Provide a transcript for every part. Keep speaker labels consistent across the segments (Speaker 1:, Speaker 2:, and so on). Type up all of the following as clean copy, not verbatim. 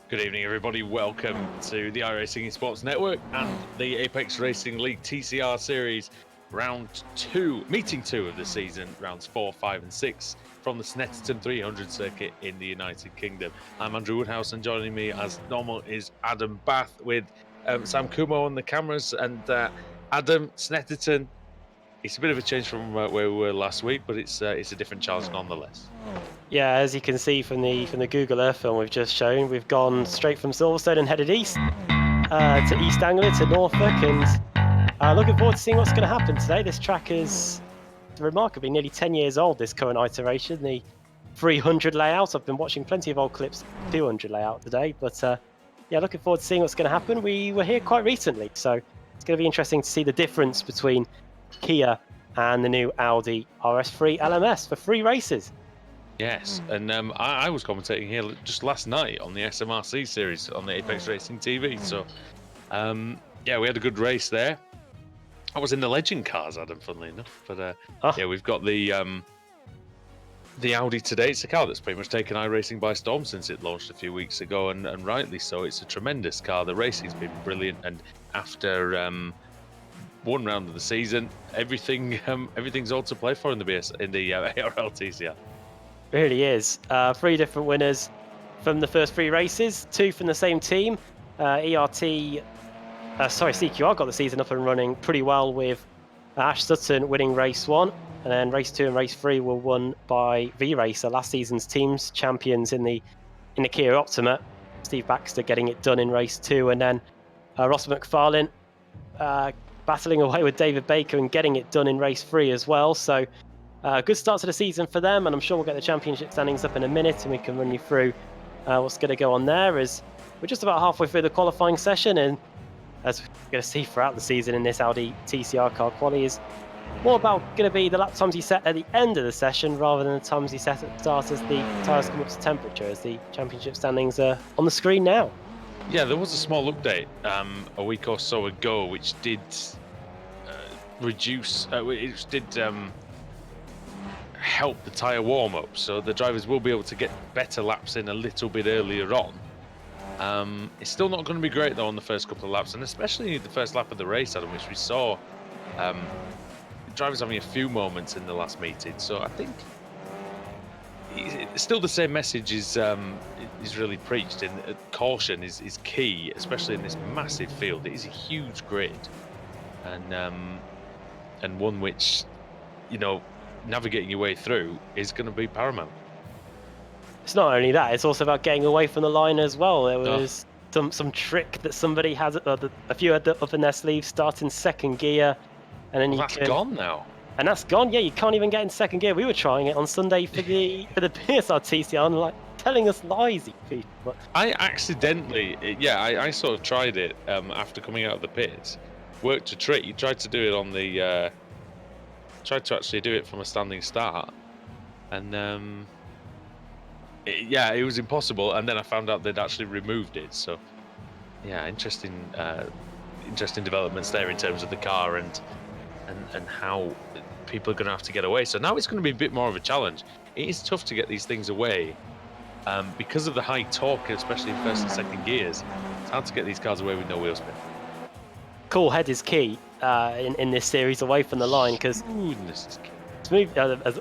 Speaker 1: Good evening, everybody. Welcome to the iRacing Esports Network and the Apex Racing League TCR Series, round 2, meeting 2 of the season, rounds 4, 5, and 6 from the Snetterton 300 circuit in the United Kingdom. I'm Andrew Woodhouse, and joining me as normal is Adam Bath with Sam Kumo on the cameras. And Adam, Snetterton, it's a bit of a change from where we were last week, but it's a different challenge nonetheless.
Speaker 2: Yeah, as you can see from the Google Earth film we've just shown, we've gone straight from Silverstone and headed east to East Anglia to Norfolk, and looking forward to seeing what's going to happen today. This track is remarkably nearly 10 years old, this current iteration, the 300 layout. I've been watching plenty of old clips, 200 layout today, but yeah, looking forward to seeing what's going to happen. We were here quite recently, so it's going to be interesting to see the difference between Kia and the new Audi RS3 LMS for 3 races.
Speaker 1: Yes, and I was commentating here just last night on the SMRC series on the Apex Racing TV. So, yeah, we had a good race there. I was in the Legend cars, Adam, funnily enough. But yeah, we've got the Audi today. It's a car that's pretty much taken iRacing by storm since it launched a few weeks ago, and rightly so. It's a tremendous car. The racing's been brilliant, and after one round of the season, everything's all to play for in the ARL TCR.
Speaker 2: Really is. 3 different winners from the first 3 races, 2 from the same team. CQR got the season up and running pretty well with Ash Sutton winning race 1, and then race 2 and race 3 were won by V-Racer, last season's team's champions in the Kia Optima. Steve Baxter getting it done in race 2, and then Ross McFarlane battling away with David Baker and getting it done in race 3 as well. So good start to the season for them, and I'm sure we'll get the championship standings up in a minute and we can run you through what's going to go on there. As we're just about halfway through the qualifying session, and as we're going to see throughout the season in this Audi TCR car, quali is more about going to be the lap times you set at the end of the session rather than the times you set at the start as the tyres come up to temperature, as the championship standings are on the screen now.
Speaker 1: Yeah, there was a small update a week or so ago which did help the tyre warm-up, so the drivers will be able to get better laps in a little bit earlier on. It's still not going to be great though on the first couple of laps, and especially the first lap of the race, Adam, which we saw drivers having a few moments in the last meeting. So I think still the same message is really preached. In caution is key, especially in this massive field. It is a huge grid, and one which, you know, navigating your way through is going to be paramount.
Speaker 2: It's not only that, it's also about getting away from the line as well. There was some trick that somebody had, a few had up in their sleeves, start in second gear, and then
Speaker 1: that's gone now.
Speaker 2: And that's gone. Yeah, you can't even get in second gear. We were trying it on Sunday for the PSR TCR, and like telling us lies. But
Speaker 1: I accidentally, I sort of tried it after coming out of the pits. Worked a trick. Tried to do it on the. Tried to actually do it from a standing start, and it was impossible. And then I found out they'd actually removed it. So, yeah, interesting developments there in terms of the car and how people are going to have to get away. So now it's going to be a bit more of a challenge. It is tough to get these things away because of the high torque, especially in first and second gears. It's hard to get these cars away with no wheel spin.
Speaker 2: Cool head is key in this series, away from the line, because
Speaker 1: smoothness is key.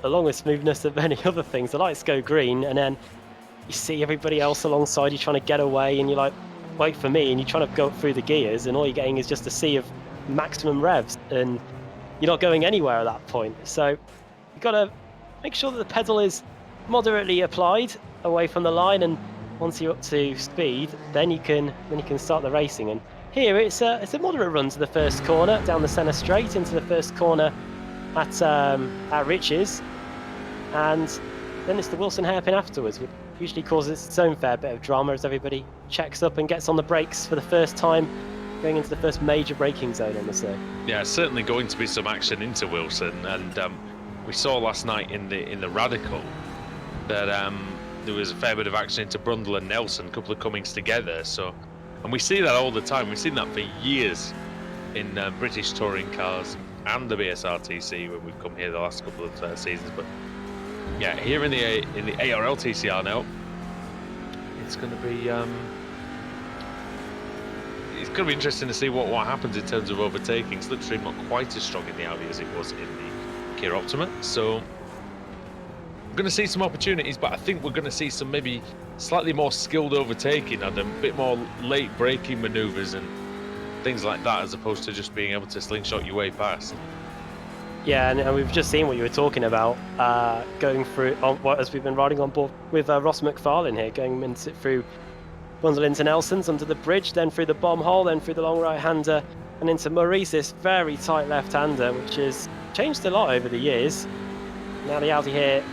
Speaker 2: Along with smoothness of many other things, the lights go green, and then you see everybody else alongside you trying to get away, and you're like, wait for me, and you're trying to go through the gears, and all you're getting is just a sea of maximum revs, and you're not going anywhere at that point. So you've got to make sure that the pedal is moderately applied away from the line, and once you're up to speed, then you can start the racing. And here it's a moderate run to the first corner, down the centre straight into the first corner at Riches, and then it's the Wilson hairpin afterwards, which usually causes its own fair bit of drama as everybody checks up and gets on the brakes for the first time, going into the first major braking zone on the circuit.
Speaker 1: Yeah, certainly going to be some action into Wilson, and we saw last night in the Radical that there was a fair bit of action into Brundle and Nelson, a couple of Cummings together. So, and we see that all the time. We've seen that for years in British touring cars and the BSRTC when we've come here the last couple of seasons. But yeah, here in the ARL TCR now, it's going to be it's going to be interesting to see what happens in terms of overtaking. Slipstream not quite as strong in the Audi as it was in the Kia Optima, so we're going to see some opportunities, but I think we're going to see some maybe slightly more skilled overtaking and a bit more late braking maneuvers and things like that, as opposed to just being able to slingshot your way past.
Speaker 2: Yeah, and we've just seen what you were talking about, going through, as we've been riding on board with Ross McFarlane here, going through Bundle into Nelson's under the bridge, then through the bomb hole, then through the long right-hander, and into Maurice, this very tight left-hander, which has changed a lot over the years. Now the Audi here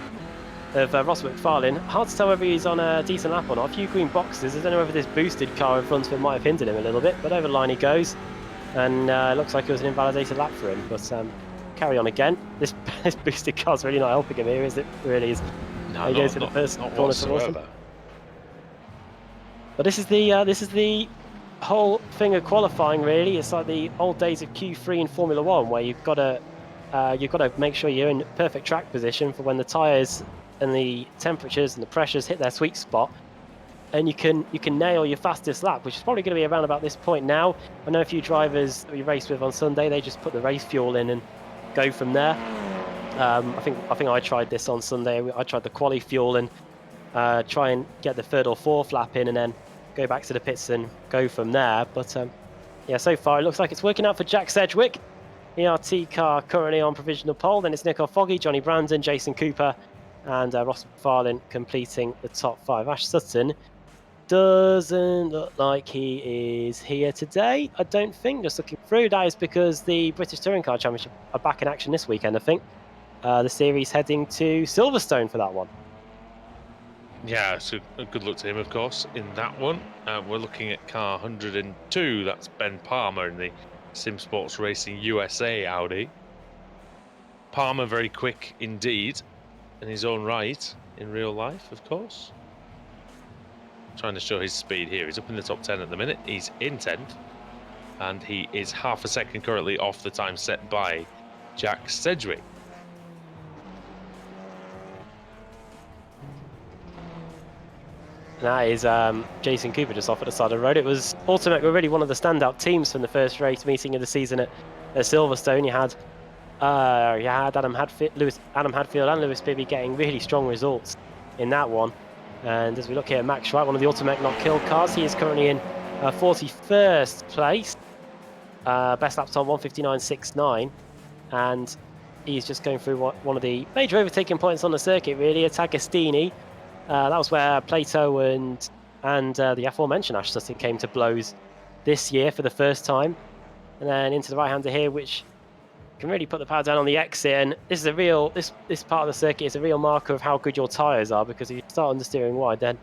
Speaker 2: of Ross McFarlane. Hard to tell whether he's on a decent lap or not. A few green boxes. I don't know whether this boosted car in front of him might have hindered him a little bit, but over the line he goes. And it looks like it was an invalidated lap for him, but carry on again. This boosted car's really not helping him here, is it? Really is.
Speaker 1: No,
Speaker 2: he goes to the first corner towards him. But this is the whole thing of qualifying, really. It's like the old days of Q3 in Formula One, where you've got to make sure you're in perfect track position for when the tyres and the temperatures and the pressures hit their sweet spot, and you can nail your fastest lap, which is probably going to be around about this point now. I know a few drivers that we raced with on Sunday, they just put the race fuel in and go from there. I think I tried this on Sunday. I tried the quali fuel and try and get the third or fourth lap in, and then go back to the pits and go from there. But yeah, so far it looks like it's working out for Jack Sedgwick. ERT car currently on provisional pole. Then it's Nico Foggy, Johnny Brandon, Jason Cooper, and Ross McFarlane completing the top 5. Ash Sutton doesn't look like he is here today, I don't think. Just looking through, that is because the British Touring Car Championship are back in action this weekend, I think. The series heading to Silverstone for that one.
Speaker 1: Yeah, so a good luck to him, of course, in that one. We're looking at car 102. That's Ben Palmer in the Sim Sports Racing USA Audi. Palmer very quick indeed, in his own right, in real life, of course. Trying to show his speed here. He's up in the top 10 at the minute. He's in 10th, and he is half a second currently off the time set by Jack Sedgwick.
Speaker 2: That is Jason Cooper just off at the side of the road. It was Ultimate were really one of the standout teams from the first race meeting of the season at Silverstone. You had Adam Hadfield and Lewis Bibby getting really strong results in that one. And as we look here at Max Schweit, one of the Ultimate not killed cars, he is currently in 41st place. Best lap time 1:59.69, and he's just going through one of the major overtaking points on the circuit, really, at Agostini. That was where Plato and the aforementioned Ash Sutton came to blows this year for the first time. And then into the right-hander here, which can really put the power down on the exit. And this is a real, this part of the circuit is a real marker of how good your tyres are, because if you start understeering wide, then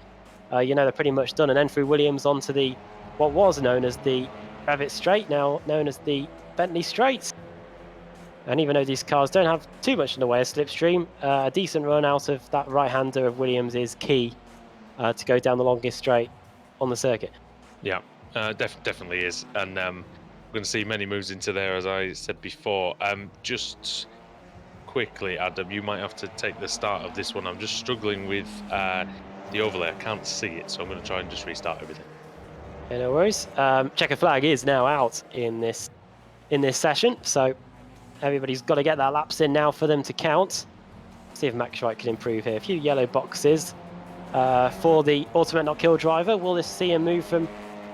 Speaker 2: you know they're pretty much done. And then through Williams onto the what was known as the Revit Straight, now known as the Bentley Straight. And even though these cars don't have too much in the way of slipstream, a decent run out of that right-hander of Williams is key to go down the longest straight on the circuit.
Speaker 1: Yeah, definitely is. And we're going to see many moves into there, as I said before. Just quickly, Adam, you might have to take the start of this one. I'm just struggling with the overlay. I can't see it, so I'm going to try and just restart everything.
Speaker 2: Yeah, no worries. Checker flag is now out in this session, so everybody's got to get their laps in now for them to count. See if Max Schweit can improve here. A few yellow boxes for the Ultimate Not Kill driver. Will this see him move from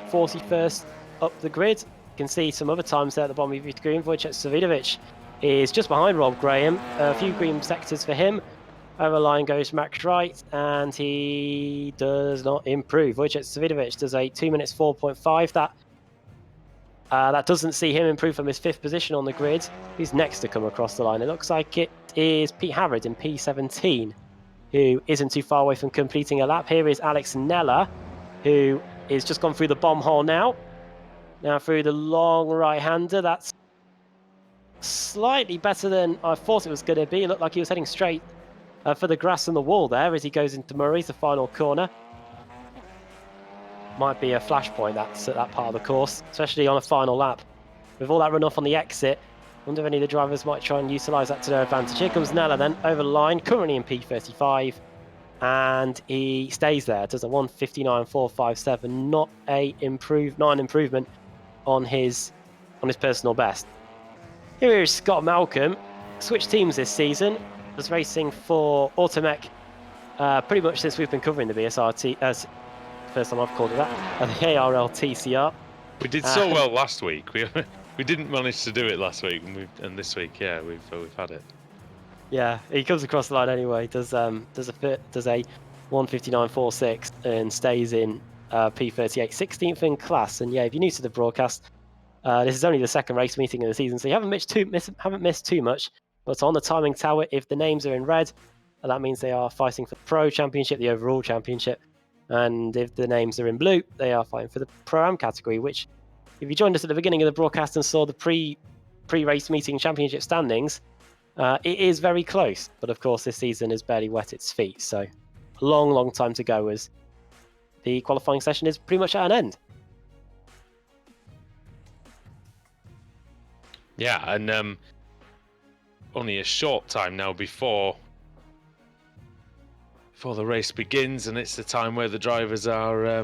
Speaker 2: 41st up the grid? You can see some other times there at the bottom of your screen. Wojciech Savidovic is just behind Rob Graham. A few green sectors for him. Over the line goes Max Schweit, and he does not improve. Wojciech Savidovic does a 2 minutes 4.5. That doesn't see him improve from his 5th position on the grid. He's next to come across the line. It looks like it is Pete Harrod in P17, who isn't too far away from completing a lap. Here is Alex Nella, who is just gone through the bomb hole now. Now through the long right-hander. That's slightly better than I thought it was going to be. It looked like he was heading straight for the grass and the wall there as he goes into Murray's, the final corner. Might be a flashpoint, that's at that part of the course, especially on a final lap. With all that runoff on the exit, I wonder if any of the drivers might try and utilise that to their advantage. Here comes Nella then, over the line, currently in P35, and he stays there. Does a 1:59.457, not an improvement on his personal best. Here is Scott Malcolm. Switched teams this season. Was racing for Automech pretty much since we've been covering the BSRT. First time I've called it that. The ARL TCR.
Speaker 1: We did so well last week. We didn't manage to do it last week, and this week, yeah, we've had it.
Speaker 2: Yeah, he comes across the line anyway. Does a 1:59.46 and stays in P38, 16th in class. And yeah, if you're new to the broadcast, this is only the second race meeting of the season, so you haven't missed too much. But on the timing tower, if the names are in red, that means they are fighting for the Pro Championship, the overall championship. And if the names are in blue, they are fighting for the Pro-Am category, which, if you joined us at the beginning of the broadcast and saw the pre-race meeting championship standings, it is very close. But of course, this season has barely wet its feet, so a long, long time to go as the qualifying session is pretty much at an end.
Speaker 1: Yeah, and only a short time now before the race begins, and it's the time where the drivers are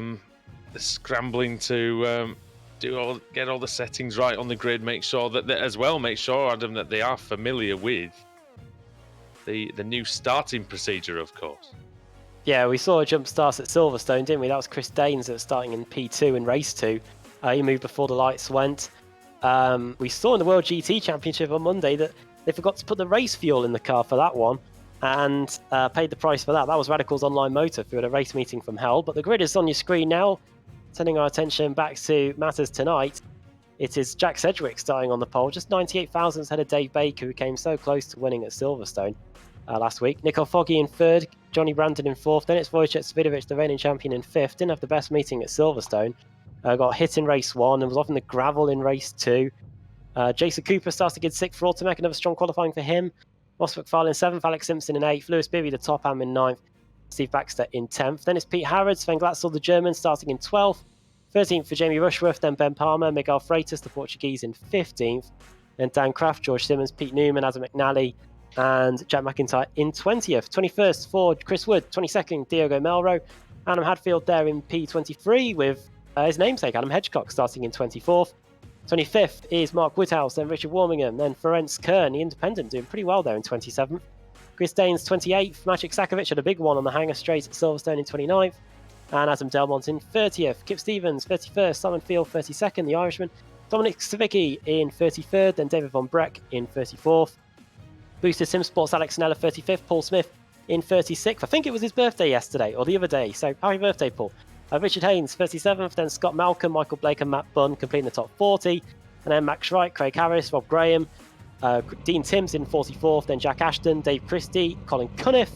Speaker 1: scrambling to get all the settings right on the grid, make sure, Adam, that they are familiar with the new starting procedure, of course.
Speaker 2: Yeah, we saw a jump start at Silverstone, didn't we? That was Chris Daines that was starting in P2 in race 2. He moved before the lights went. We saw in the World GT Championship on Monday that they forgot to put the race fuel in the car for that one, and paid the price for that. That was Radical's Online Motor who had a race meeting from hell. But the grid is on your screen now, turning our attention back to matters tonight. It is Jack Sedgwick starting on the pole, just 98 thousandths ahead of Dave Baker, who came so close to winning at Silverstone last week. Nico Foggy in third, Johnny Brandon in fourth. Then it's Wojciech Svidovic, the reigning champion, in fifth. Didn't have the best meeting at Silverstone. Got hit in race 1 and was off in the gravel in race 2. Jason Cooper started in 6th for Automech, another strong qualifying for him. Ross McFarlane 7th, Alex Simpson in 8th, Lewis Beery the top am in 9th, Steve Baxter in 10th. Then it's Pete Harrod, Sven Glatzel the German starting in 12th, 13th for Jamie Rushworth, then Ben Palmer, Miguel Freitas the Portuguese in 15th, then Dan Kraft, George Simmons, Pete Newman, Adam McNally and Jack McIntyre in 20th. 21st for Chris Wood, 22nd Diogo Melro, Adam Hadfield there in P23 with his namesake Adam Hedgecock starting in 24th. 25th is Mark Woodhouse, then Richard Warmingham, then Ferenc Kern, the independent, doing pretty well there in 27th. Chris Daines 28th, Maciek Sakovic had a big one on the Hangar Straight at Silverstone in 29th, and Adam Delmont in 30th. Kip Stevens 31st, Simon Field 32nd, the Irishman, Dominic Savicki in 33rd, then David Von Breck in 34th. Booster Sim Sports Alex Nella 35th, Paul Smith in 36th. I think it was his birthday yesterday, or the other day, so happy birthday, Paul. Richard Haynes, 37th, then Scott Malcolm, Michael Blake and Matt Bunn completing the top 40. And then Max Wright, Craig Harris, Rob Graham, Dean Timms in 44th, then Jack Ashton, Dave Christie, Colin Cunniff.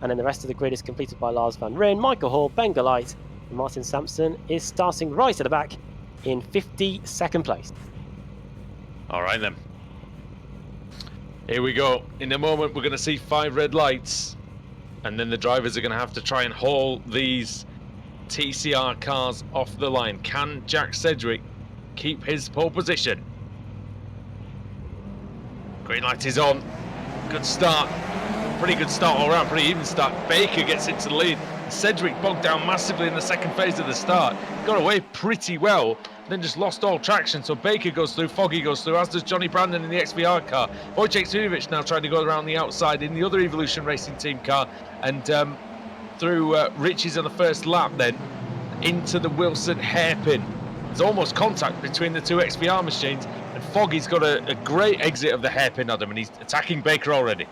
Speaker 2: And then the rest of the grid is completed by Lars Van Ryn, Michael Hall, Ben Galite, and Martin Sampson is starting right at the back in 52nd place.
Speaker 1: All right, then. Here we go. In a moment, we're going to see 5 red lights. And then the drivers are going to have to try and haul these TCR cars off the line. Can Jack Sedgwick keep his pole position? Green light is on. Good start. Pretty good start all around. Pretty even start. Baker gets into the lead. Sedgwick bogged down massively in the second phase of the start. Got away pretty well. Then just lost all traction. So Baker goes through, Foggy goes through, as does Johnny Brandon in the XVR car. Wojciech Svidovic now trying to go around the outside in the other Evolution Racing Team car. And through Richie's on the first lap, then into the Wilson hairpin. There's almost contact between the two XVR machines, and Foggy's got a great exit of the hairpin, Adam, and he's attacking Baker already.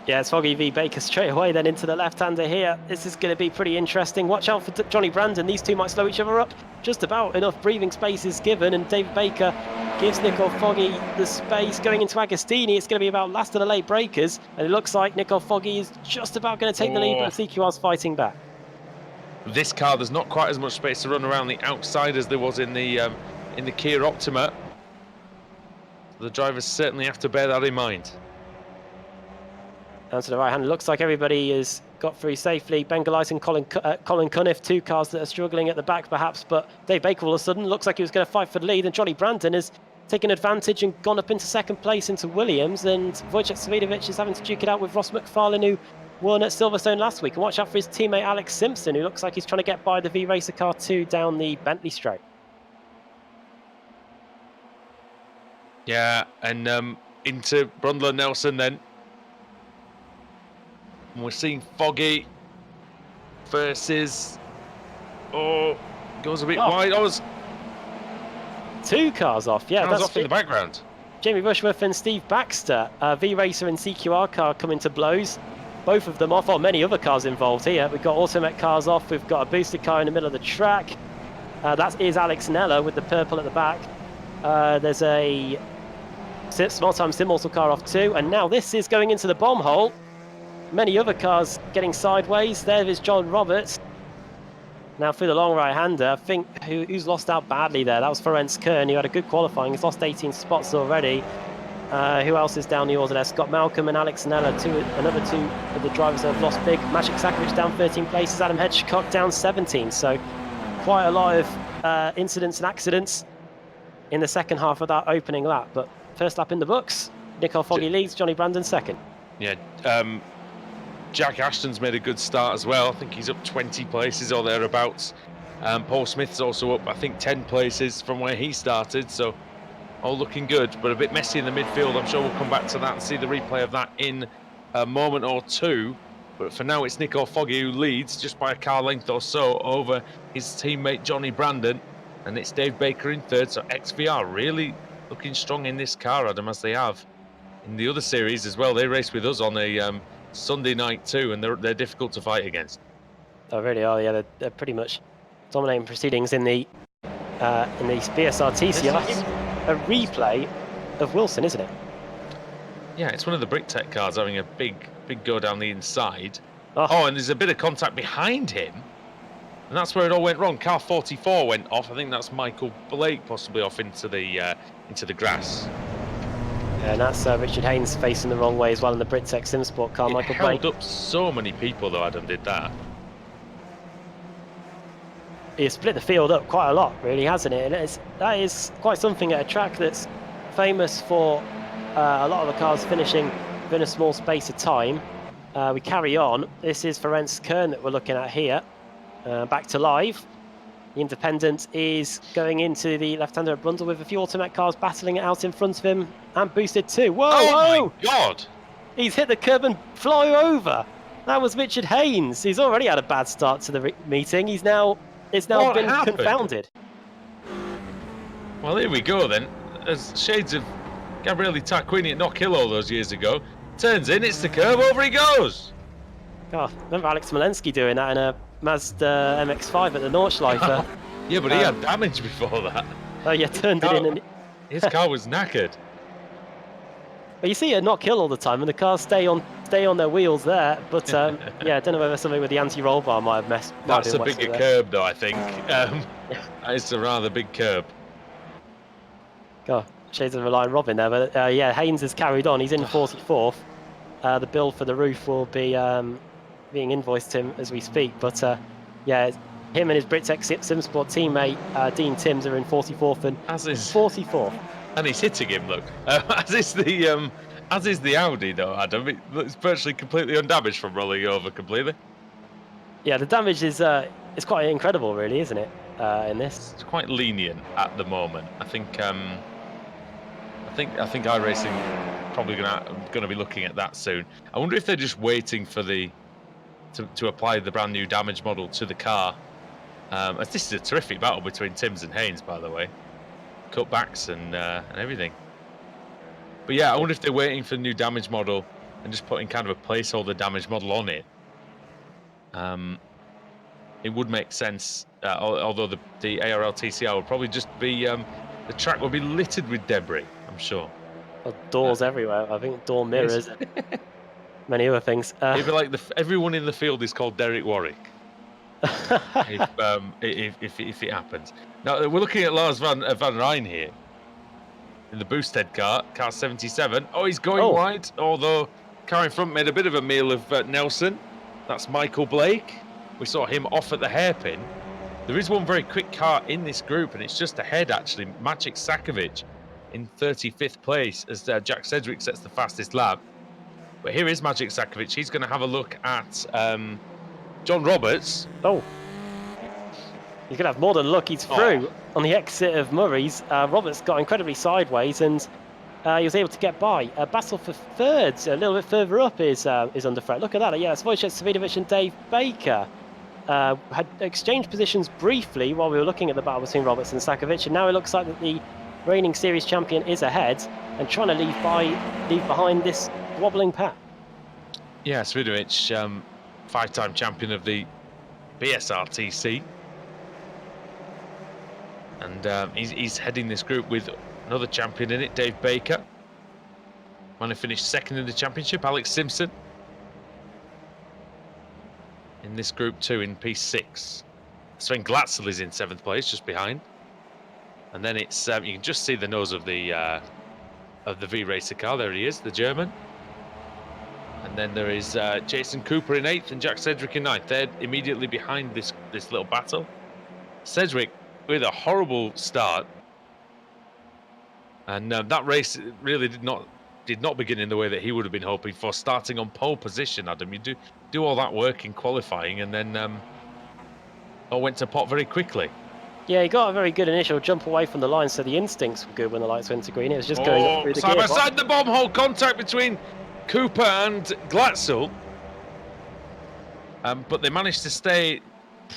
Speaker 2: Yeah, it's Foggy v Baker straight away then into the left-hander here. This is going to be pretty interesting. Watch out for Johnny Brandon. These two might slow each other up. Just about enough breathing space is given, and David Baker gives Nico Foggy the space going into Agostini. It's going to be about last of the late breakers, and it looks like Nico Foggy is just about going to take the lead, but CQR's fighting back.
Speaker 1: This car, there's not quite as much space to run around the outside as there was in the Kia Optima. The drivers certainly have to bear that in mind.
Speaker 2: Down to the right hand, looks like everybody has got through safely. Ben Galite and Colin Cunniff, two cars that are struggling at the back perhaps, but Dave Baker all of a sudden looks like he was going to fight for the lead, and Johnny Brandon has taken advantage and gone up into second place into Williams, and Wojciech Svidovic is having to duke it out with Ross McFarlane, who won at Silverstone last week. And watch out for his teammate Alex Simpson, who looks like he's trying to get by the V-Racer car 2 down the Bentley straight.
Speaker 1: Yeah, and into Brundle Nelson then. And we're seeing Foggy versus... Oh, goes a bit wide. Oh, it's
Speaker 2: 2 cars off. Yeah,
Speaker 1: cars
Speaker 2: that's
Speaker 1: off in the background.
Speaker 2: Jamie Rushworth and Steve Baxter. V-Racer and CQR car coming to blows. Both of them off. Oh, many other cars involved here. We've got Automech cars off. We've got a boosted car in the middle of the track. That is Alex Nella with the purple at the back. There's a small time Simmortal car off too. And now this is going into the bomb hole. Many other cars getting sideways. There is John Roberts. Now through the long right-hander, I think who's lost out badly there? That was Ferenc Kern, who had a good qualifying. He's lost 18 spots already. Who else is down the order there? Scott Malcolm and Alex Nella, another 2 of the drivers that have lost big. Maciek Sakovic down 13 places, Adam Hedgecock down 17. So quite a lot of incidents and accidents in the second half of that opening lap. But first lap in the books, Nicole Foggy leads, Johnny Brandon second.
Speaker 1: Yeah, Jack Ashton's made a good start as well. I think he's up 20 places or thereabouts. Paul Smith's also up, I think, 10 places from where he started. So all looking good, but a bit messy in the midfield. I'm sure we'll come back to that and see the replay of that in a moment or two. But for now, it's Nico Foggy who leads just by a car length or so over his teammate Johnny Brandon. And it's Dave Baker in third. So XVR really looking strong in this car, Adam, as they have in the other series as well. They race with us on a Sunday night too, and they're difficult to fight against.
Speaker 2: Oh, really are. Yeah, they're pretty much dominating proceedings in the BSR TCR. A replay of Wilson, isn't it?
Speaker 1: Yeah, it's one of the BrickTech cars having a big go down the inside. Oh, and there's a bit of contact behind him, and that's where it all went wrong. Car 44 went off. I think that's Michael Blake possibly off into the grass.
Speaker 2: Yeah, and that's Richard Haynes facing the wrong way as well in the BrickTech SimSport car. Michael Blake
Speaker 1: held up so many people though. Adam did that.
Speaker 2: He split the field up quite a lot, really, hasn't it? And that is quite something at a track that's famous for a lot of the cars finishing within a small space of time. We carry on. This is Ferenc Kern that we're looking at here. Back to live. The Independent is going into the left-hander at Brundle with a few Automech cars battling it out in front of him and boosted too. Whoa!
Speaker 1: Oh my God!
Speaker 2: He's hit the curb and fly over. That was Richard Haynes. He's already had a bad start to the meeting. It's now been confounded.
Speaker 1: Well, here we go then. As shades of Gabriele Tarquini at Knock Hill all those years ago. Turns in, it's the curb, over he goes.
Speaker 2: God, remember Alex Smolensky doing that in a Mazda MX-5 at the Nordschleife.
Speaker 1: Yeah, but he had damage before that.
Speaker 2: Oh yeah, turned it in. And
Speaker 1: his car was knackered.
Speaker 2: But you see it at Knock Hill all the time, and the cars stay on their wheels there. But yeah, I don't know whether something with the anti-roll bar might have messed.
Speaker 1: That's a bigger curb, though. I think it's a rather big curb.
Speaker 2: God, shades of Reliant Robin there, but yeah, Haynes has carried on. He's in 44th. The bill for the roof will be being invoiced him as we speak. But yeah, him and his BrickTech SimSport teammate Dean Timms are in 44th and 44th.
Speaker 1: And he's hitting him, look. As is the Audi, though, Adam. It's virtually completely undamaged from rolling over completely.
Speaker 2: Yeah, the damage is quite incredible, really, isn't it? In this,
Speaker 1: it's quite lenient at the moment. I think iRacing probably going to be looking at that soon. I wonder if they're just waiting for to apply the brand new damage model to the car. As this is a terrific battle between Timms and Haynes, by the way. Cutbacks and everything. But yeah, I wonder if they're waiting for the new damage model and just putting kind of a placeholder damage model on it. It would make sense, although the ARL TCR would probably just be the track would be littered with debris, I'm sure.
Speaker 2: Well, doors everywhere. I think door mirrors, and many other things.
Speaker 1: It'd be like everyone in the field is called Derek Warwick. if it happens. Now we're looking at Lars Van Rijn here in the boosted car 77. Oh, he's going wide, although car in front made a bit of a meal of Nelson. That's Michael Blake. We saw him off at the hairpin. There is one very quick car in this group, and it's just ahead actually. Maciek Sakovic in 35th place as Jack Sedgwick sets the fastest lap. But here is Maciek Sakovic. He's going to have a look at John Roberts.
Speaker 2: Oh, he's going to have more than luck. He's through on the exit of Murray's. Roberts got incredibly sideways, and he was able to get by. Battle for third, a little bit further up, is under threat. Look at that. Yeah, it's Wojciech Savinovic and Dave Baker. Had exchanged positions briefly while we were looking at the battle between Roberts and Sakovic, and now it looks like that the reigning series champion is ahead and trying to leave behind this wobbling pack.
Speaker 1: Yeah, Savinovic, 5-time champion of the BSRTC. And he's heading this group with another champion in it, Dave Baker. Man who finished second in the championship, Alex Simpson. In this group too, in P6. Sven Glatzel is in 7th place, just behind. And then it's you can just see the nose of the V-Racer car. There he is, the German. And then there is Jason Cooper in 8th and Jack Sedgwick in 9th. They're immediately behind this little battle. Sedgwick with a horrible start, and that race really did not begin in the way that he would have been hoping for. Starting on pole position, Adam, you do all that work in qualifying, and then all went to pot very quickly.
Speaker 2: Yeah, he got a very good initial jump away from the line, so the instincts were good when the lights went to green. It was just going up through the
Speaker 1: side by
Speaker 2: gearbox.
Speaker 1: side, the bomb hole contact between Cooper and Glatzel, but they managed to stay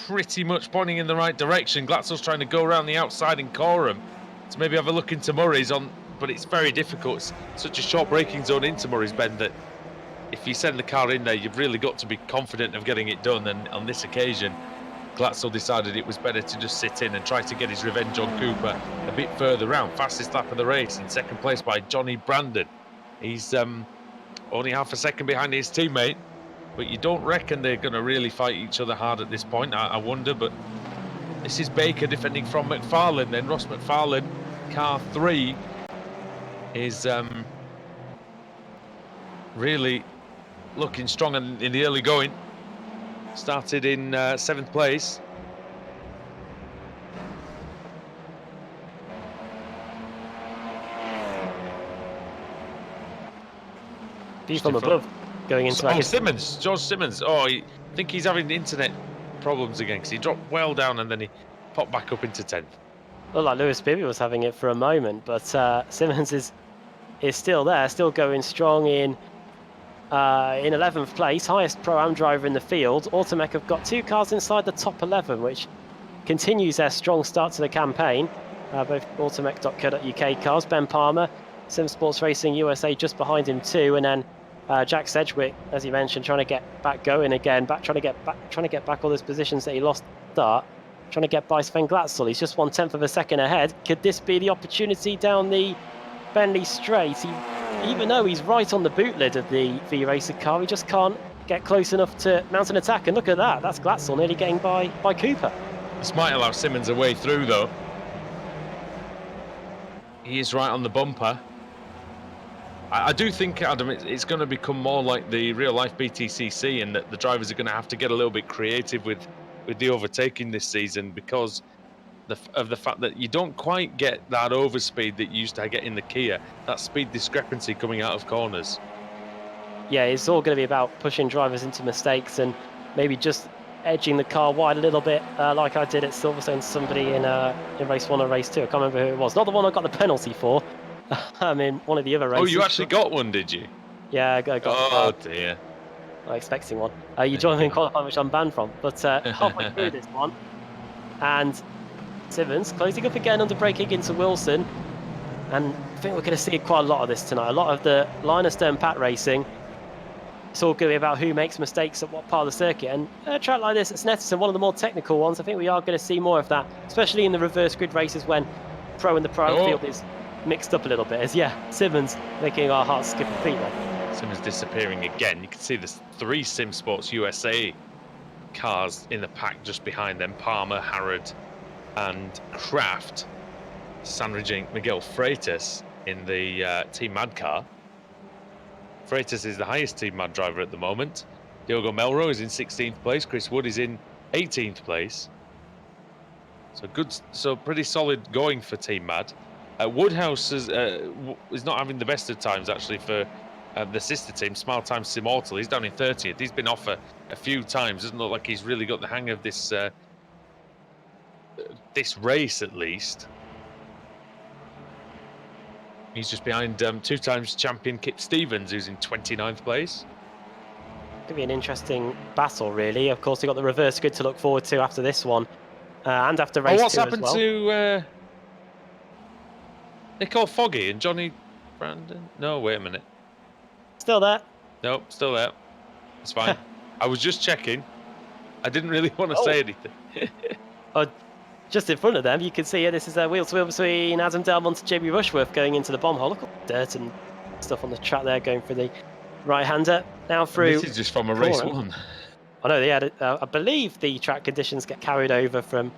Speaker 1: pretty much pointing in the right direction. Glatzel's trying to go around the outside in Coram to maybe have a look into Murray's but it's very difficult. It's such a short braking zone into Murray's Bend that if you send the car in there, you've really got to be confident of getting it done. And on this occasion, Glatzel decided it was better to just sit in and try to get his revenge on Cooper a bit further round. Fastest lap of the race, in 2nd place by Johnny Brandon. He's only half a second behind his teammate, but you don't reckon they're going to really fight each other hard at this point. I wonder, but this is Baker defending from McFarlane. Then Ross McFarlane, car 3, is really looking strong in the early going. Started in 7th place.
Speaker 2: View from above going into
Speaker 1: George Simmons. I think he's having internet problems again because he dropped well down and then he popped back up into 10th.
Speaker 2: Looked like Lewis Bibby was having it for a moment, but Simmons is still there, still going strong in 11th place, highest Pro-Am driver in the field. Automech have got 2 cars inside the top 11, which continues their strong start to the campaign. Both automech.co.uk cars. Ben Palmer, Sim Sports Racing USA just behind him too, and then Jack Sedgwick, as you mentioned, trying to get back going again, trying to get back all those positions that he lost at the start, trying to get by Sven Glatzel. He's just 1/10 of a second ahead. Could this be the opportunity down the Bentley straight? Even though he's right on the boot lid of the V-Racer car, he just can't get close enough to mount an attack. And look at that, that's Glatzel nearly getting by Cooper.
Speaker 1: This might allow Simmons a way through, though. He is right on the bumper. I do think, Adam, it's going to become more like the real-life BTCC, and that the drivers are going to have to get a little bit creative with the overtaking this season because of the fact that you don't quite get that overspeed that you used to get in the Kia, that speed discrepancy coming out of corners.
Speaker 2: Yeah, it's all going to be about pushing drivers into mistakes and maybe just edging the car wide a little bit, like I did at Silverstone to somebody in race 1 or race 2. I can't remember who it was. Not the one I got the penalty for. I mean, one of the other races.
Speaker 1: Oh, you actually got one, did you?
Speaker 2: Yeah, I got.
Speaker 1: Oh dear.
Speaker 2: I'm expecting one. You joined me in qualifying, which I'm banned from. But halfway through this one, and Simmons closing up again under braking into Wilson, and I think we're going to see quite a lot of this tonight. A lot of the line Stern Pat racing. It's all going to be about who makes mistakes at what part of the circuit. And a track like this at Snetterton, one of the more technical ones, I think we are going to see more of that, especially in the reverse grid races when Pro and the Pro field is mixed up a little bit. As Simmons making our hearts skip a beat there.
Speaker 1: Simmons disappearing again. You can see there's 3 Sim Sports USA cars in the pack just behind them. Palmer, Harrod and Kraft sandwiching Miguel Freitas in the Team Mad car. Freitas is the highest Team Mad driver at the moment. Diogo Melro is in 16th place. Chris Wood is in 18th place. So pretty solid going for Team Mad. Woodhouse is not having the best of times actually for the sister team, Smile Time Immortal. He's down in 30th. He's been off a few times. Doesn't look like he's really got the hang of this this race at least. He's just behind 2-time champion Kip Stevens, who's in 29th place.
Speaker 2: Could be an interesting battle, really. Of course, we've got the reverse grid to look forward to after this one, and after race 2
Speaker 1: what's
Speaker 2: as
Speaker 1: happened
Speaker 2: well.
Speaker 1: to Nicole Foggy and Johnny Brandon? No, wait a minute.
Speaker 2: Still there?
Speaker 1: Nope, still there. It's fine. I was just checking. I didn't really want to say anything.
Speaker 2: Just in front of them, you can see here, this is a wheel-to-wheel between Adam Delmont and Jamie Rushworth going into the bomb hole. Look at the dirt and stuff on the track there, going for the right-hander. Now through...
Speaker 1: This is just from a race 1.
Speaker 2: I know they had, I believe the track conditions get carried over from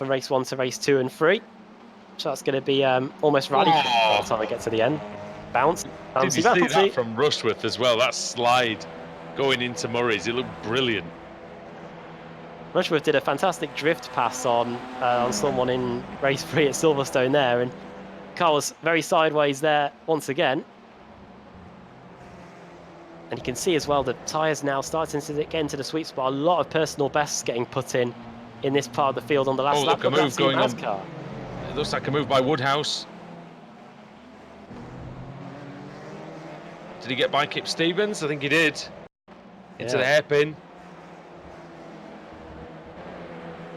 Speaker 2: race 1 to race 2 and 3. So that's going to be almost rally by the time I get to the end. Bounce.
Speaker 1: Did you see that from Rushworth as well? That slide going into Murray's, it looked brilliant.
Speaker 2: Rushworth did a fantastic drift pass on someone in race 3 at Silverstone there, and car was very sideways there once again. And you can see as well the tyres now starting to get into the sweet spot. A lot of personal bests getting put in this part of the field on the last lap.
Speaker 1: Look, a move going on. It looks like a move by Woodhouse. Did he get by Kip Stevens? I think he did. Into the hairpin.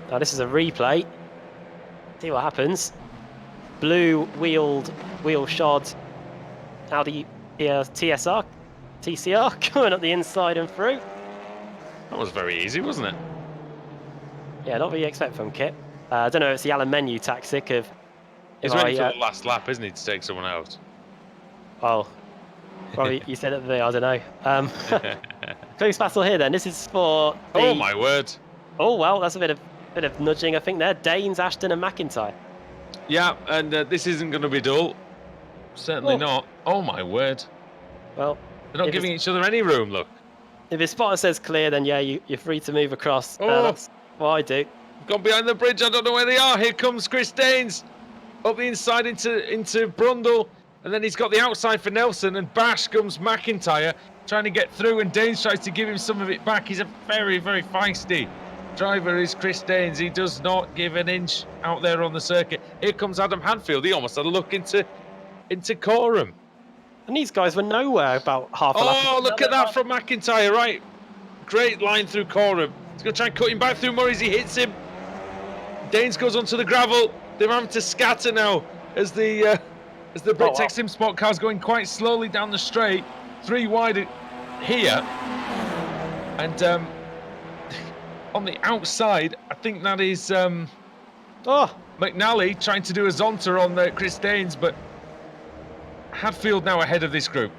Speaker 2: Now this is a replay. See what happens. Blue wheel shod Audi TCR coming up the inside and through.
Speaker 1: That was very easy, wasn't it?
Speaker 2: Yeah, not what you expect from Kip. I don't know if it's the Alan Menu tactic of...
Speaker 1: He's ready for the last lap, isn't he, to take someone out?
Speaker 2: Oh, probably you said it there, I don't know. Close battle here then. This is for the...
Speaker 1: Oh my word.
Speaker 2: Oh well, that's a bit of nudging, I think there. Danes, Ashton and McIntyre.
Speaker 1: Yeah, and this isn't going to be dull. Certainly not. Oh my word.
Speaker 2: Well,
Speaker 1: they're not giving each other any room, look.
Speaker 2: If his spotter says clear, then yeah, you're free to move across. That's what I do.
Speaker 1: Gone behind the bridge, I don't know where they are. Here comes Chris Danes. Up the inside into Brundle. And then he's got the outside for Nelson, and bash comes McIntyre trying to get through, and Danes tries to give him some of it back. He's a very, very feisty driver, is Chris Danes. He does not give an inch out there on the circuit. Here comes Adam Hadfield. He almost had a look into Coram.
Speaker 2: And these guys were nowhere about half a lap.
Speaker 1: Oh, look at that from McIntyre, right? Great line through Coram. He's going to try and cut him back through Murray's. He hits him. Danes goes onto the gravel. They're having to scatter now as the Bricktech Sim Sport car's going quite slowly down the straight. 3 wide here. And on the outside, I think that is McNally trying to do a Zonta on Chris Danes, but Hadfield now ahead of this group.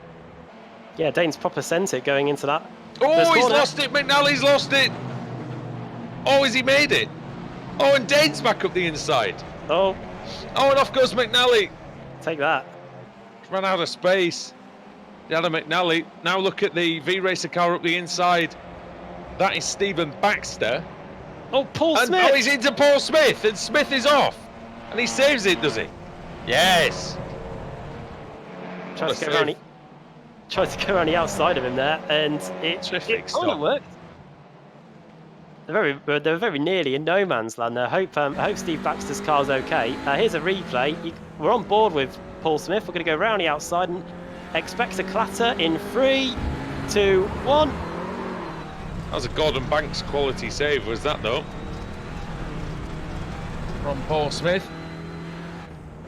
Speaker 2: Yeah, Danes proper sent it going into that.
Speaker 1: Oh, he's lost it. McNally's lost it. Oh, has he made it? Oh, and Danes back up the inside.
Speaker 2: Oh,
Speaker 1: and off goes McNally.
Speaker 2: Take that.
Speaker 1: Ran out of space. Adam McNally. Now look at the V-Racer car up the inside. That is Stephen Baxter.
Speaker 2: Oh, Paul Smith.
Speaker 1: Oh, he's into Paul Smith, and Smith is off. And he saves it, does he? Yes.
Speaker 2: Tries to go around the outside of him there, and it only worked. They're very nearly in no man's land there. I hope Steve Baxter's car's okay. Here's a replay. We're on board with Paul Smith. We're going to go round the outside and expect a clatter in 3, 2, 1.
Speaker 1: That was a Gordon Banks quality save, was that though? From Paul Smith.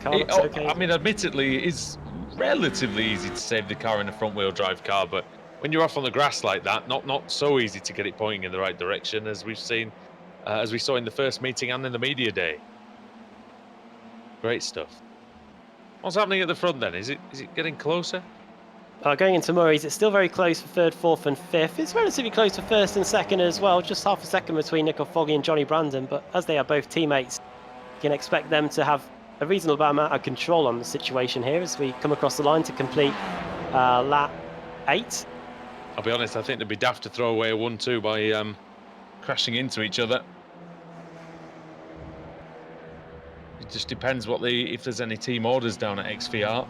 Speaker 2: Okay.
Speaker 1: I mean, admittedly, it's relatively easy to save the car in a front-wheel drive car, but when you're off on the grass like that, not so easy to get it pointing in the right direction, as we saw in the first meeting and in the media day. Great stuff. What's happening at the front then? Is it getting closer?
Speaker 2: Going into Murray's, it's still very close for 3rd, 4th and 5th. It's relatively close for 1st and 2nd as well, just half a second between Nicole Foggy and Johnny Brandon, but as they are both teammates, you can expect them to have a reasonable amount of control on the situation here as we come across the line to complete lap 8.
Speaker 1: I'll be honest, I think they'd be daft to throw away a 1-2 by crashing into each other. It just depends if there's any team orders down at XVR.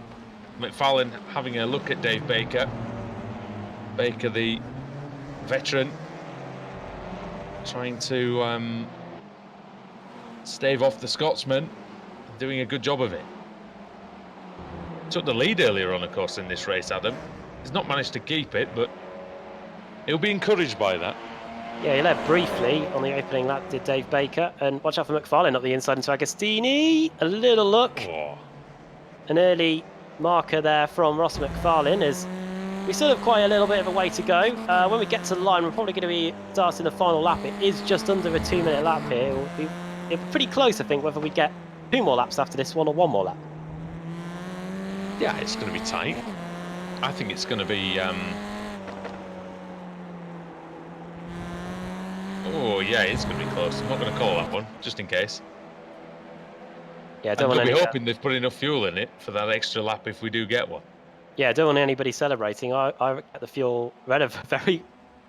Speaker 1: McFarlane having a look at Dave Baker. Baker, the veteran, trying to stave off the Scotsman, doing a good job of it. took the lead earlier on, of course, in this race, Adam. He's not managed to keep it, but he'll be encouraged by that.
Speaker 2: Yeah, he led briefly on the opening lap, did Dave Baker. And watch out for McFarlane up the inside into Agostini. A little look.
Speaker 1: Oh.
Speaker 2: An early marker there from Ross McFarlane as we still have quite a little bit of a way to go. When we get to the line, we're probably going to be starting the final lap. It is just under a 2-minute lap here. It'll be pretty close, I think, whether we get 2 more laps after this one or 1 more lap.
Speaker 1: Yeah, it's going to be tight. I think it's going to be... Oh, yeah, it's going to be close. I'm not going to call that one, just in case.
Speaker 2: Yeah,
Speaker 1: I'm going to be hoping they've put enough fuel in it for that extra lap if we do get one.
Speaker 2: Yeah, I don't want anybody celebrating. I get the fuel very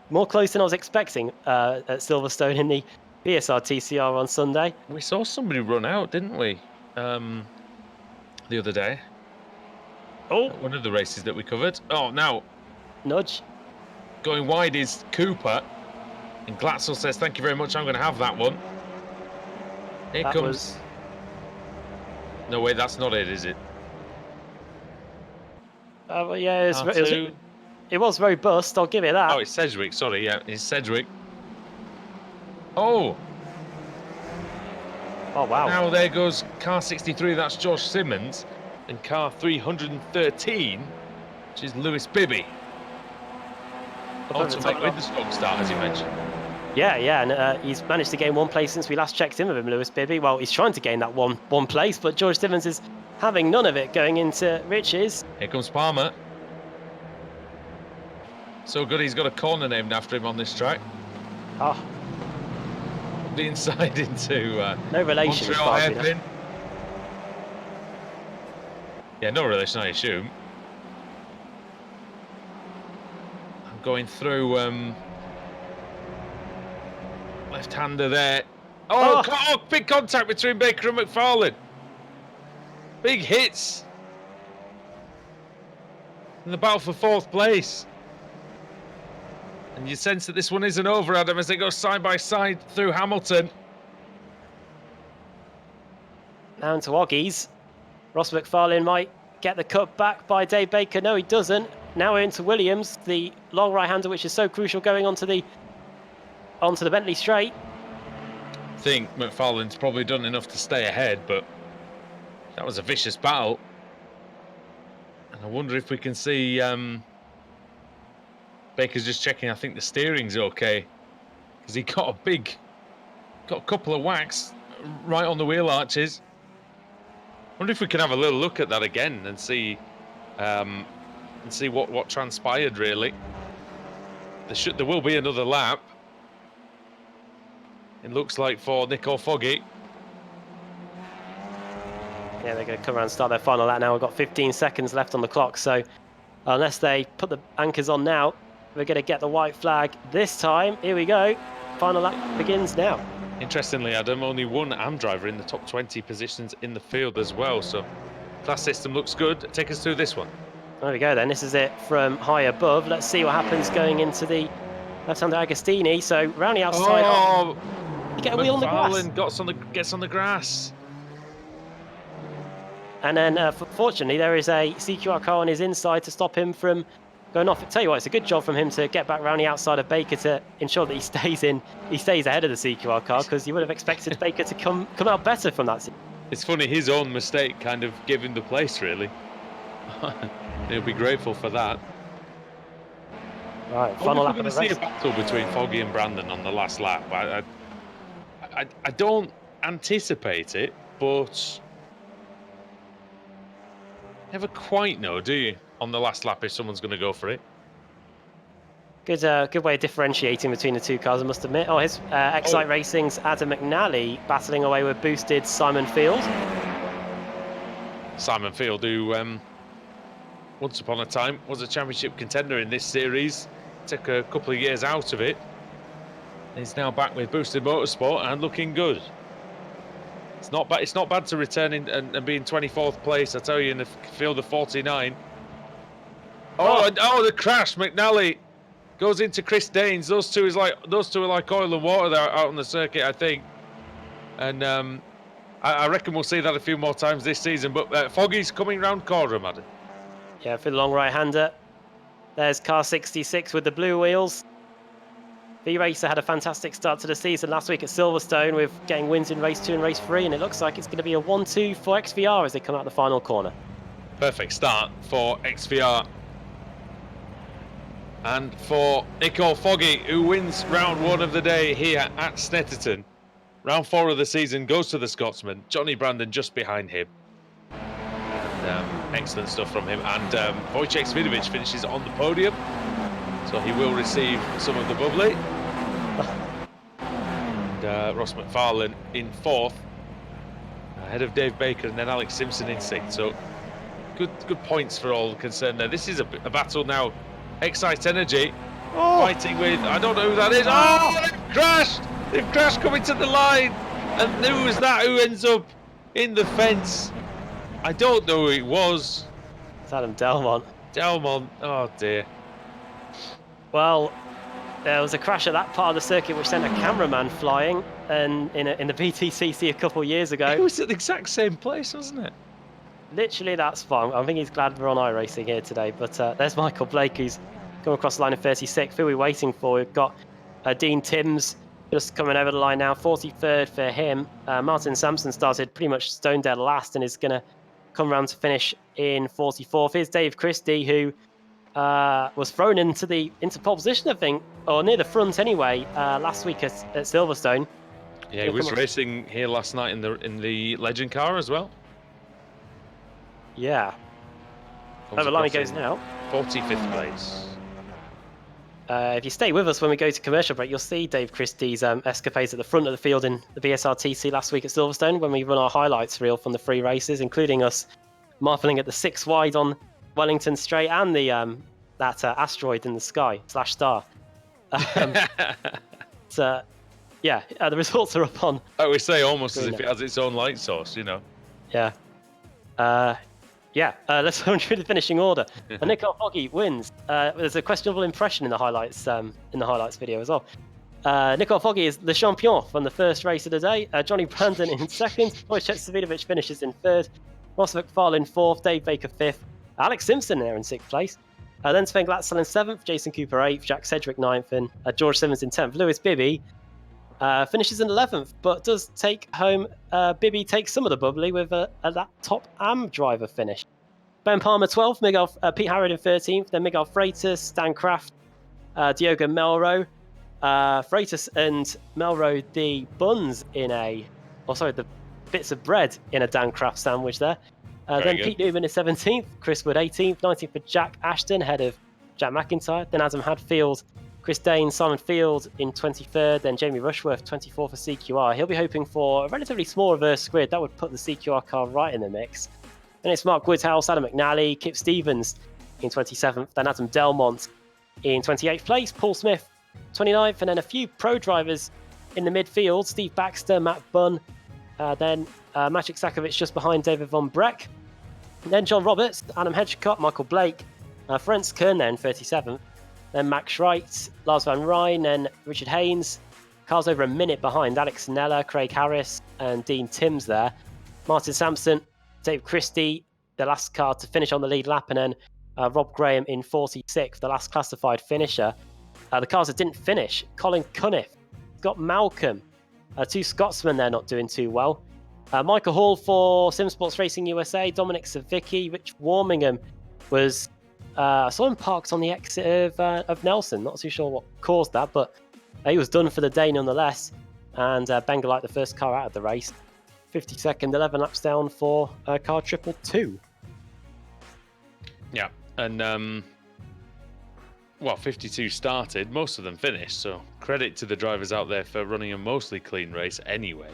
Speaker 2: more close than I was expecting at Silverstone in the ARL TCR on Sunday.
Speaker 1: We saw somebody run out, didn't we? The other day.
Speaker 2: Oh,
Speaker 1: one of the races that we covered. Oh, now
Speaker 2: nudge.
Speaker 1: Going wide is Cooper. And Glatzel says, thank you very much, I'm going to have that one. Here that comes... No, wait, that's not it, is it?
Speaker 2: Well, yeah, it was robust, I'll give it that.
Speaker 1: Oh, it's Sedgwick, sorry, yeah, it's Sedgwick. Oh!
Speaker 2: Oh, wow.
Speaker 1: Now there goes car 63, that's Josh Simmons. And car 313, which is Lewis Bibby. Also with the strong start, as you mentioned.
Speaker 2: Yeah, and he's managed to gain 1 place since we last checked in with him, Lewis Bibby. Well, he's trying to gain that one place, but George Simmons is having none of it going into Riches.
Speaker 1: Here comes Palmer. So good, he's got a corner named after him on this track.
Speaker 2: Oh.
Speaker 1: The inside into
Speaker 2: no relation.
Speaker 1: Montreal hairpin. Yeah, no relation, I assume. I'm going through left-hander there. Oh, big contact between Baker and McFarlane. Big hits. In the battle for 4th place. And you sense that this one isn't over, Adam, as they go side by side through Hamilton.
Speaker 2: Now into Oggies. Ross McFarlane might get the cut back by Dave Baker. No, he doesn't. Now we're into Williams, the long right-hander, which is so crucial going onto the Bentley straight.
Speaker 1: I think McFarlane's probably done enough to stay ahead, but that was a vicious battle. And I wonder if we can see... Baker's just checking, I think the steering's okay. Because he got a couple of whacks right on the wheel arches. Wonder if we can have a little look at that again and see what transpired, really. There will be another lap. It looks like for Nico Foggy.
Speaker 2: Yeah, they're going to come around and start their final lap now. We've got 15 seconds left on the clock, so unless they put the anchors on now, we're going to get the white flag this time. Here we go. Final lap begins now.
Speaker 1: Interestingly, Adam, only one AM driver in the top 20 positions in the field as well. So class system looks good. Take us through this one.
Speaker 2: There we go then. This is it from high above. Let's see what happens going into the left-hander Agostini. So round the outside.
Speaker 1: Oh,
Speaker 2: you get a wheel on the grass.
Speaker 1: Gets on the grass.
Speaker 2: And then, fortunately, there is a CQR car on his inside to stop him from going off. I tell you what, it's a good job from him to get back round the outside of Baker to ensure that he stays ahead of the CQR car, because you would have expected Baker to come out better from that.
Speaker 1: It's funny, his own mistake kind of gave him the place, really. He'll be grateful for that.
Speaker 2: Right, final lap.
Speaker 1: We're going to see a battle between Foggy and Brandon on the last lap. I don't anticipate it, but never quite know, do you? On the last lap, if someone's going to go for it.
Speaker 2: Good way of differentiating between the two cars, I must admit. Oh, here's Excite Racing's Adam McNally battling away with boosted Simon Field.
Speaker 1: Simon Field, who once upon a time was a championship contender in this series, took a couple of years out of it. He's now back with boosted motorsport and looking good. It's not bad to return and be in 24th place, I tell you, in the field of 49. Oh, the crash! McNally goes into Chris Daines. Those two are like oil and water there out on the circuit, I think. And I reckon we'll see that a few more times this season. But Foggy's coming round corner, Madden.
Speaker 2: Yeah, for the long right-hander. There's car 66 with the blue wheels. V-Racer had a fantastic start to the season last week at Silverstone with getting wins in race 2 and race 3, and it looks like it's going to be a 1-2 for XVR as they come out the final corner.
Speaker 1: Perfect start for XVR. And for Nico Foggy, who wins round 1 of the day here at Snetterton. Round 4 of the season goes to the Scotsman. Johnny Brandon just behind him. And excellent stuff from him. And Wojciech Svidovic finishes on the podium. So he will receive some of the bubbly. And Ross McFarlane in 4th. Ahead of Dave Baker and then Alex Simpson in 6th. So good points for all concerned there. This is a battle now. Excite Energy fighting with, I don't know who that is. Oh, they've crashed! They've crashed coming to the line. And who was that who ends up in the fence? I don't know who it was.
Speaker 2: It's Adam Delmont.
Speaker 1: Delmont, oh dear.
Speaker 2: Well, there was a crash at that part of the circuit which sent a cameraman flying, and in the BTCC a couple of years ago.
Speaker 1: It was at the exact same place, wasn't it?
Speaker 2: Literally that spot. I think he's glad we're on iRacing here today. But there's Michael Blake, who's come across the line in 36th. Who are we waiting for? We've got Dean Timms just coming over the line now, 43rd for him. Martin Sampson started pretty much stone dead last and is going to come round to finish in 44th. Here's Dave Christie, who was thrown into pole position, I think, or near the front anyway, last week at Silverstone.
Speaker 1: Yeah, he was racing here last night in the Legend car as well.
Speaker 2: Yeah. Over line he goes now.
Speaker 1: 45th place.
Speaker 2: If you stay with us when we go to commercial break, you'll see Dave Christie's escapades at the front of the field in the BSRTC last week at Silverstone when we run our highlights reel from the 3 races, including us marveling at the 6 wide on Wellington Straight and the that asteroid in the sky /star. Yeah, the results are up on.
Speaker 1: I would say almost as if it has its own light source, you know.
Speaker 2: Yeah. Let's run through the finishing order. Nico Foggy wins. There's a questionable impression in the highlights video as well. Nico Foggy is the champion from the first race of the day. Johnny Brandon in 2nd. Wojciech Svidovic finishes in 3rd. Ross McFarlane 4th. Dave Baker 5th. Alex Simpson there in 6th place. Then Sven Glatzel in 7th. Jason Cooper 8th. Jack Sedgwick 9th. And George Simmons in 10th. Lewis Bibby finishes in 11th, but does take home. Bibby takes some of the bubbly with that top AM driver finish. Ben Palmer 12th, Pete Harrod in 13th, then Miguel Freitas, Stan Kraft, Diogo Melro. Freitas and Melro the buns in the bits of bread in a Dan Kraft sandwich there. Then Pete Newman is 17th, Chris Wood 18th, 19th for Jack Ashton ahead of Jack McIntyre, then Adam Hadfield, Chris Dane, Simon Field in 23rd, then Jamie Rushworth 24th for CQR. He'll be hoping for a relatively small reverse grid. That would put the CQR car right in the mix. Then it's Mark Woodhouse, Adam McNally, Kip Stevens in 27th, then Adam Delmont in 28th place, Paul Smith 29th, and then a few pro drivers in the midfield, Steve Baxter, Matt Bunn, then Maciek Sakovic just behind David Von Breck, and then John Roberts, Adam Hedgecott, Michael Blake, Ferenc Kern there in 37th, then Max Schreitz, Lars Van Rijn, then Richard Haynes. Cars over a minute behind, Alex Nella, Craig Harris, and Dean Timms there. Martin Sampson, Dave Christie, the last car to finish on the lead lap, and then Rob Graham in 46th, the last classified finisher. The cars that didn't finish, Colin Cunniff, Scott Malcolm, 2 Scotsmen there not doing too well. Michael Hall for Sim Sports Racing USA, Dominic Savicki, Rich Warmingham was... I saw him parked on the exit of Nelson. Not too sure what caused that, but he was done for the day nonetheless. And Bengalite, the first car out of the race. 52nd, 11 laps down for car 222.
Speaker 1: Yeah, and 52 started. Most of them finished, so credit to the drivers out there for running a mostly clean race anyway.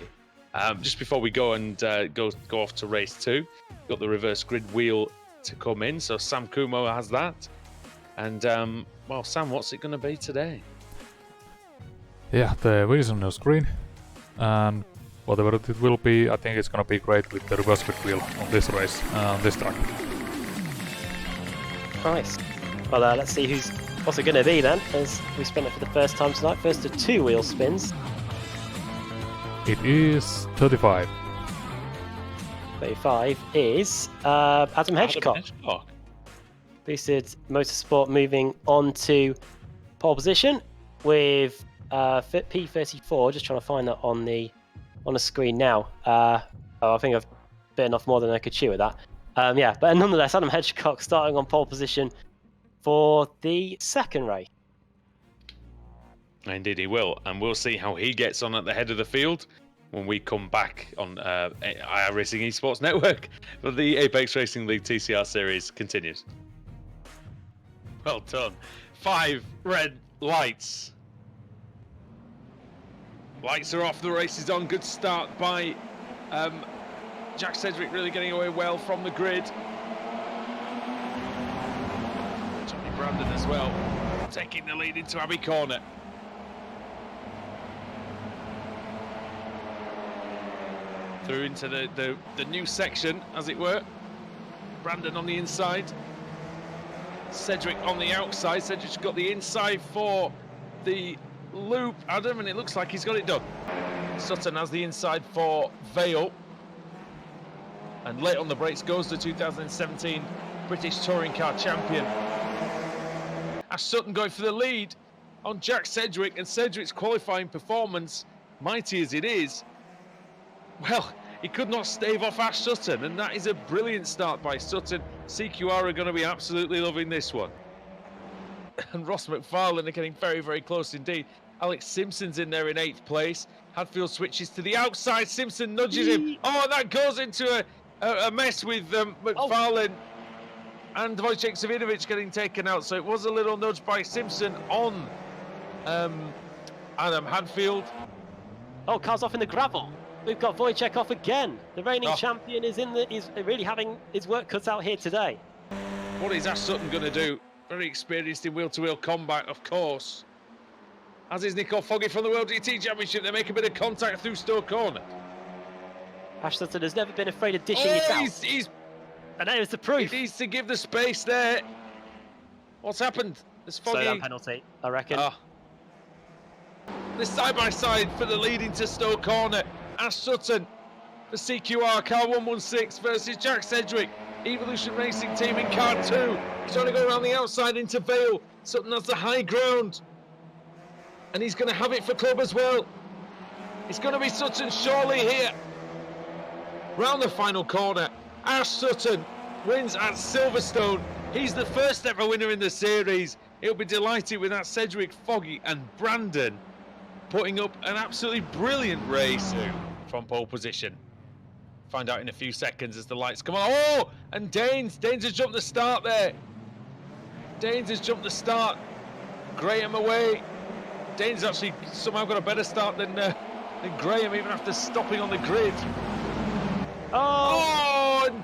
Speaker 1: Just before we go and go off to race 2, got the reverse grid wheel to come in, so Sam Kumo has that, and Sam, what's it going to be today?
Speaker 3: Yeah, the wheels on the screen, and whatever it will be, I think it's going to be great with the reverse grid wheel on this race, this track.
Speaker 2: Nice. Well, let's see what's it going to be then, as we spin it for the first time tonight. First of 2 wheel spins.
Speaker 3: It is 35.
Speaker 2: 35 is Adam Hedgecock. Boosted Motorsport moving on to pole position with P34. Just trying to find that on the screen now. I think I've bitten off more than I could chew with that. Yeah, but nonetheless, Adam Hedgecock starting on pole position for the second race.
Speaker 1: Indeed he will, and we'll see how he gets on at the head of the field when we come back on iRacing Esports Network for the Apex Racing League TCR series continues. Well done. 5 red lights. Lights are off, the race is on. Good start by Jack Sedgwick, really getting away well from the grid. Johnny Brandon as well, taking the lead into Abbey Corner. Through into the new section, as it were. Brandon on the inside. Sedgwick on the outside. Sedgwick's got the inside for the loop, Adam, and it looks like he's got it done. Sutton has the inside for Vale. And late on the brakes goes the 2017 British Touring Car Champion. Ash Sutton going for the lead on Jack Sedgwick, and Sedgwick's qualifying performance, mighty as it is, well, he could not stave off Ash Sutton, and that is a brilliant start by Sutton. CQR are going to be absolutely loving this one. And Ross McFarlane are getting very, very close indeed. Alex Simpson's in there in 8th place. Hadfield switches to the outside. Simpson nudges him. Oh, that goes into a mess with McFarlane and Wojciech Savinovic getting taken out. So it was a little nudge by Simpson on Adam Hadfield.
Speaker 2: Oh, car's off in the gravel. We've got Wojciech off again. The reigning champion is really having his work cut out here today.
Speaker 1: What is Ash Sutton going to do? Very experienced in wheel-to-wheel combat, of course. As is Nicole Foggy from the World GT Championship. They make a bit of contact through Stowe Corner.
Speaker 2: Ash Sutton has never been afraid of dishing it out. And there's the proof.
Speaker 1: He needs to give the space there. What's happened? There's Foggy.
Speaker 2: Slowdown penalty, I reckon.
Speaker 1: The side-by-side for the lead into Stowe Corner. Ash Sutton, the CQR car 116 versus Jack Sedgwick. Evolution Racing Team in car 2. He's trying to go around the outside into Vale. Sutton has the high ground. And he's going to have it for club as well. It's going to be Sutton surely here. Round the final corner. Ash Sutton wins at Silverstone. He's the first ever winner in the series. He'll be delighted with that. Sedgwick, Foggy and Brandon putting up an absolutely brilliant race from pole position. Find out in a few seconds as the lights come on. Oh, and Danes has jumped the start there. Danes has jumped the start. Graham away. Danes actually somehow got a better start than Graham, even after stopping on the grid. Oh, and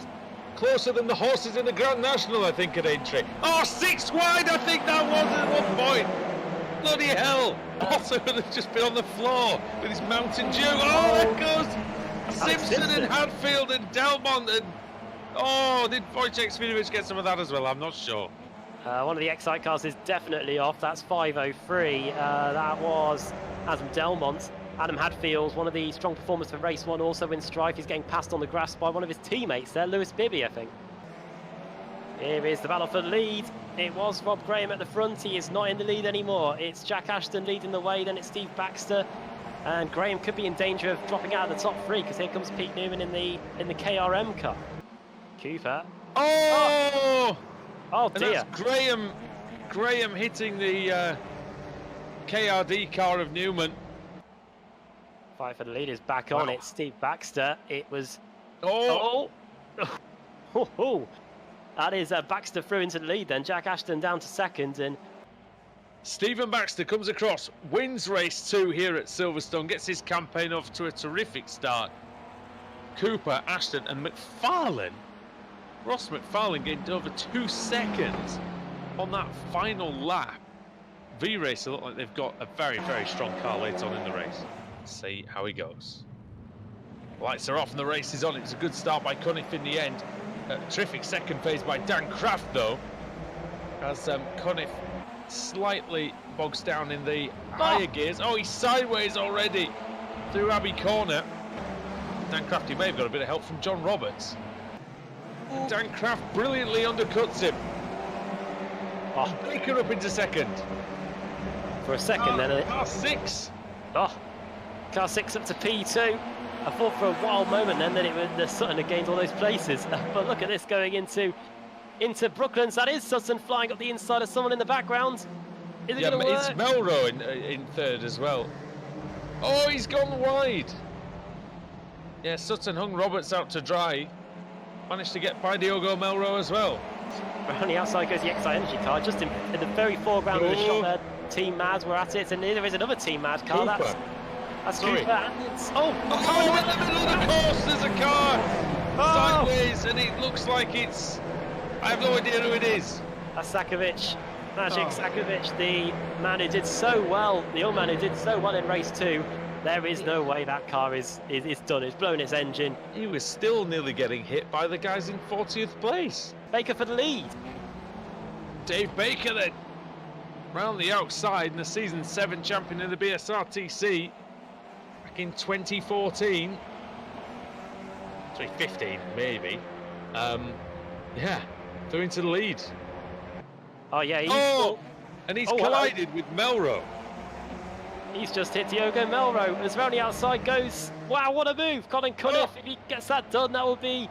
Speaker 1: closer than the horses in the Grand National, I think, at entry. Oh, 6 wide, I think that was at one point. Bloody hell. Potter would have just been on the floor with his Mountain Dew. Oh, there goes Simpson and Hadfield and Delmont. And did Wojciech Savinovic get some of that as well? I'm not sure.
Speaker 2: One of the Excite cars is definitely off. That's 503. That was Adam Delmont. Adam Hadfield, one of the strong performers for race 1, also in strife. He's getting passed on the grass by one of his teammates there, Lewis Bibby, I think. Here is the battle for the lead. It was Rob Graham at the front. He is not in the lead anymore. It's Jack Ashton leading the way. Then it's Steve Baxter. And Graham could be in danger of dropping out of the top 3 because here comes Pete Newman in the KRM car. Cooper.
Speaker 1: Oh
Speaker 2: dear.
Speaker 1: And that's Graham hitting the KRD car of Newman.
Speaker 2: Fight for the lead is back on. It's Steve Baxter. It was... That is Baxter through into the lead then. Jack Ashton down to second, and
Speaker 1: Stephen Baxter comes across, wins race 2 here at Silverstone, gets his campaign off to a terrific start. Cooper, Ashton and McFarlane. Ross McFarlane gained over 2 seconds on that final lap. V-Racer look like they've got a very, very strong car later on in the race. Let's see how he goes. Lights are off and the race is on. It's a good start by Cunniff in the end. Terrific second phase by Dan Kraft though, as Cunniff slightly bogs down in the higher gears. Oh, he's sideways already through Abbey Corner. Dan Crafty may have got a bit of help from John Roberts. Dan Craft brilliantly undercuts him.
Speaker 2: Oh,
Speaker 1: Baker up into second.
Speaker 2: for a second then.
Speaker 1: Car 6.
Speaker 2: Oh, car 6 up to P2. I thought for a wild moment then that it was the Sutton had gained all those places. But look at this going into Brooklands. That is Sutton flying up the inside of someone in the background. Is it going to work?
Speaker 1: It's Melrose in third as well. Oh, he's gone wide. Yeah, Sutton hung Roberts out to dry. Managed to get by Diogo Melrose as well.
Speaker 2: On the outside goes the XI Energy car, just in the very foreground of the shot there. Team Mad were at it, and there is another Team Mad car.
Speaker 1: Cooper.
Speaker 2: That's
Speaker 1: Sorry.
Speaker 2: Cooper, and it's... Oh,
Speaker 1: in the middle of the course, there's a car sideways, and it looks like it's... I have no idea who it is.
Speaker 2: That's Sakovic, Magic Sakovic, the man who did so well, the young man who did so well in race 2. There is no way that car is done. It's blown its engine.
Speaker 1: He was still nearly getting hit by the guys in 40th place.
Speaker 2: Baker for the lead.
Speaker 1: Dave Baker then, round the outside, and the season 7 champion in the BSRTC back in 2014. 2015, maybe. Yeah, through into the lead.
Speaker 2: Oh yeah,
Speaker 1: he's collided with Melrose.
Speaker 2: He's just hit Diogo Melrose. As round the outside goes, wow, what a move! Colin Cunniff, if he gets that done, that will be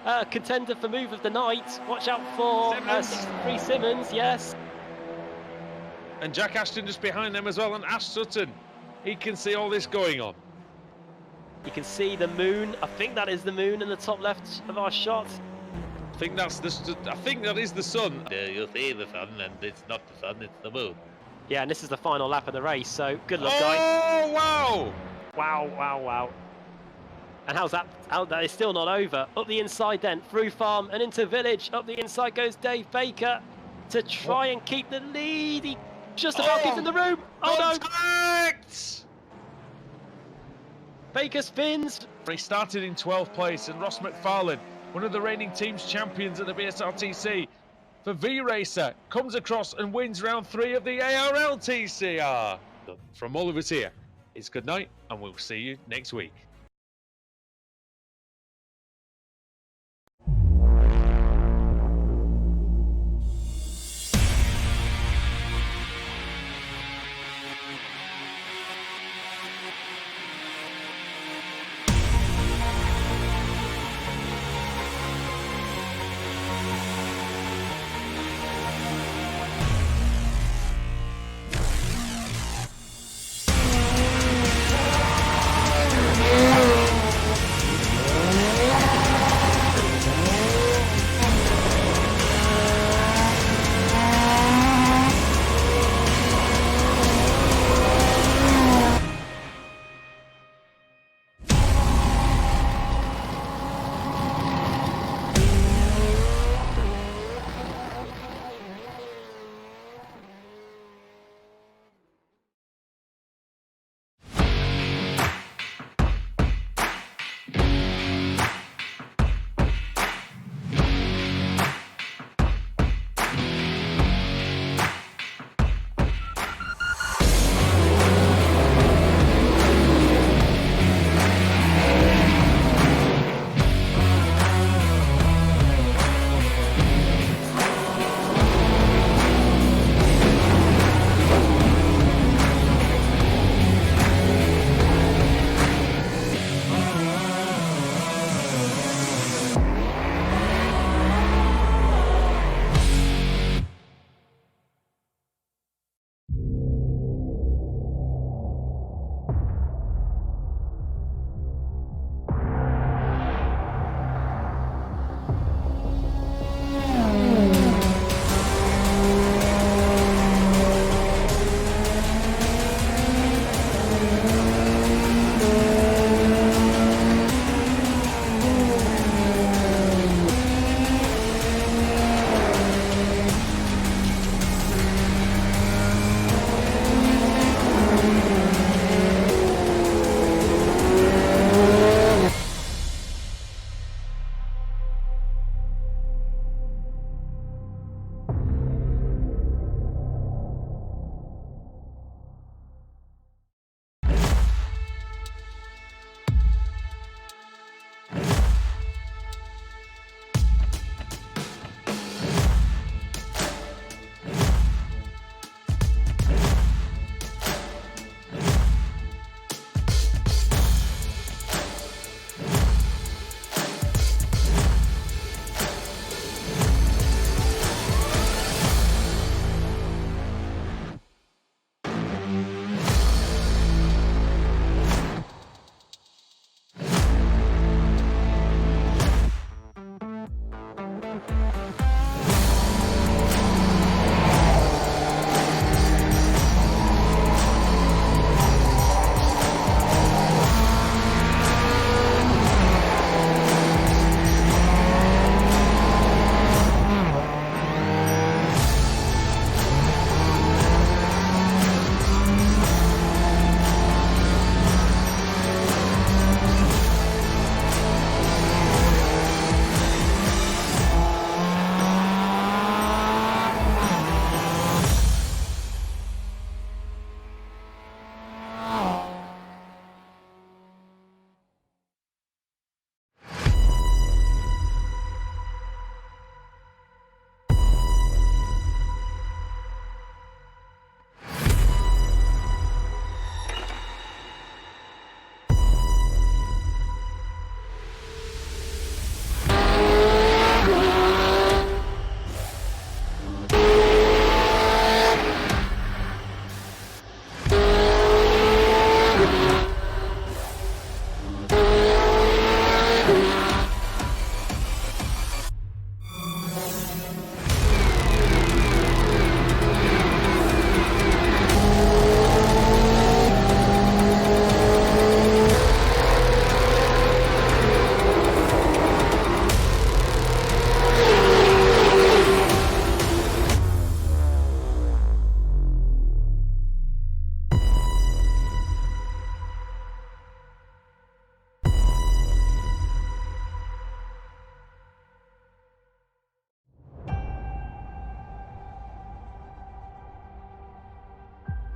Speaker 2: a contender for move of the night. Watch out for 63 Simmons, yes.
Speaker 1: And Jack Ashton just behind them as well, and Ash Sutton. He can see all this going on.
Speaker 2: You can see the moon. I think that is the moon in the top left of our shot.
Speaker 1: I think that is the sun.
Speaker 4: You see the sun, and it's not the sun, it's the moon.
Speaker 2: Yeah, and this is the final lap of the race, so good luck, guys.
Speaker 1: Oh, wow!
Speaker 2: Wow. And that is still not over. Up the inside then, through farm and into village. Up the inside goes Dave Baker to try and keep the lead. He just about gets in the room. Oh
Speaker 1: Contact!
Speaker 2: no! Baker spins.
Speaker 1: He started in 12th place, and Ross McFarlane, one of the reigning team's champions at the BSRTC, for V-Racer, comes across and wins round 3 of the ARL TCR. From all of us here, it's good night, and we'll see you next week.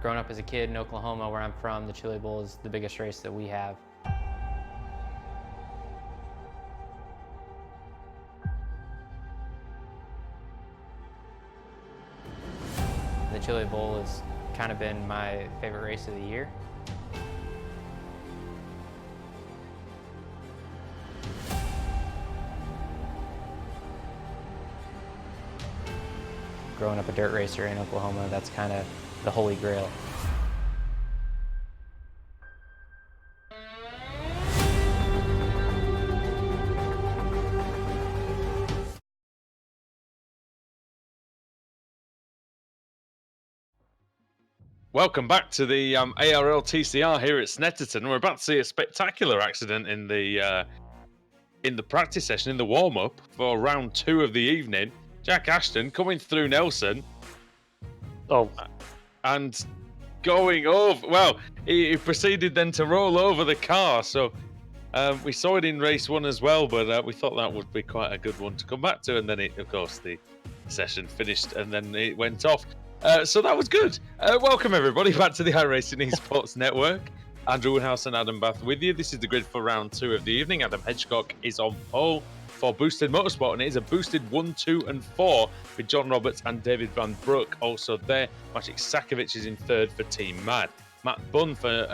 Speaker 5: Growing up as a kid in Oklahoma, where I'm from, the Chili Bowl is the biggest race that we have. The Chili Bowl has kind of been my favorite race of the year. Growing up a dirt racer in Oklahoma, that's kind of the holy grail.
Speaker 1: Welcome back to the ARL TCR here at Snetterton. We're about to see a spectacular accident in the practice session, in the warm-up for round 2 of the evening. Jack Ashton coming through Nelson.
Speaker 2: Oh,
Speaker 1: and going over. Well, he proceeded then to roll over the car. So we saw it in race 1 as well, but we thought that would be quite a good one to come back to. And then, of course, the session finished and then it went off. So that was good. Welcome, everybody, back to the iRacing Esports Network. Andrew Woodhouse and Adam Bath with you. This is the grid for round 2 of the evening. Adam Hedgecock is on pole for Boosted Motorsport, and it is a boosted 1, 2, and 4 with John Roberts and David Van Broek also there. Maciej Sakovic is in 3rd for Team Mad. Matt Bunn for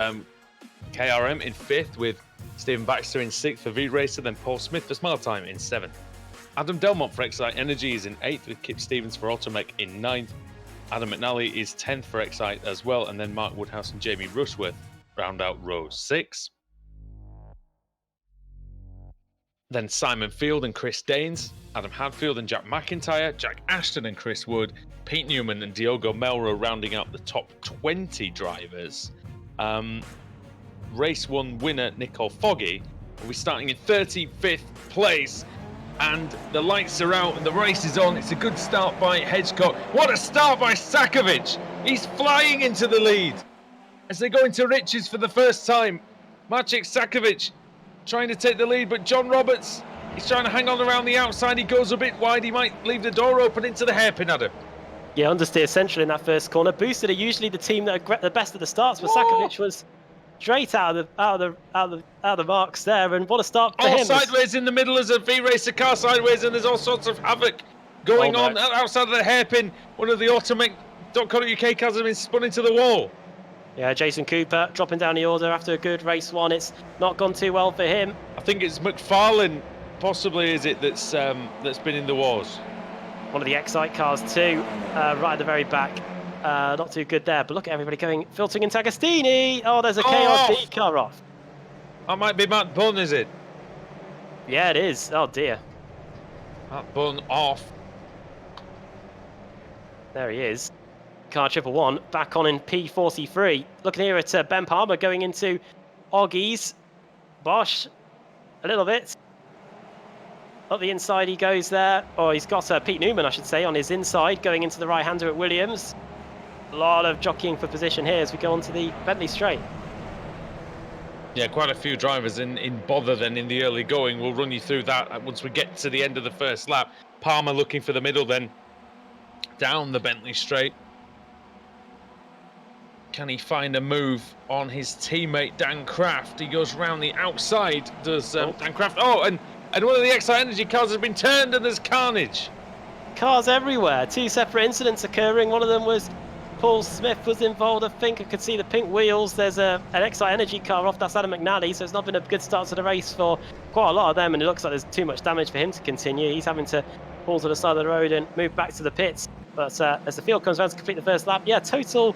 Speaker 1: KRM in 5th, with Stephen Baxter in 6th for V-Racer, then Paul Smith for Smile Time in 7th. Adam Delmont for Excite Energy is in 8th, with Kip Stevens for Automech in 9th. Adam McNally is 10th for Excite as well, and then Mark Woodhouse and Jamie Rushworth round out row 6. Then Simon Field and Chris Daines, Adam Hadfield and Jack McIntyre, Jack Ashton and Chris Wood, Pete Newman and Diogo Melro rounding out the top 20 drivers. Race 1 winner Nicole Foggy will be starting in 35th place. And the lights are out and the race is on. It's a good start by Hedgecock. What a start by Sakovic! He's flying into the lead as they go into Riches for the first time. Maciej Sakovic trying to take the lead, but John Roberts, he's trying to hang on around the outside. He goes a bit wide. He might leave the door open into the hairpin, Adam.
Speaker 2: yeah, understeer central in that first corner. Boosted are usually the team that are the best at the starts, but Sakovic was straight out of the marks there, and what a start for him.
Speaker 1: Sideways in the middle as a V-Racer car sideways, and there's all sorts of havoc going on outside of the hairpin. One of the Automech.co.uk cars has been spun into the wall.
Speaker 2: Yeah, Jason Cooper dropping down the order after a good race 1. It's not gone too well for him.
Speaker 1: I think it's McFarlane, possibly, is it, that's been in the wars.
Speaker 2: One of the Excite cars too, right at the very back. Not too good there, but look at everybody going, filtering into Agostini. Oh, there's a KRD car off.
Speaker 1: That might be Matt Bunn, is it?
Speaker 2: Yeah, it is. Oh dear.
Speaker 1: Matt Bunn off.
Speaker 2: There he is. Car 111 back on in P43. Looking here at Ben Palmer going into Oggies. Bosch, a little bit. Up the inside he goes there. Oh, he's got Pete Newman, I should say, on his inside, going into the right-hander at Williams. A lot of jockeying for position here as we go onto the Bentley straight.
Speaker 1: Yeah, quite a few drivers in bother then in the early going. We'll run you through that once we get to the end of the first lap. Palmer looking for the middle then down the Bentley straight. Can he find a move on his teammate Dan Kraft? He goes round the outside, does Dan Kraft. Oh, and one of the Excite Energy cars has been turned and there's carnage.
Speaker 2: Cars everywhere. 2 separate incidents occurring. One of them was Paul Smith was involved. I think I could see the pink wheels. There's an Excite Energy car off. That's Adam McNally. So it's not been a good start to the race for quite a lot of them. And it looks like there's too much damage for him to continue. He's having to pull to the side of the road and move back to the pits. But as the field comes around to complete the first lap, yeah, total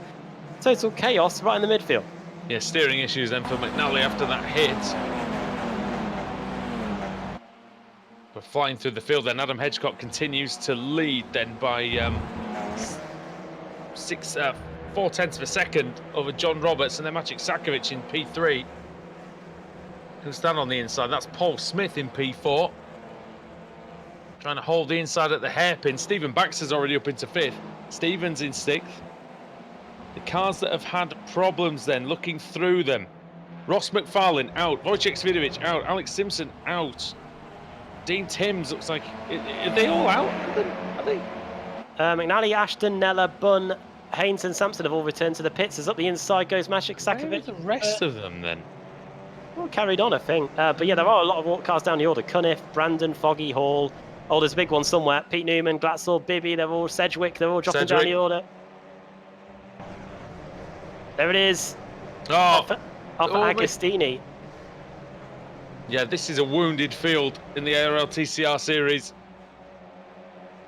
Speaker 2: chaos right in the midfield.
Speaker 1: Yeah, steering issues then for McNally after that hit. But flying through the field then, Adam Hedgecock continues to lead then by 4/10 of a second over John Roberts, and then Maciej Sakovic in P3. Who's down on the inside? That's Paul Smith in P4. Trying to hold the inside at the hairpin. Stephen Baxter's already up into 5th. Stevens in 6th. The cars that have had problems then, looking through them. Ross McFarlane out, Wojciech Svidovic out, Alex Simpson out. Dean Timms looks like, are they all out? Are they?
Speaker 2: McNally, Ashton, Nella, Bunn, Haynes and Sampson have all returned to the pits. As up the inside goes Mashik
Speaker 1: Where are
Speaker 2: Sakovic.
Speaker 1: the rest of them then?
Speaker 2: Well, carried on, I think. But yeah, there are a lot of walk cars down the order. Cunniff, Brandon, Foggy, Hall. Oh, there's a big one somewhere. Pete Newman, Glatzel, Bibby, they're all Sedgwick. They're all dropping down the order. There it is.
Speaker 1: Oh,
Speaker 2: Off
Speaker 1: oh,
Speaker 2: Agostini.
Speaker 1: Yeah, this is a wounded field in the ARL TCR series.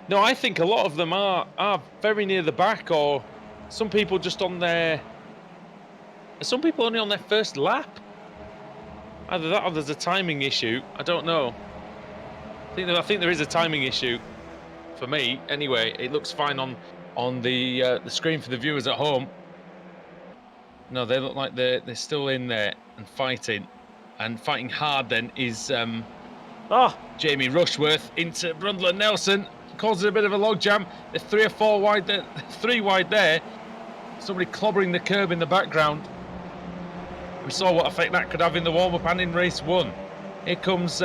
Speaker 1: No, I think a lot of them are very near the back, or some people just on their... Some people only on their first lap. Either that or there's a timing issue. I don't know. I think there is a timing issue. For me, anyway, it looks fine on the screen for the viewers at home. No, they look like they're still in there and fighting hard. Then is Jamie Rushworth into Brundle and Nelson, causes a bit of a logjam. They're 3 or 4 wide there, 3 wide there. Somebody clobbering the curb in the background. We saw what effect that could have in the warm-up and in race 1. Here comes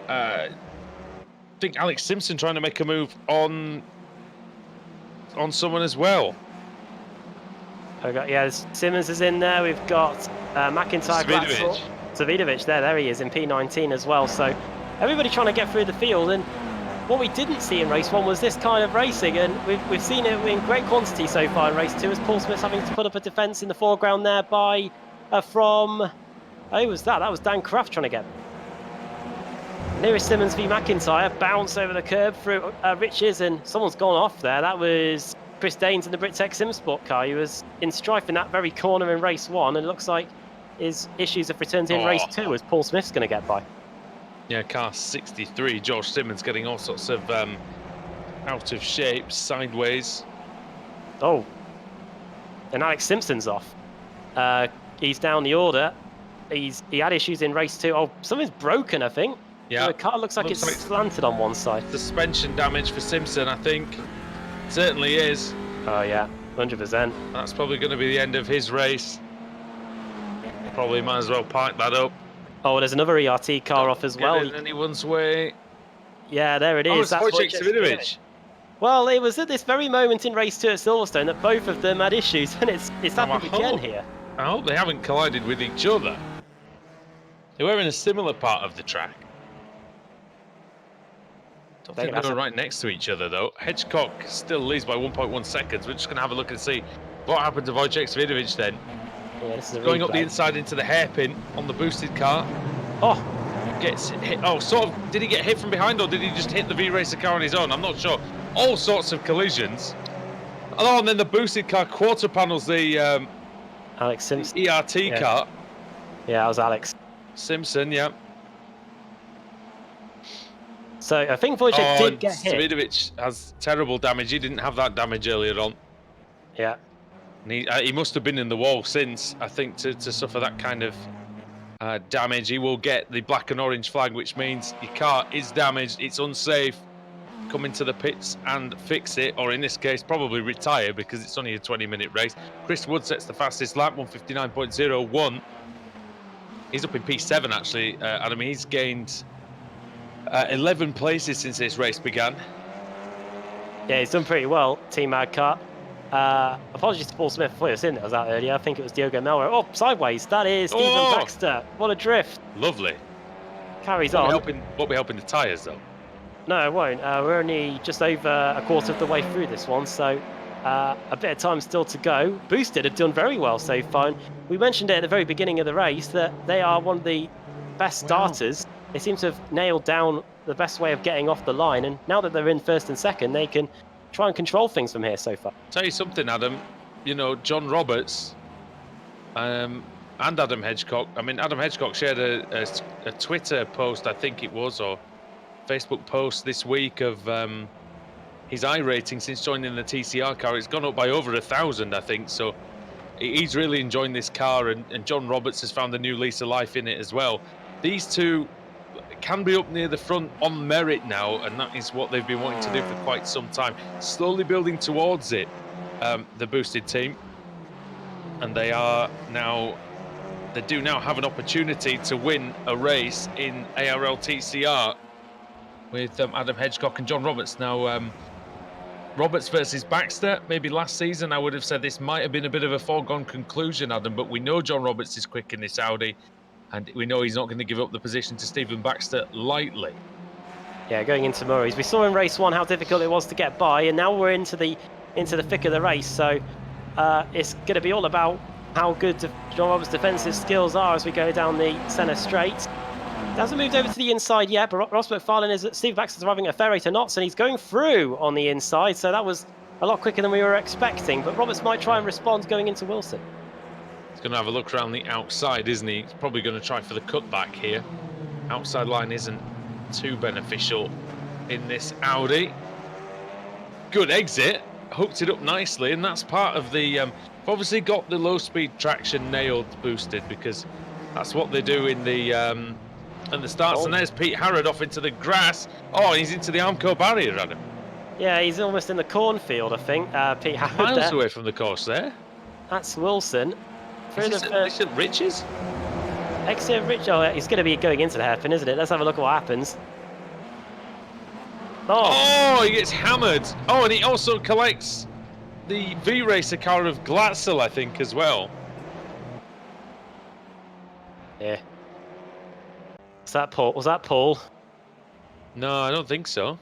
Speaker 1: I think Alex Simpson trying to make a move on someone as well.
Speaker 2: Yeah, Simmons is in there. We've got McIntyre,
Speaker 1: Svidovic.
Speaker 2: Svidovic there he is in P19 as well. So everybody trying to get through the field. And what we didn't see in race 1 was this kind of racing, and we've seen it in great quantity so far in race 2, as Paul Smith's having to put up a defence in the foreground there by from who was that? That was Dan Craft trying to get. Nearest Simmons v McIntyre, bounce over the curb through Riches, and someone's gone off there. That was Chris Daines in the Britex Sim Sport car. He was in strife in that very corner in race 1, and it looks like his issues have returned in race 2, as Paul Smith's going to get by.
Speaker 1: Yeah, car 63, George Simmons getting all sorts of out of shape, sideways.
Speaker 2: Oh, and Alex Simpson's off. He's down the order. He had issues in race 2. Oh, something's broken, I think.
Speaker 1: Yeah,
Speaker 2: the car looks like it's slanted on one side.
Speaker 1: Suspension damage for Simpson, I think. Certainly is.
Speaker 2: Oh yeah, 100%.
Speaker 1: That's probably going to be the end of his race. Probably might as well park that up.
Speaker 2: Oh, there's another ERT car off as well.
Speaker 1: Get in anyone's way.
Speaker 2: Yeah, there it is.
Speaker 1: Oh, it's
Speaker 2: That's
Speaker 1: Wojciech Svidovic.
Speaker 2: Well, it was at this very moment in race 2 at Silverstone that both of them had issues, and it's happened again here.
Speaker 1: I hope they haven't collided with each other. They were in a similar part of the track. I think they were right next to each other, though. Hedgecock still leads by 1.1 seconds. We're just going to have a look and see what happened to Wojciech Svidovic then.
Speaker 2: Yeah, this is a
Speaker 1: going
Speaker 2: replay.
Speaker 1: up the inside into the hairpin on the boosted car.
Speaker 2: Oh,
Speaker 1: gets hit. Oh, sort of. Did he get hit from behind, or did he just hit the V-Racer car on his own? I'm not sure. All sorts of collisions. Oh, and then the boosted car quarter panels the
Speaker 2: Alex Simpson
Speaker 1: ERT car.
Speaker 2: Yeah, that was Alex
Speaker 1: Simpson. Yeah.
Speaker 2: So I think Wojciech did get hit.
Speaker 1: Svidovic has terrible damage. He didn't have that damage earlier on.
Speaker 2: Yeah.
Speaker 1: And he must have been in the wall since, I think, to suffer that kind of damage. He will get the black and orange flag, which means your car is damaged. It's unsafe. Come into the pits and fix it, or in this case, probably retire, because it's only a 20-minute race. Chris Wood sets the fastest lap, 1:59.01. He's up in P7, actually, Adam. He's gained 11 places since this race began.
Speaker 2: Yeah, he's done pretty well, Team Madcar. Apologies to Paul Smith for seeing that was out earlier. I think it was Diogo Melro. Oh, sideways. That is Stephen Baxter. What a drift.
Speaker 1: Lovely.
Speaker 2: Carries on.
Speaker 1: Won't be helping the tyres, though.
Speaker 2: No, it won't. We're only just over a quarter of the way through this one, so a bit of time still to go. Boosted have done very well so far. And we mentioned it at the very beginning of the race that they are one of the best starters. They seem to have nailed down the best way of getting off the line, and now that they're in first and second, they can try and control things from here so far.
Speaker 1: Tell you something, Adam. You know, John Roberts and Adam Hedgecock. I mean, Adam Hedgecock shared a Twitter post, I think it was, or Facebook post this week of his iRating since joining the TCR car. It's gone up by over 1,000, I think. So he's really enjoying this car, and John Roberts has found a new lease of life in it as well. These two can be up near the front on merit now, and that is what they've been wanting to do for quite some time. Slowly building towards it, the boosted team, and they do now have an opportunity to win a race in ARL TCR with Adam Hedgecock and John Roberts. Now, Roberts versus Baxter. Maybe last season I would have said this might have been a bit of a foregone conclusion, Adam, but we know John Roberts is quick in this Audi, and we know he's not going to give up the position to Stephen Baxter lightly.
Speaker 2: Yeah, going into Murray's. We saw in race 1 how difficult it was to get by, and now we're into the thick of the race. So it's going to be all about how good John Roberts' defensive skills are as we go down the centre straight. He hasn't moved over to the inside yet, but Ross McFarlane is Steve Baxter's driving a fair rate of knots, and he's going through on the inside. So that was a lot quicker than we were expecting. But Roberts might try and respond going into Wilson.
Speaker 1: He's going to have a look around the outside, isn't he? He's probably going to try for the cutback here. Outside line isn't too beneficial in this Audi. Good exit, hooked it up nicely, and that's part of the obviously got the low speed traction nailed, boosted, because that's what they do in the starts. And there's Pete Harrod off into the grass. Oh, he's into the Armco barrier, Adam.
Speaker 2: Yeah, he's almost in the cornfield, I think. Pete Harrod
Speaker 1: Miles
Speaker 2: there.
Speaker 1: away from the course there.
Speaker 2: That's Wilson.
Speaker 1: Is this at Riches?
Speaker 2: Exit Rich. Oh, he's going to be going into the hairpin, isn't it? Let's have a look at what happens.
Speaker 1: Oh, he gets hammered. Oh, and he also collects the V-Racer car of Glatzel, I think, as well.
Speaker 2: Yeah. Was that Paul? Was that Paul?
Speaker 1: No, I don't think so.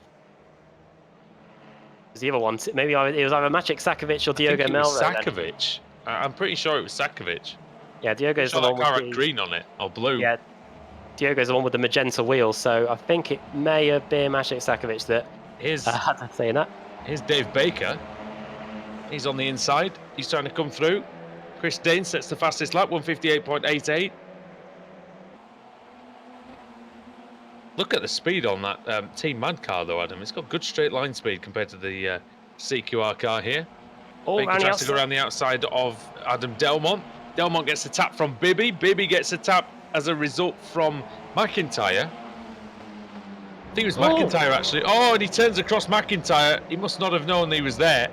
Speaker 2: Was the other one? Maybe it was either Maciek Sakovic or Diogo Melro.
Speaker 1: Sakovic. I'm pretty sure it was Sakovic.
Speaker 2: Yeah, Diogo's the
Speaker 1: that
Speaker 2: one
Speaker 1: car
Speaker 2: with
Speaker 1: had
Speaker 2: the
Speaker 1: green on it, or blue.
Speaker 2: Yeah, Diogo's the one with the magenta wheels. So I think it may have been Maciek Sakovic that had to say that.
Speaker 1: Here's Dave Baker. He's on the inside. He's trying to come through. Chris Dane sets the fastest lap, 158.88. Look at the speed on that Team Mad car, though, Adam. It's got good straight line speed compared to the CQR car here. Baker tries to go around the outside of Adam Delmont. Delmont gets a tap from Bibby. Bibby gets a tap as a result from McIntyre. I think it was McIntyre, actually. Oh, and he turns across McIntyre. He must not have known he was there.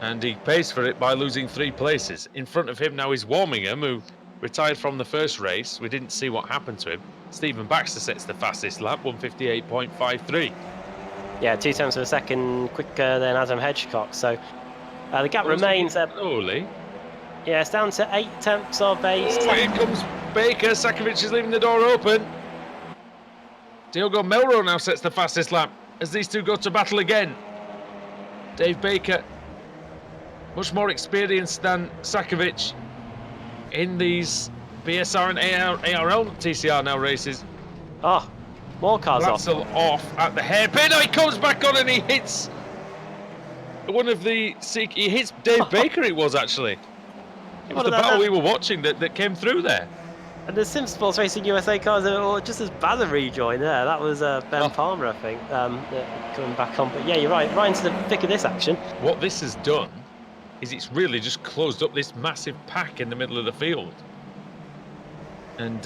Speaker 1: And he pays for it by losing 3 places. In front of him now is Warmingham, who retired from the first race. We didn't see what happened to him. Stephen Baxter sets the fastest lap, 158.53.
Speaker 2: Yeah, 2 tenths of a second quicker than Adam Hedgecock. So the gap remains.
Speaker 1: Slowly.
Speaker 2: Yeah, it's down to 8 tenths of a.
Speaker 1: Oh, here comes Baker. Sakovic is leaving the door open. Diogo Melro now sets the fastest lap as these two go to battle again. Dave Baker, much more experienced than Sakovic in these BSR and ARL TCR now races.
Speaker 2: Oh, more cars
Speaker 1: off at the hairpin. Oh, he comes back on and he hits one of the... He hits Dave Baker, it was actually. It was the battle we were watching that came through there.
Speaker 2: And the Sim Sports Racing USA cars are just as bad a rejoin there. That was Ben Palmer, I think, coming back on. But yeah, you're right into the thick of this action.
Speaker 1: What this has done is it's really just closed up this massive pack in the middle of the field. And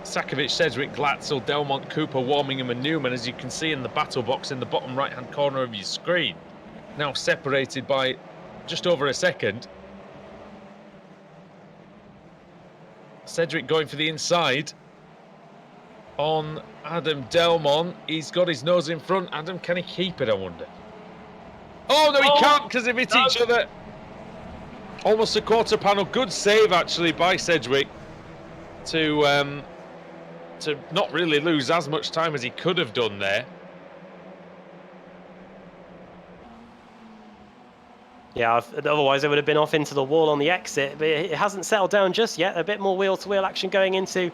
Speaker 1: Sakovic, Sedgwick, Glatzel, Delmont, Cooper, Warmingham and Newman, as you can see in the battle box in the bottom right-hand corner of your screen, now separated by just over a second. Sedgwick going for the inside on Adam Delmont. He's got his nose in front. Adam, can he keep it, I wonder? Oh, no, he can't because they've hit each other. Almost a quarter panel. Good save, actually, by Sedgwick to not really lose as much time as he could have done there.
Speaker 2: Yeah, otherwise they would have been off into the wall on the exit, but it hasn't settled down just yet. A bit more wheel-to-wheel action going into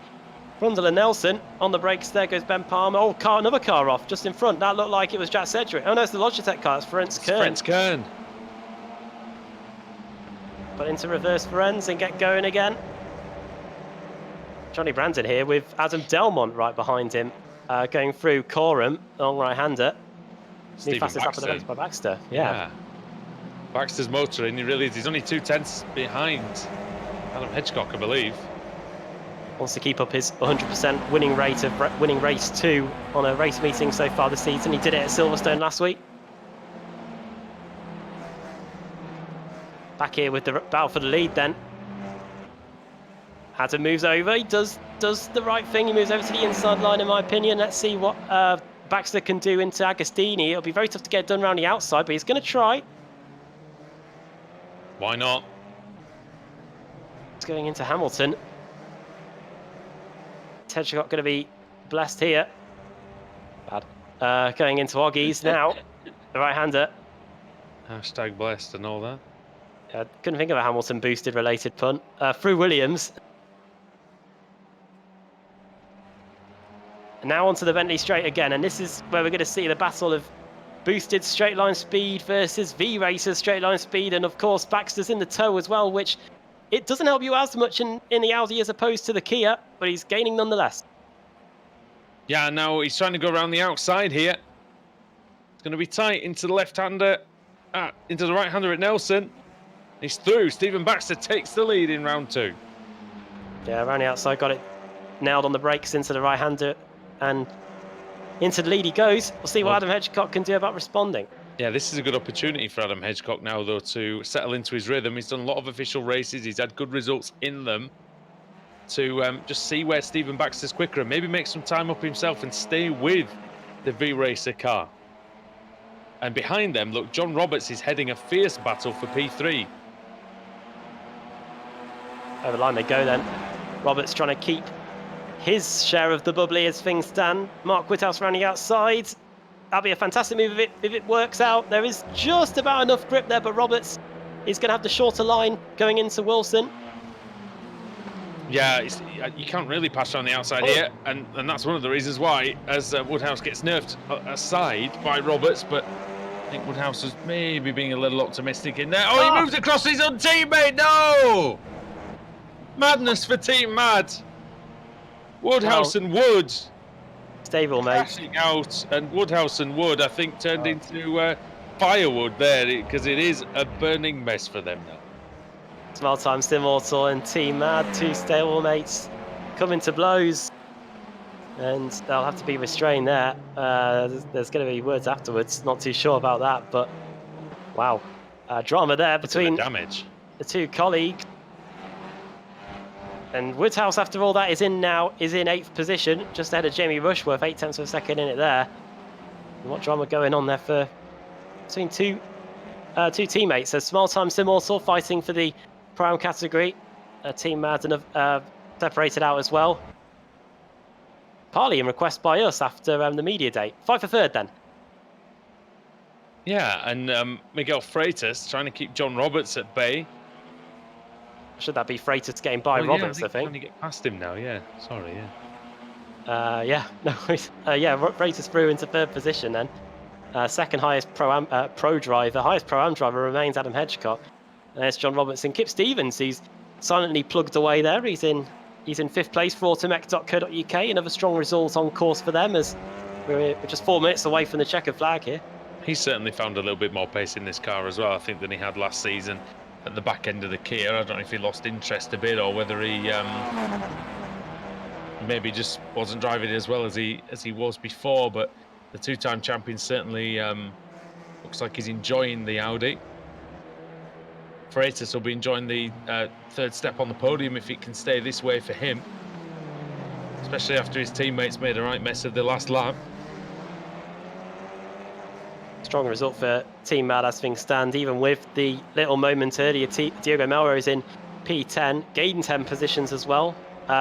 Speaker 2: Rundle and Nelson. On the brakes, there goes Ben Palmer. Oh, another car off just in front. That looked like it was Jack Sedgwick. Oh no, it's the Logitech car. It's Ferenc Kern.
Speaker 1: Ferenc Kern.
Speaker 2: But into reverse Ferenc and get going again. Johnny Brandon here with Adam Delmont right behind him, going through Coram, long right-hander. The fastest lap of the race by Baxter. Yeah.
Speaker 1: Baxter's motoring. He really is. He's only 2 tenths behind Adam Hedgecock, I believe.
Speaker 2: Wants to keep up his 100% winning rate of winning race 2 on a race meeting so far this season. He did it at Silverstone last week. Back here with the battle for the lead then. Adam moves over. He does the right thing. He moves over to the inside line, in my opinion. Let's see what Baxter can do into Agostini. It'll be very tough to get done around the outside, but he's going to try.
Speaker 1: Why not?
Speaker 2: It's going into Hamilton. Hedgecock going to be blessed here. Bad. Going into Oggies now. The right-hander.
Speaker 1: Hashtag blessed and all that.
Speaker 2: Couldn't think of a Hamilton boosted related punt. Through Williams. And now onto the Bentley straight again, and this is where we're going to see the battle of boosted straight line speed versus V-Racer straight line speed, and of course Baxter's in the tow as well, which it doesn't help you as much in the Audi as opposed to the Kia, but he's gaining nonetheless.
Speaker 1: Yeah, now he's trying to go around the outside here. It's going to be tight into the left-hander, into the right-hander at Nelson. He's through. Stephen Baxter takes the lead in round 2.
Speaker 2: Yeah, around the outside, got it nailed on the brakes into the right-hander, and into the lead he goes. We'll see what Adam Hedgecock can do about responding.
Speaker 1: Yeah, this is a good opportunity for Adam Hedgecock now, though, to settle into his rhythm. He's done a lot of official races. He's had good results in them. To just see where Stephen Baxter's quicker and maybe make some time up himself and stay with the V-Racer car. And behind them, look, John Roberts is heading a fierce battle for P3.
Speaker 2: Over the line they go then. Roberts trying to keep his share of the bubbly as things stand. Mark Whithouse around the outside. That'll be a fantastic move if it works out. There is just about enough grip there, but Roberts is going to have the shorter line going into Wilson.
Speaker 1: Yeah, you can't really pass around the outside here, and that's one of the reasons why, as Woodhouse gets nerfed aside by Roberts, but I think Woodhouse was maybe being a little optimistic in there. Oh, he moves across his own teammate, no! Madness for Team Mad. Woodhouse and Wood.
Speaker 2: Stable, mate.
Speaker 1: Crashing out, and Woodhouse and Wood, I think, turned into firewood there, because it is a burning mess for them now.
Speaker 2: Small time Immortal and Team Mad, 2 stablemates coming to blows, and they'll have to be restrained there. There's going to be words afterwards, not too sure about that, but wow. Drama there between the 2 colleagues. And Woodhouse, after all that, is in 8th position, just ahead of Jamie Rushworth, 0.8 of a second in it there. And what drama going on there between two teammates? So Small Time Immortal fighting for the Pro-Am category. Team Madden have separated out as well. Partly in request by us after the media day. Fight for third then.
Speaker 1: Yeah, and Miguel Freitas trying to keep John Roberts at bay.
Speaker 2: Should that be Freitas getting by Roberts,
Speaker 1: yeah,
Speaker 2: I think.
Speaker 1: Trying to get past him now, yeah. Sorry, yeah.
Speaker 2: Yeah, no worries. Freitas through into third position then. Second highest pro driver, highest Pro-Am driver remains Adam Hedgecock. And there's John Robertson. Kip Stevens, he's silently plugged away there. He's in 5th place for automech.co.uk. Another strong result on course for them, as we're just 4 minutes away from the checkered flag here.
Speaker 1: He's certainly found a little bit more pace in this car as well, I think, than he had last season at the back end of the Kia. I don't know if he lost interest a bit or whether he maybe just wasn't driving as well as he was before, but the 2-time champion certainly looks like he's enjoying the Audi. Freitas will be enjoying the 3rd step on the podium if it can stay this way for him, especially after his teammates made a right mess of the last lap.
Speaker 2: Strong result for Team Mad as things stand, even with the little moment earlier. Diego Melrose in P10, gained 10 positions as well.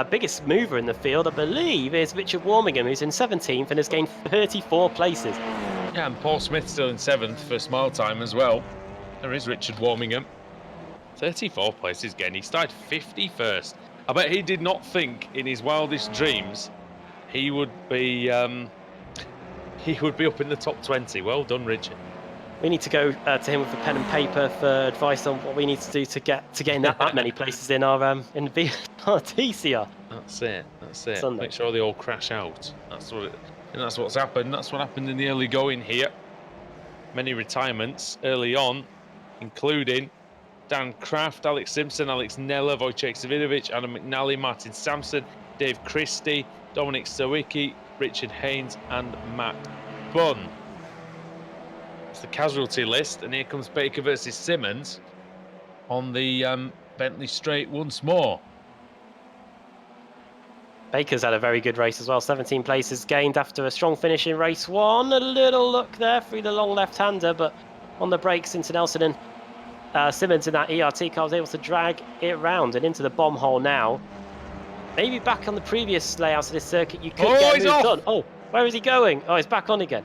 Speaker 2: Biggest mover in the field, I believe, is Richard Warmingham, who's in 17th and has gained 34 places.
Speaker 1: Yeah, and Paul Smith still in 7th for Smile Time as well. There is Richard Warmingham. 34 places again. He started 51st. I bet he did not think in his wildest dreams he would be up in the top 20. Well done, Richard.
Speaker 2: We need to go to him with a pen and paper for advice on what we need to do to gain that many places in our TCR.
Speaker 1: That's it.
Speaker 2: Sunday.
Speaker 1: Make sure they all crash out. That's what's happened. That's what happened in the early going here. Many retirements early on, including Dan Kraft, Alex Simpson, Alex Nella, Wojciech Savidovic, Adam McNally, Martin Sampson, Dave Christie, Dominic Sawicki, Richard Haynes, and Matt Bunn. It's the casualty list, and here comes Baker versus Simmons on the Bentley straight once more.
Speaker 2: Baker's had a very good race as well. 17 places gained after a strong finish in race 1. A little look there through the long left-hander, but on the brakes into Nelson and Simmons in that ERT car was able to drag it round and into the bomb hole now. Maybe back on the previous layout of this circuit, you could get
Speaker 1: he's
Speaker 2: moved
Speaker 1: off!
Speaker 2: on. Oh, where is he going? Oh, he's back on again.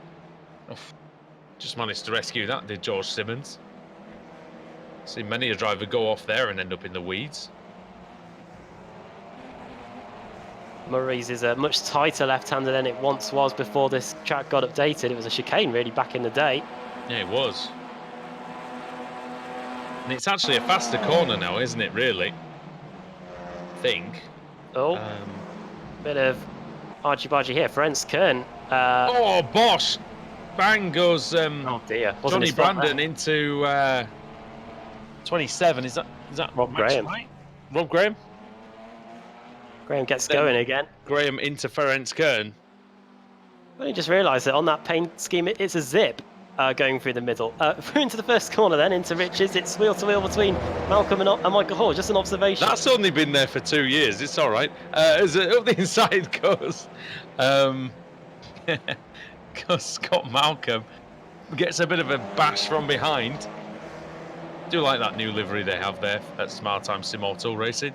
Speaker 1: Just managed to rescue that, did George Simmons. Seen many a driver go off there and end up in the weeds.
Speaker 2: Murray's is a much tighter left-hander than it once was before this track got updated. It was a chicane really back in the day.
Speaker 1: Yeah, it was. And it's actually a faster corner now, isn't it, really? I think.
Speaker 2: Oh, bit of argy-bargy here for Ernst Kern.
Speaker 1: Oh, Bosch! Bang goes
Speaker 2: Oh dear, wasn't
Speaker 1: Johnny
Speaker 2: his fault
Speaker 1: Brandon
Speaker 2: there.
Speaker 1: into 27. Is that
Speaker 2: Rob
Speaker 1: match
Speaker 2: Graham.
Speaker 1: right? Rob Graham?
Speaker 2: Graham gets
Speaker 1: Then-
Speaker 2: going again.
Speaker 1: Graham into Ferenc Kern.
Speaker 2: I only just realised that on that paint scheme, it's a zip going through the middle. Through into the first corner then, into Richards. It's wheel-to-wheel between Malcolm and Michael Hall. Just an observation.
Speaker 1: That's only been there for 2 years. It's all right. As up the inside goes, goes Scott Malcolm. Gets a bit of a bash from behind. Do like that new livery they have there at Smart Time Sim Auto Racing.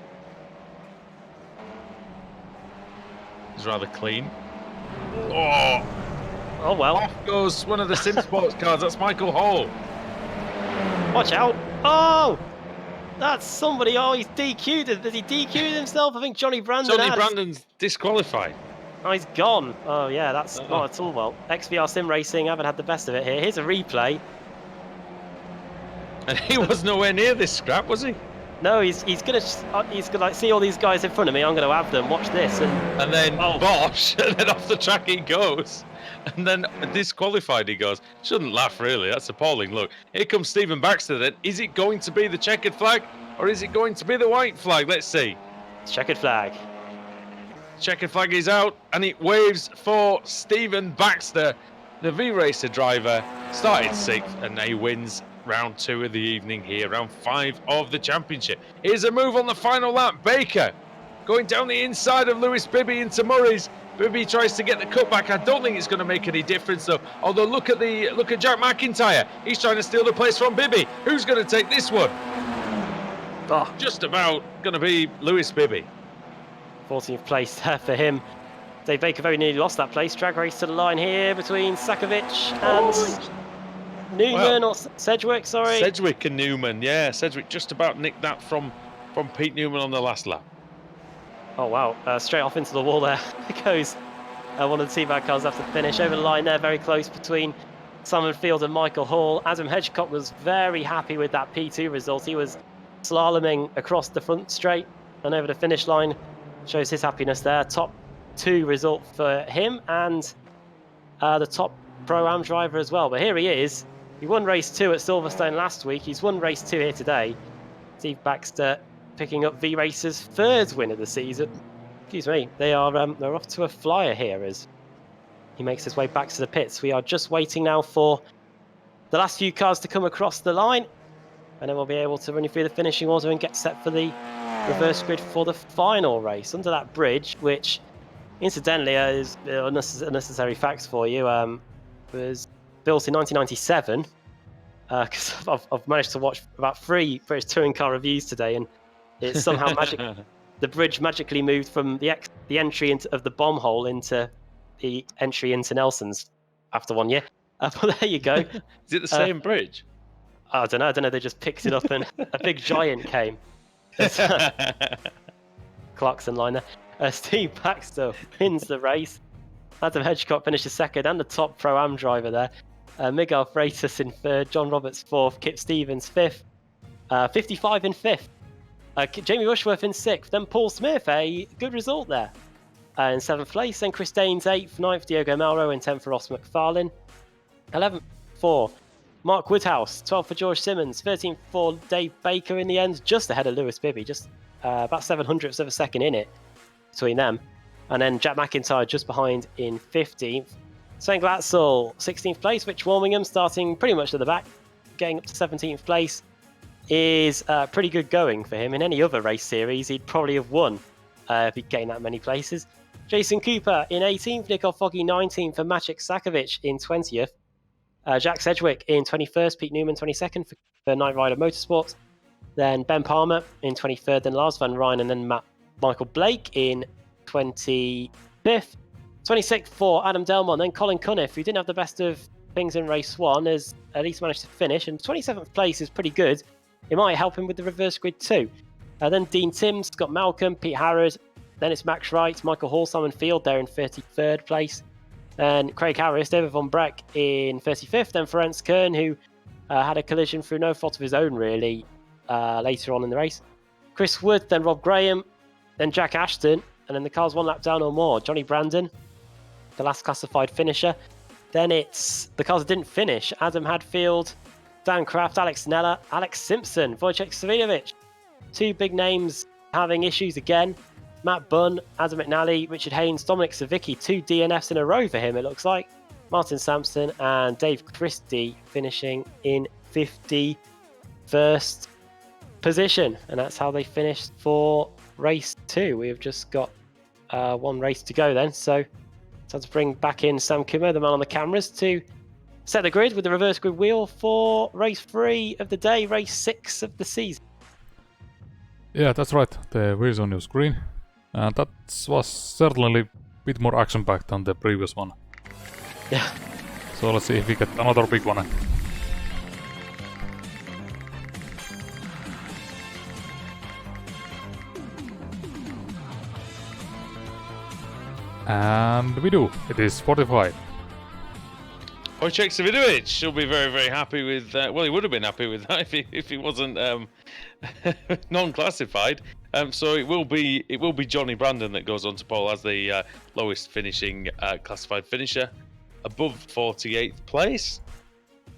Speaker 1: It's rather clean. Oh,
Speaker 2: Oh well,
Speaker 1: off goes one of the Sim Sports cars. That's Michael Hall.
Speaker 2: watch out. Oh, that's somebody. Oh, he's DQ'd. Has he DQ'd himself? I think Johnny Brandon
Speaker 1: Johnny
Speaker 2: has.
Speaker 1: Brandon's disqualified.
Speaker 2: Oh, he's gone. Oh yeah, that's not at all well. XVR Sim Racing haven't had the best of it here. Here's a replay.
Speaker 1: And he was nowhere near this scrap, was he?
Speaker 2: No, he's gonna like see all these guys in front of me. I'm gonna have them. Watch this.
Speaker 1: And then Bosch, and then off the track he goes. And then disqualified he goes. Shouldn't laugh, really. That's appalling. Look, here comes Stephen Baxter then. Is it going to be the checkered flag or is it going to be the white flag? Let's see.
Speaker 2: It's checkered flag.
Speaker 1: Checkered flag is out and it waves for Stephen Baxter. The V-Racer driver started 6th and he wins round 2 of the evening here, round 5 of the championship. Here's a move on the final lap. Baker going down the inside of Lewis Bibby into Murray's. Bibby tries to get the cutback. I don't think it's going to make any difference though. Although look at Jack McIntyre. He's trying to steal the place from Bibby. Who's going to take this one?
Speaker 2: Oh,
Speaker 1: Just about going to be Lewis Bibby.
Speaker 2: 14th place there for him. Dave Baker very nearly lost that place. Drag race to the line here between Sakovic and Newman or Sedgwick. Sorry.
Speaker 1: Sedgwick and Newman. Yeah, Sedgwick just about nicked that from Pete Newman on the last lap.
Speaker 2: Oh wow, straight off into the wall there goes one of the T-Bag cars after the finish. Over the line there, very close between Simon Field and Michael Hall. Adam Hedgecock was very happy with that P2 result. He was slaloming across the front straight and over the finish line. Shows his happiness there. Top 2 result for him and the top Pro-Am driver as well. But here he is. He won race 2 at Silverstone last week. He's won race 2 here today. Steve Baxter picking up V-Racer's 3rd win of the season. Excuse me. They're off to a flyer here as he makes his way back to the pits. We are just waiting now for the last few cars to come across the line, and then we'll be able to run you through the finishing order and get set for the reverse grid for the final race under that bridge, which incidentally is unnecessary facts for you. Was built in 1997. Because I've managed to watch about 3 British touring car reviews today, and it's somehow the bridge magically moved from the entry of the bomb hole into the entry into Nelson's after 1 year. But there you go.
Speaker 1: Is it the same bridge?
Speaker 2: I don't know. They just picked it up and a big giant came. Clarkson line there. Steve Baxter wins the race. Adam Hedgecock finishes 2nd and the top Pro-Am driver there. Miguel Freitas in 3rd, John Roberts 4th, Kip Stevens 5th, 55 in 5th, Jamie Rushworth in 6th, then Paul Smith, a good result there in 7th place, then Chris Daines 8th, 9th Diogo Melro, and 10th for Ross McFarlane, 11th for Mark Woodhouse, 12th for George Simmons, 13th for Dave Baker in the end, just ahead of Lewis Bibby, just about 700ths of a second in it between them, and then Jack McIntyre just behind in 15th. Sven Glatzel, 16th place. Rich Warmingham starting pretty much at the back, getting up to 17th place, is pretty good going for him. In any other race series, he'd probably have won if he'd gained that many places. Jason Cooper in 18th, Nikol Foggy 19th, and Maciek Sakovic in 20th. Jack Sedgwick in 21st, Pete Newman 22nd for Night Rider Motorsports. Then Ben Palmer in 23rd, then Lars Van Ryn, and then Michael Blake in 25th. 26th for Adam Delmont, then Colin Cunniff, who didn't have the best of things in race 1, has at least managed to finish, and 27th place is pretty good. It might help him with the reverse grid too. Then Dean Timms, Scott Malcolm, Pete Harrod, then it's Max Wright, Michael Hall, Simon Field there in 33rd place. Then Craig Harris, David Von Breck in 35th, then Ferenc Kern, who had a collision through no fault of his own really later on in the race. Chris Wood, then Rob Graham, then Jack Ashton, and then the car's one lap down or more. Johnny Brandon, the last classified finisher. Then it's the cars that didn't finish. Adam Hadfield, Dan Kraft, Alex Neller, Alex Simpson, Wojciech Savinovic. 2 big names having issues again. Matt Bunn, Adam McNally, Richard Haynes, Dominic Savicki. 2 DNFs in a row for him, it looks like. Martin Sampson and Dave Christie finishing in 51st position. And that's how they finished for race 2. We have just got 1 race to go then. So time to bring back in Sam Kimmer, the man on the cameras, to set the grid with the reverse grid wheel for race 3 of the day, race 6 of the season.
Speaker 3: Yeah, that's right. The wheels on your screen. And that was certainly a bit more action-packed than the previous one.
Speaker 2: Yeah.
Speaker 3: So let's see if we get another big one. And we do. It is 45.
Speaker 1: Wojciech Savinovic should be very, very happy with that. Well, he would have been happy with that if he wasn't non-classified. So it will be Johnny Brandon that goes on to pole as the lowest finishing classified finisher, above 48th place.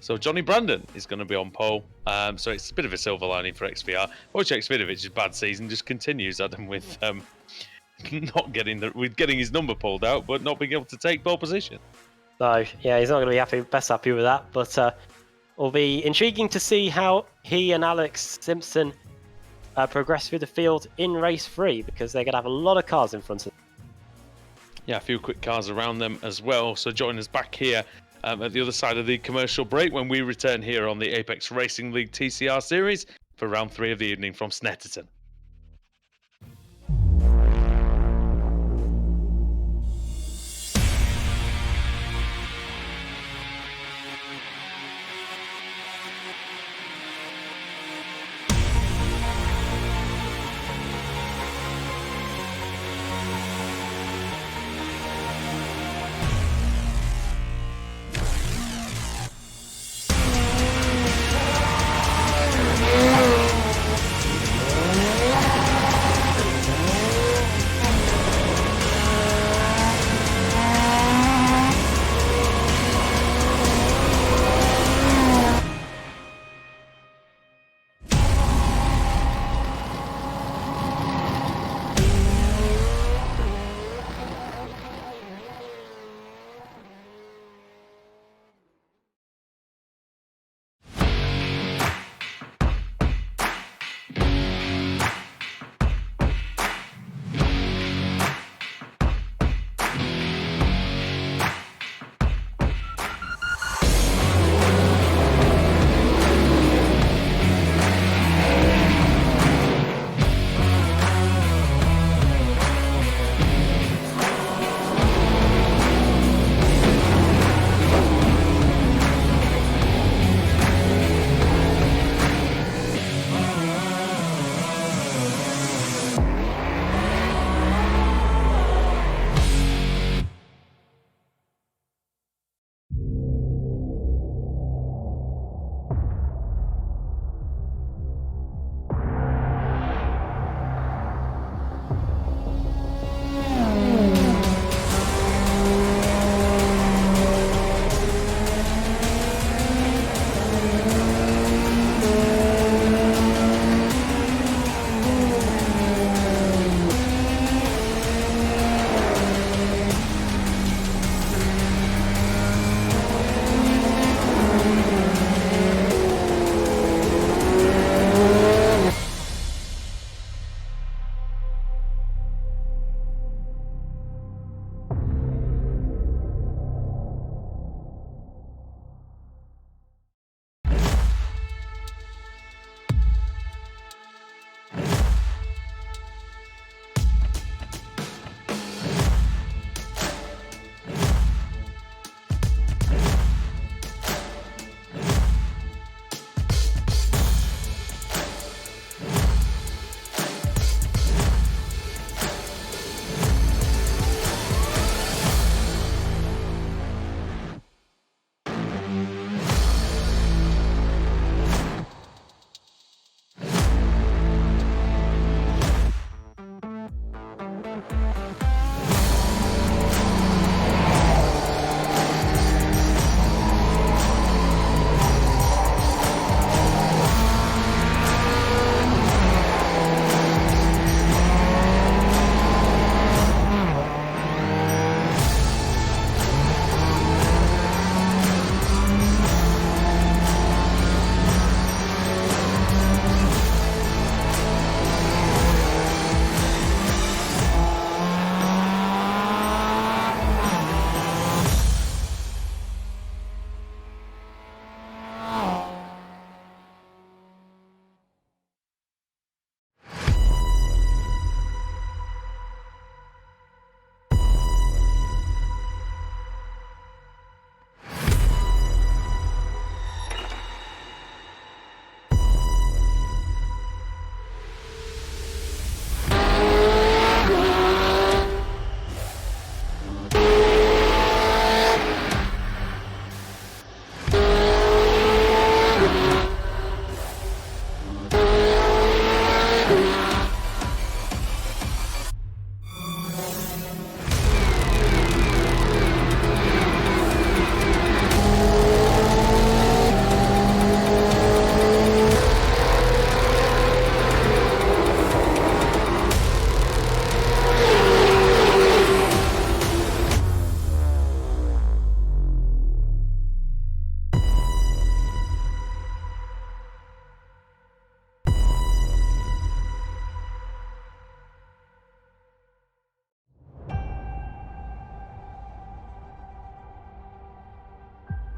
Speaker 1: So Johnny Brandon is going to be on pole. So it's a bit of a silver lining for XVR. Wojciech Svinovic's bad season just continues, Adam, with not getting his number pulled out, but not being able to take pole position.
Speaker 2: So yeah, he's not going to be best happy with that. But it'll be intriguing to see how he and Alex Simpson progress through the field in race 3, because they're going to have a lot of cars in front of them.
Speaker 1: Yeah, a few quick cars around them as well. So join us back here at the other side of the commercial break when we return here on the Apex Racing League TCR series for round 3 of the evening from Snetterton.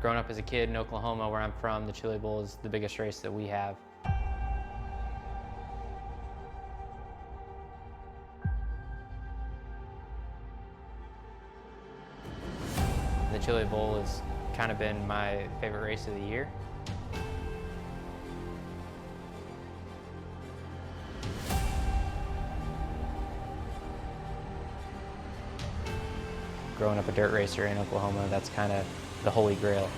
Speaker 5: Growing up as a kid in Oklahoma, where I'm from, the Chili Bowl is the biggest race that we have. The Chili Bowl has kind of been my favorite race of the year. Growing up a dirt racer in Oklahoma, that's kind of the holy grail.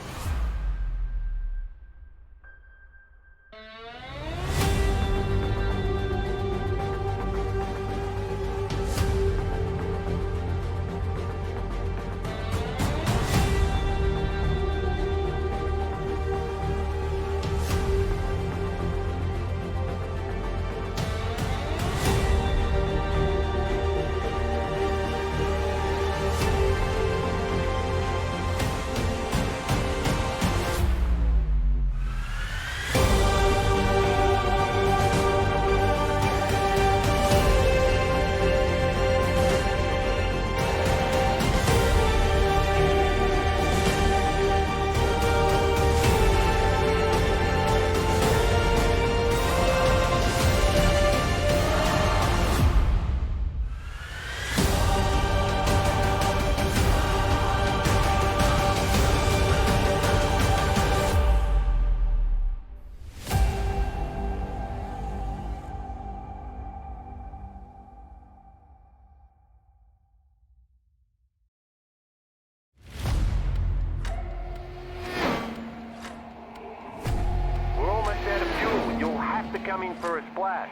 Speaker 6: Coming for a splash.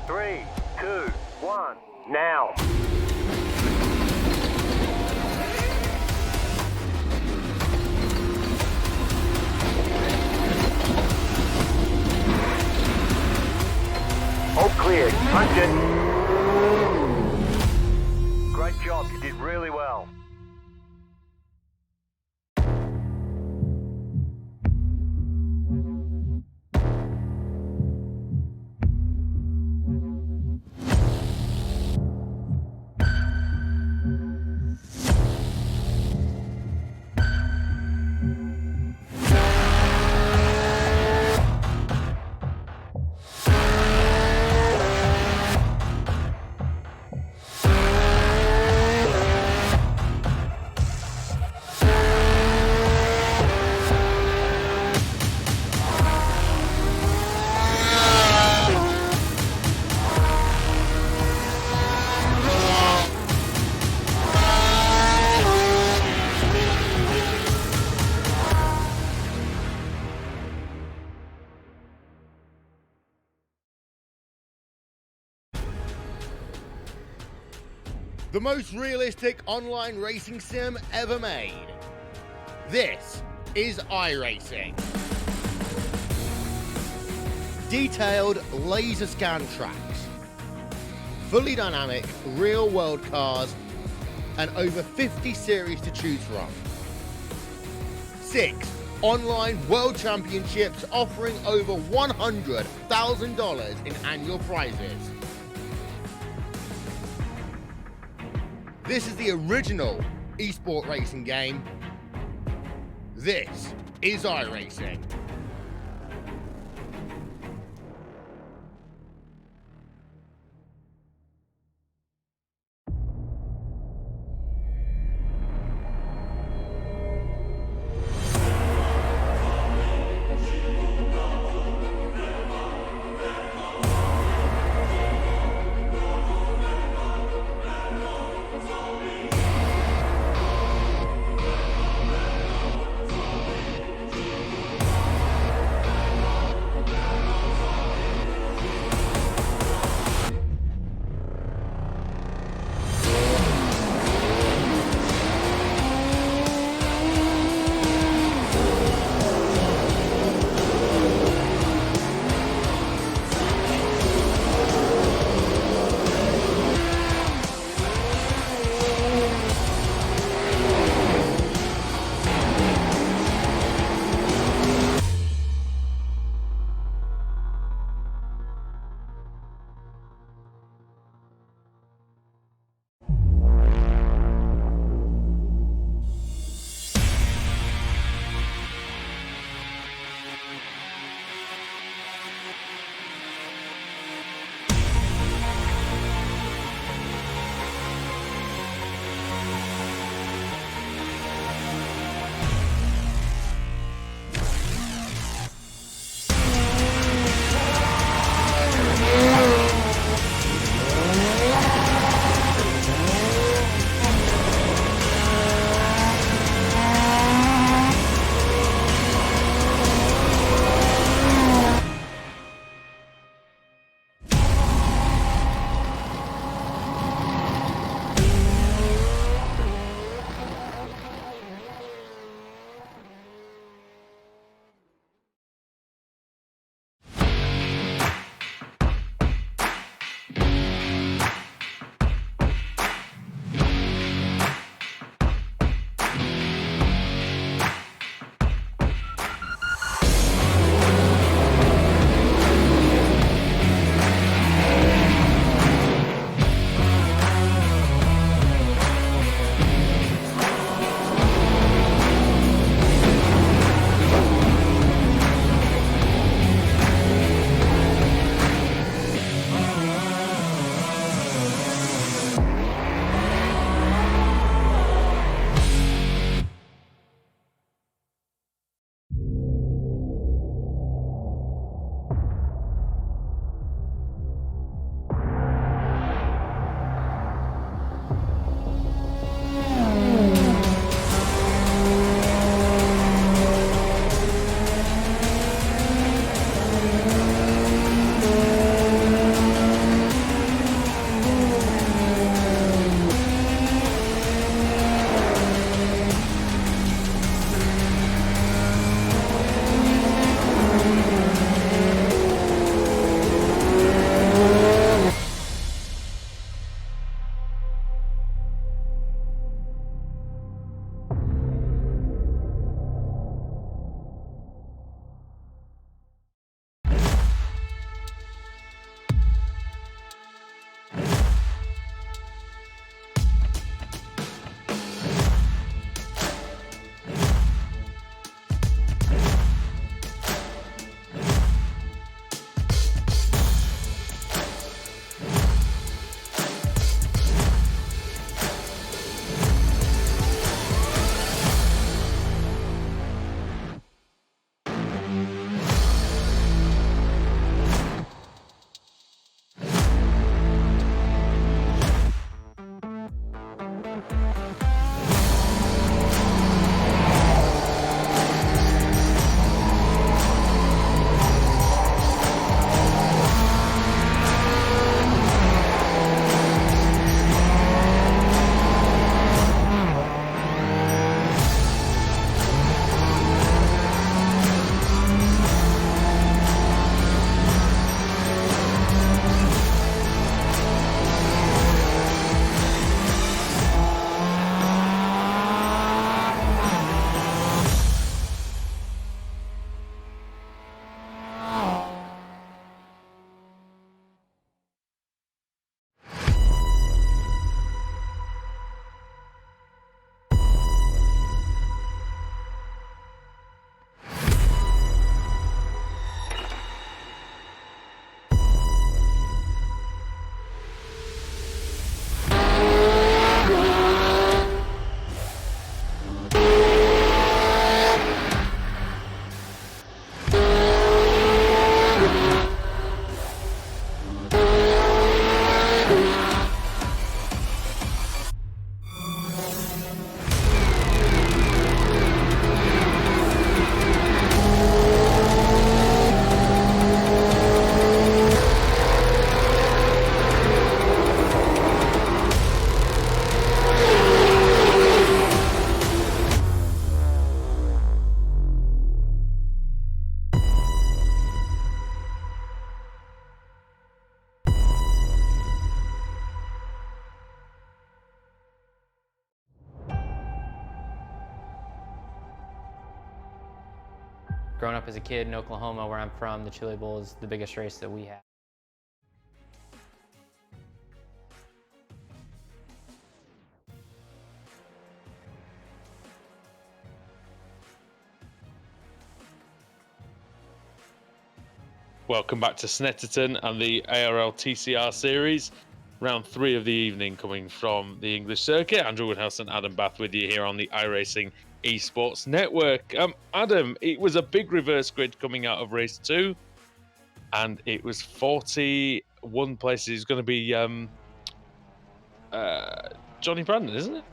Speaker 6: Three, two, one, now. All clear. Punch it. Great job. You did really well.
Speaker 7: The most realistic online racing sim ever made. This is iRacing. Detailed laser scan tracks, fully dynamic real world cars, and over 50 series to choose from. 6 online world championships offering over $100,000 in annual prizes. This is the original esport racing game. This is iRacing.
Speaker 5: growing up as a kid in Oklahoma, where I'm from, the Chili Bowl is the biggest race that we have.
Speaker 1: Welcome back to Snetterton and the ARL TCR series. Round 3 of the evening coming from the English circuit. Andrew Woodhouse and Adam Bath with you here on the iRacing Esports Network. Adam, it was a big reverse grid coming out of race 2, and it was 41 places. It's going to be Johnny Brandon, isn't it?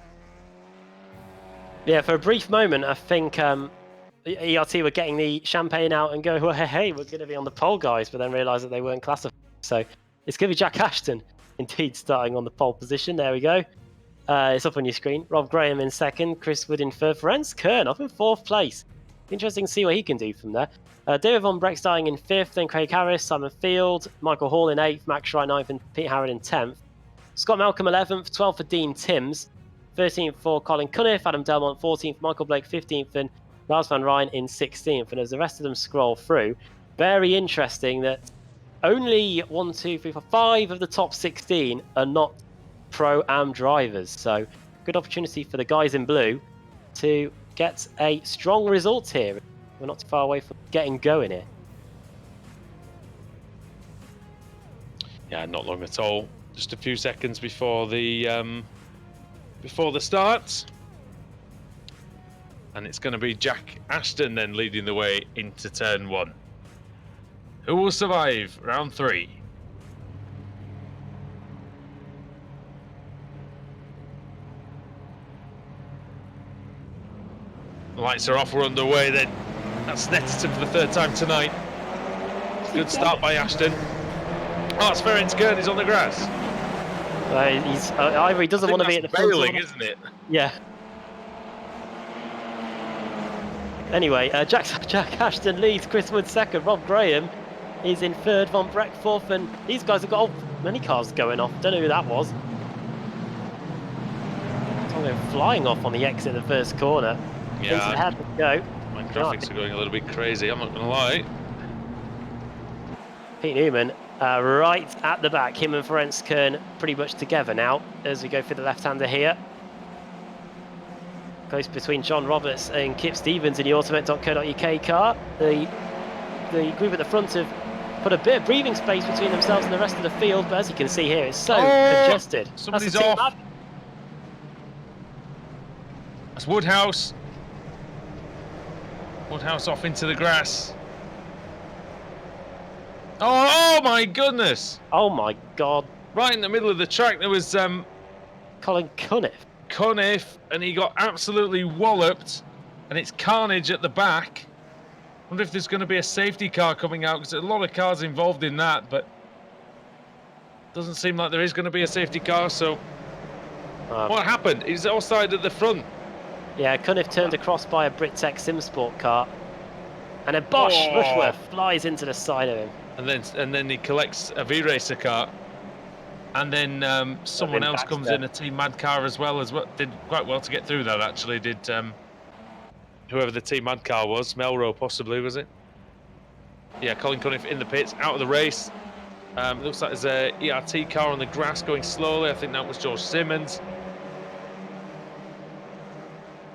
Speaker 2: Yeah, for a brief moment, I think ERT were getting the champagne out and going, well, hey, we're going to be on the pole, guys, but then realised that they weren't classified. So it's going to be Jack Ashton, indeed, starting on the pole position. There we go. It's up on your screen. Rob Graham in second, Chris Wood in third, Ferenc Kern up in 4th place. Interesting to see what he can do from there. David Von Breck starting in 5th, then Craig Harris, Simon Field, Michael Hall in 8th, Max Schrein 9th, and Pete Harrod in 10th. Scott Malcolm 11th, 12th for Dean Timms, 13th for Colin Cunniff, Adam Delmont 14th, Michael Blake 15th, and Lars van Rijn in 16th. And as the rest of them scroll through, very interesting that only 1, 2, 3, 4, 5 of the top 16 are not Pro-Am drivers. So good opportunity for the guys in blue to get a strong result here. We're not too far away from getting going here.
Speaker 1: Yeah, not long at all. Just a few seconds before the start. And it's going to be Jack Ashton then leading the way into turn 1. Who will survive round 3? The lights are off, we're underway then. That's Snetterton for the 3rd time tonight. Good start by Ashton. Oh, it's Ferenc Kern, he's on the grass.
Speaker 2: He's either he doesn't want to be at the front.
Speaker 1: Bailing, isn't it?
Speaker 2: Yeah. Anyway, Jack Ashton leads, Chris Wood 2nd, Rob Graham is in 3rd, Von Breck 4th, and these guys have got many cars going off. Don't know who that was. They're flying off on the exit of the first corner.
Speaker 1: Yeah.
Speaker 2: Ahead, go.
Speaker 1: My graphics are going a little bit crazy, I'm not going to lie.
Speaker 2: Pete Newman right at the back. Him and Ferenc Kern pretty much together now as we go for the left-hander here. Close between John Roberts and Kip Stevens in the Automet.co.uk car. The group at the front have put a bit of breathing space between themselves and the rest of the field, but as you can see here, it's so congested.
Speaker 1: Somebody's off. That's Woodhouse. Woodhouse off into the grass. Oh my goodness!
Speaker 2: Oh my God!
Speaker 1: Right in the middle of the track, there was
Speaker 2: Colin Cunniff,
Speaker 1: and he got absolutely walloped, and it's carnage at the back. Wonder if there's going to be a safety car coming out, because there's a lot of cars involved in that, but doesn't seem like there is going to be a safety car. So what happened? He's outside at the front.
Speaker 2: Yeah, Cunniff turned across by a Brittech Simsport car, and then Rushworth flies into the side of him.
Speaker 1: And then he collects a V-Racer car, and then someone else comes in, a Team Mad car as well. Did quite well to get through that, actually. Did whoever the Team Mad car was, Melrose possibly, was it? Yeah, Colin Cunniff in the pits, out of the race. Looks like there's a ERT car on the grass going slowly. I think that was George Simmons.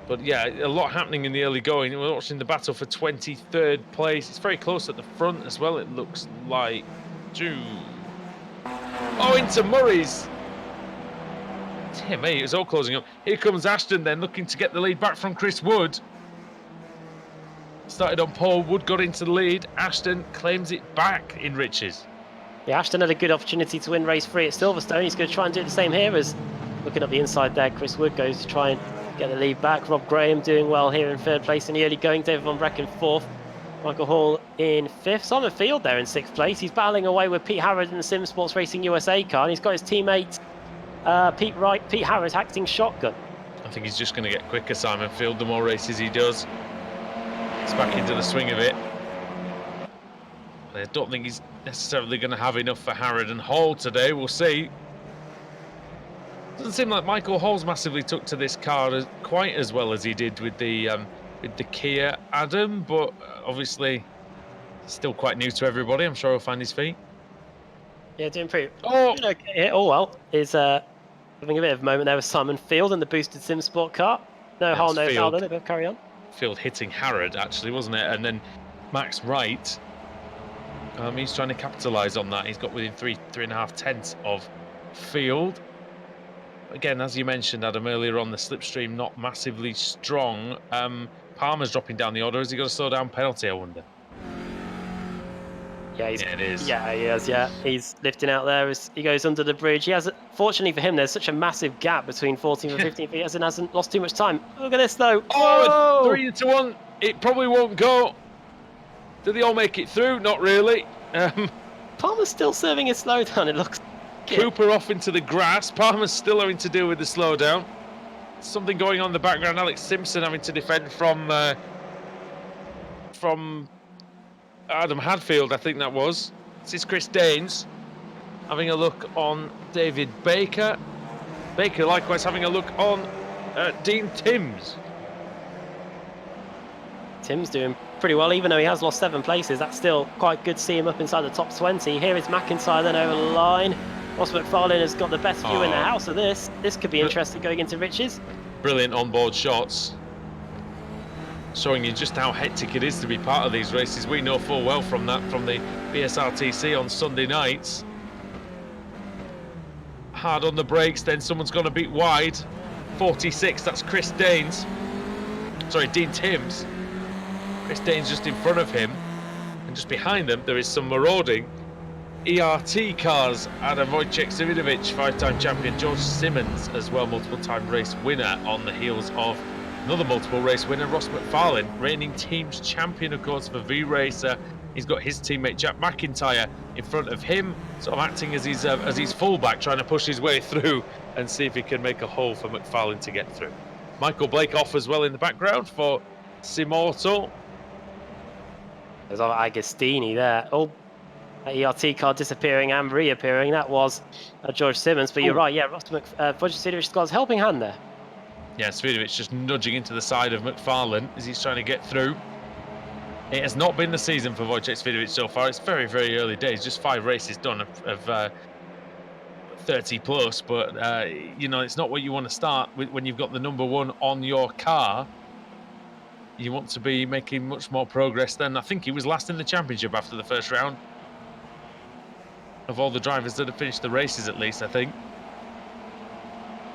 Speaker 1: But yeah, a lot happening in the early going. We're watching the battle for 23rd place. It's very close at the front as well, it looks like. Oh, into Murray's. Dear me, it's all closing up. Here comes Ashton then, looking to get the lead back from Chris Wood. Started on pole, Wood got into the lead. Ashton claims it back in Riches.
Speaker 2: Yeah, Ashton had a good opportunity to win race 3 at Silverstone. He's going to try and do the same here as looking up the inside there. Chris Wood goes to try and get the lead back. Rob Graham doing well here in 3rd place in the early going. David Von Breck in 4th. Michael Hall in 5th. Simon Field there in 6th place. He's battling away with Pete Harrod in the Sim Sports Racing USA car. And he's got his teammate Pete Harrod acting shotgun.
Speaker 1: I think he's just going to get quicker, Simon Field, the more races he does. It's back into the swing of it. I don't think he's necessarily going to have enough for Harrod and Hall today. We'll see. Doesn't seem like Michael Hall's massively took to this car quite as well as he did with the with the Kia, Adam, but obviously still quite new to everybody. I'm sure he'll find his feet.
Speaker 2: Yeah, doing pretty
Speaker 1: Oh,
Speaker 2: doing okay here. Oh well, is having a bit of a moment there with Simon Field and the boosted Sim Sport car. No
Speaker 1: That
Speaker 2: harm,
Speaker 1: was
Speaker 2: no foul.
Speaker 1: Field.
Speaker 2: Then they both carry on.
Speaker 1: Field hitting Harrod, actually, wasn't it? And then Max Wright, he's trying to capitalise on that. He's got within 3.5 of Field. Again, as you mentioned, Adam, earlier on, the slipstream not massively strong. Palmer's dropping down the order. Has he got a slow down penalty, I wonder?
Speaker 2: Yeah,
Speaker 1: Yeah, it is.
Speaker 2: Yeah, he is. Yeah, he's lifting out there as he goes under the bridge. He has, fortunately for him, there's such a massive gap between 14th and 15th. He hasn't lost too much time. Look at this though.
Speaker 1: Oh,
Speaker 2: Whoa!
Speaker 1: 3-1. It probably won't go. Do they all make it through? Not really.
Speaker 2: Palmer's still serving his slowdown. It looks.
Speaker 1: Cooper off into the grass. Palmer's still having to deal with the slowdown. Something going on in the background. Alex Simpson having to defend from Adam Hadfield, I think that was. This is Chris Daines having a look on David Baker. Baker likewise having a look on Dean Timms.
Speaker 2: Tim's doing pretty well, even though he has lost 7 places. That's still quite good to see him up inside the top 20. Here is McIntyre then over the line. Ross McFarlane has got the best view in the house of this. This could be interesting going into Riches.
Speaker 1: Brilliant onboard shots, showing you just how hectic it is to be part of these races. We know full well from the BSRTC on Sunday nights. Hard on the brakes, then someone's gone a bit wide. 46, that's Chris Daines. Sorry, Dean Timms. Chris Daines just in front of him, and just behind them there is some marauding ERT cars. Adam Wojciech Savidovic, 5-time champion. George Simmons as well, multiple-time race winner on the heels of another multiple race winner, Ross McFarlane, reigning teams champion, of course, for V-Racer. He's got his teammate Jack McIntyre in front of him, sort of acting as his fullback, trying to push his way through and see if he can make a hole for McFarlane to get through. Michael Blake off as well in the background for Simauto.
Speaker 2: There's Agostini there. Oh, that ERT car disappearing and reappearing. That was George Simmons, but you're right. Yeah, Ross Vojicevic's got his helping hand there.
Speaker 1: Yeah, Svidovic just nudging into the side of McFarlane as he's trying to get through. It has not been the season for Wojciech Svidovic so far. It's very, very early days. Just 5 races done of 30 plus, but you know, it's not what you want to start with when you've got the number 1 on your car. You want to be making much more progress than, I think he was last in the championship after the first round. Of all the drivers that have finished the races, at least, I think.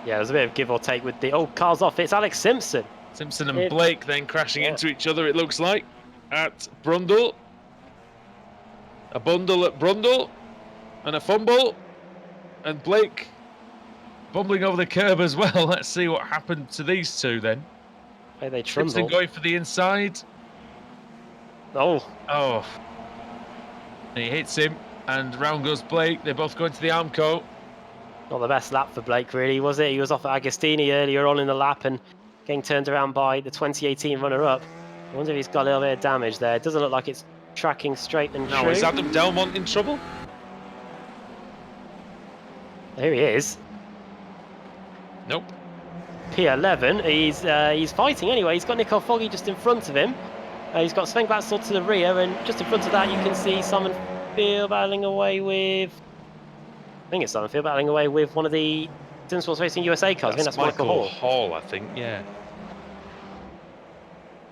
Speaker 2: Yeah, there's a bit of give or take with the... Oh, car's off. It's Alex Simpson.
Speaker 1: Simpson and Blake then crashing into each other, it looks like, at Brundle. A bundle at Brundle. And a fumble. And Blake bumbling over the curb as well. Let's see what happened to these two then.
Speaker 2: Hey, they tremble.
Speaker 1: Simpson going for the inside.
Speaker 2: Oh.
Speaker 1: Oh. And he hits him. And round goes Blake. They both go into the Armco.
Speaker 2: Not the best lap for Blake, really, was it? He was off at Agostini earlier on in the lap and getting turned around by the 2018 runner-up. I wonder if he's got a little bit of damage there. It doesn't look like it's tracking straight and true.
Speaker 1: No, is Adam Delmont in trouble?
Speaker 2: Here he is.
Speaker 1: Nope.
Speaker 2: P11. He's fighting anyway. He's got Nicole Foggy just in front of him. He's got Sven Glatzel to the rear, and just in front of that you can see Simon Field battling away with... I think it's Simon Field battling away with one of the Sim Sports Racing USA cars. I think that's Michael
Speaker 1: Hall, I think, yeah.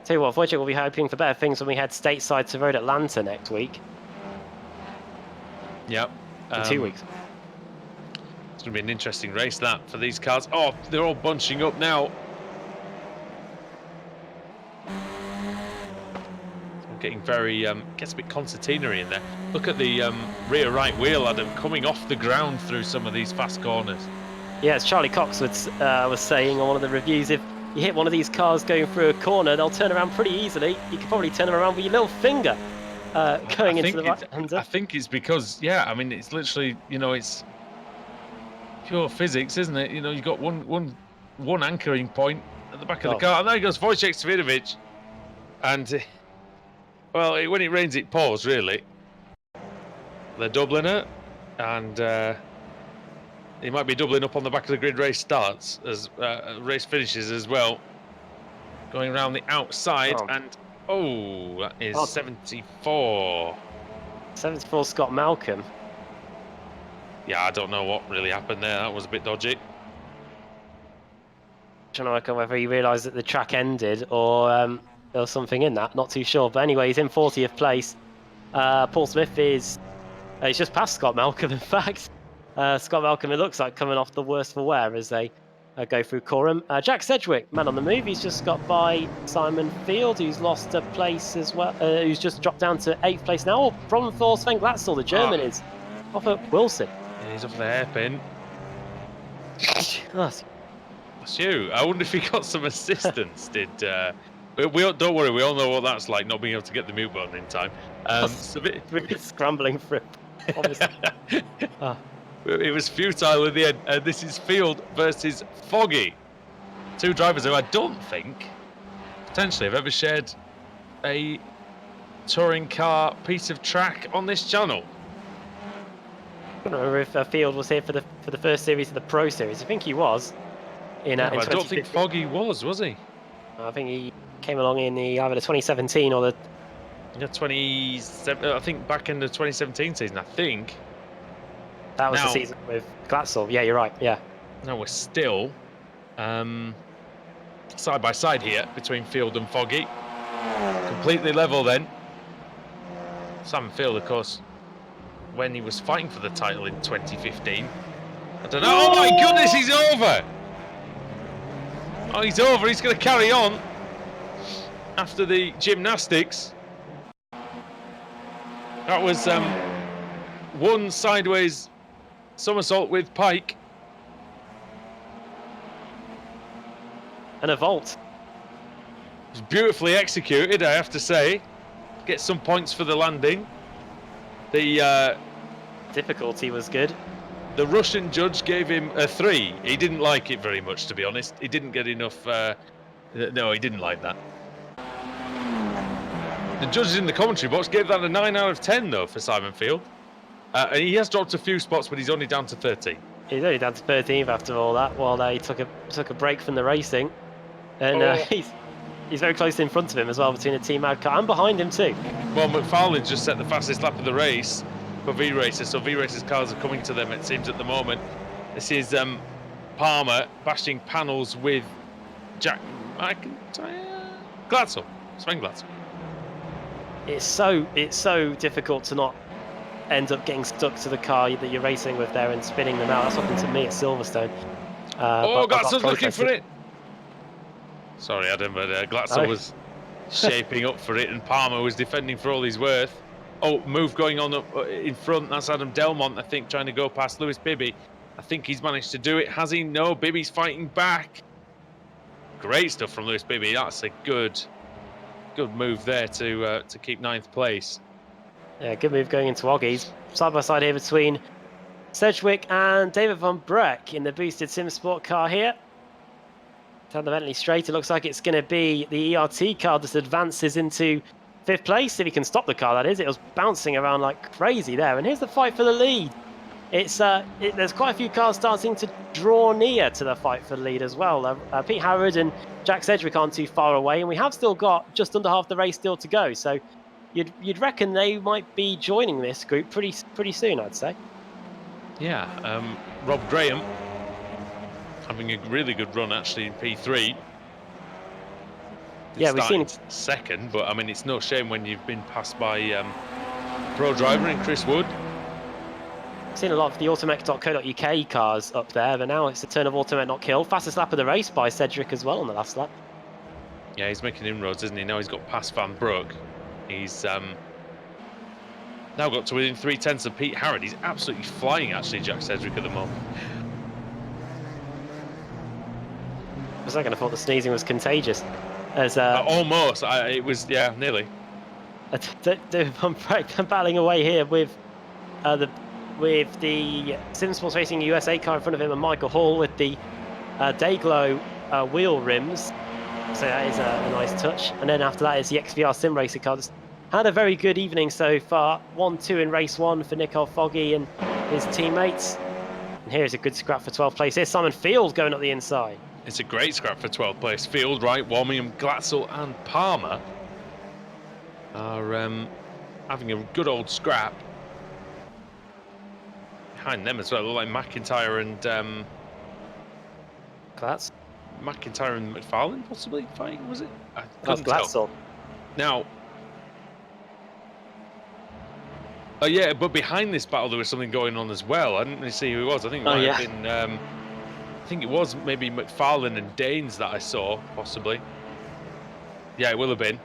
Speaker 2: Tell you what, Wojciech will be hoping for better things when we head stateside to Road Atlanta next week.
Speaker 1: Yep.
Speaker 2: In 2 weeks.
Speaker 1: It's going to be an interesting race, that, for these cars. Oh, they're all bunching up now. Getting very, gets a bit concertina-y in there. Look at the rear right wheel, Adam, coming off the ground through some of these fast corners.
Speaker 2: Yeah, as Charlie Cox was saying on one of the reviews, if you hit one of these cars going through a corner, they'll turn around pretty easily. You could probably turn them around with your little finger going into the right-hander.
Speaker 1: I think it's because, yeah, I mean, it's literally, you know, it's pure physics, isn't it? You know, you've got one anchoring point at the back of the car, and there goes Wojciech Svidovic. And... well, when it rains, it pours, really. They're doubling it, and he might be doubling up on the back of the grid. Race starts as race finishes as well. Going around the outside,
Speaker 2: Oh.
Speaker 1: and that is
Speaker 2: Oh.
Speaker 1: 74.
Speaker 2: 74 Scott Malcolm.
Speaker 1: Yeah, I don't know what really happened there. That was a bit dodgy.
Speaker 2: Trying to work out whether he realised that the track ended or there was something in that. Not too sure. But anyway, he's in 40th place. Paul Smith is he's just past Scott Malcolm, in fact. Scott Malcolm, it looks like, coming off the worst for wear as they go through Coram. Jack Sedgwick, man on the move. He's just got by Simon Field, who's lost a place as well, who's just dropped down to 8th place now. Problem for Sven Glatzel, the German, is off at Wilson.
Speaker 1: Yeah, he's off the hairpin.
Speaker 2: Oh,
Speaker 1: That's you. I wonder if he got some assistance. We don't worry, we all know what that's like, not being able to get the mute button in time. It's a bit...
Speaker 2: really scrambling for it, obviously.
Speaker 1: It was futile in the end. This is Field versus Foggy. Two drivers who I don't think, potentially, have ever shared a touring car piece of track on this channel.
Speaker 2: I don't remember if Field was here for the first series of the Pro Series. I think he was. In
Speaker 1: I don't think
Speaker 2: 2015.
Speaker 1: Foggy was he?
Speaker 2: I think he came along in either the 2017 or the...
Speaker 1: Yeah, 27. I think back in the 2017 season. I think.
Speaker 2: That was
Speaker 1: Now-
Speaker 2: the season with Glatzel. Yeah, you're right. Yeah.
Speaker 1: Now we're still side by side here between Field and Foggy. Completely level then. Sam Field, of course, when he was fighting for the title in 2015. I don't know. Oh my goodness, he's over! Oh, he's over. He's going to carry on after the gymnastics. That was one sideways somersault with Pike.
Speaker 2: And a vault.
Speaker 1: It was beautifully executed, I have to say. Get some points for the landing. The
Speaker 2: Difficulty was good.
Speaker 1: Russian judge gave him a 3. He didn't like it very much, to be honest. He didn't get enough. No, he didn't like that. The judges in the commentary box gave that a 9 out of 10, though, for Simon Field. And he has dropped a few spots, but he's only down to 13.
Speaker 2: He's only down to 13th after all that, while they took a break from the racing. And he's very close in front of him as well, between a Team Ad car and behind him too.
Speaker 1: Well, McFarlane just set the fastest lap of the race for V-Racers, so V-Racers cars are coming to them, it seems, at the moment. This is Palmer bashing panels with Jack Glatzel, Sven Glatzel.
Speaker 2: It's so difficult to not end up getting stuck to the car that you're racing with there and spinning them out. That's happened to me at Silverstone.
Speaker 1: Glatzel's looking for it. Sorry, Adam, but Glatzel was shaping up for it, and Palmer was defending for all he's worth. Oh, move going on up in front. That's Adam Delmont, I think, trying to go past Lewis Bibby. I think he's managed to do it. Has he? No, Bibby's fighting back. Great stuff from Lewis Bibby. That's a good move there to keep 9th place.
Speaker 2: Yeah, good move going into Oggies. Side by side here between Sedgwick and David Von Breck in the boosted Sim Sport car here. Fundamentally straight, it looks like it's going to be the ERT car that advances into 5th place, if he can stop the car, that is. It was bouncing around like crazy there, and here's the fight for the lead. It's there's quite a few cars starting to draw near to the fight for the lead as well. Pete Howard and Jack Sedgwick aren't too far away, and we have still got just under half the race still to go, so you'd reckon they might be joining this group pretty soon, I'd say.
Speaker 1: Yeah, Rob Graham having a really good run actually in P3.
Speaker 2: Yeah, we've seen
Speaker 1: second, but I mean it's no shame when you've been passed by pro driver in Chris Wood.
Speaker 2: Seen a lot of the automech.co.uk cars up there, but now it's a turn of Automech Not Kill. Fastest lap of the race by Cedric as well on the last lap.
Speaker 1: Yeah, he's making inroads, isn't he? Now he's got past Van Broek. He's now got to within 3/10 of Pete Harrod. He's absolutely flying, actually, Jack Cedric at the moment.
Speaker 2: I was going to thought the sneezing was contagious. As
Speaker 1: almost, it was, yeah, nearly.
Speaker 2: Van Breck battling away here with the Sim Sports Racing USA car in front of him, and Michael Hall with the Dayglow wheel rims. So that is a nice touch. And then after that is the XVR Sim Racer car. Just had a very good evening so far. 1-2 in race 1 for Nicole Foggy and his teammates. And here's a good scrap for 12th place. Here's Simon Field going up the inside.
Speaker 1: It's a great scrap for 12th place. Field, Wright, Warmingham, Glatzel and Palmer are having a good old scrap. Behind them as well, like McIntyre and
Speaker 2: Glatzel.
Speaker 1: McIntyre and McFarlane possibly fighting, was it? I
Speaker 2: That's
Speaker 1: couldn't tell.
Speaker 2: Glatzel.
Speaker 1: Now, yeah, but behind this battle there was something going on as well. I didn't really see who it was. I think it might have been. I think it was maybe McFarlane and Danes that I saw, possibly. Yeah, it will have been.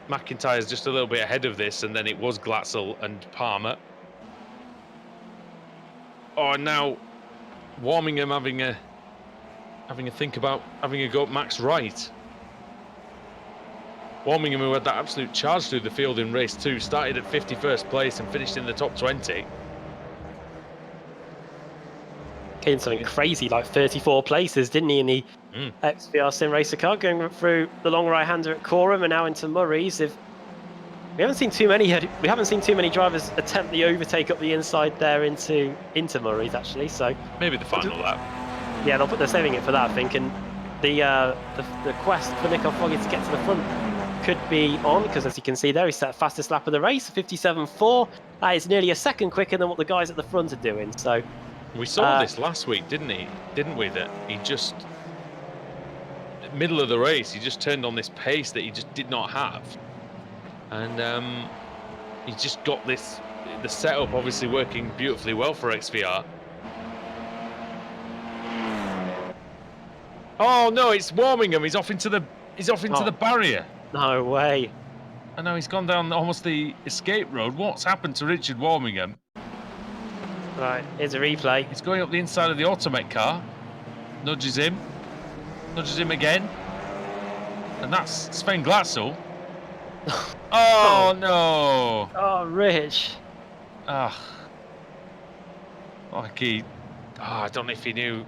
Speaker 1: McIntyre's just a little bit ahead of this, and then it was Glatzel and Palmer. Oh, and now Warmingham having a think about having a go at Max Wright. Warmingham, who had that absolute charge through the field in race 2, started at 51st place and finished in the top 20.
Speaker 2: Gained something crazy like 34 places, didn't he, in the XVR Sim Racer car, going through the long right-hander at Coram and now into Murray's. We haven't seen too many drivers attempt the overtake up the inside there into Murray's actually. So
Speaker 1: maybe the final lap.
Speaker 2: Yeah, they're saving it for that, I think. And the quest for Nico Foggy to get to the front could be on, because as you can see there, he set fastest lap of the race, 57.4. That is nearly a second quicker than what the guys at the front are doing. So
Speaker 1: we saw this last week, didn't we? That he just, middle of the race, he just turned on this pace that he just did not have, and he just got the setup obviously working beautifully well for XVR. Oh no, it's Warmingham. He's off into the barrier.
Speaker 2: No way.
Speaker 1: I know, he's gone down almost the escape road. What's happened to Richard Warmingham?
Speaker 2: Right, here's a replay.
Speaker 1: He's going up the inside of the Automet car. Nudges him again. And that's Sven Glatzel. Oh no!
Speaker 2: Oh, Rich.
Speaker 1: I don't know if he knew.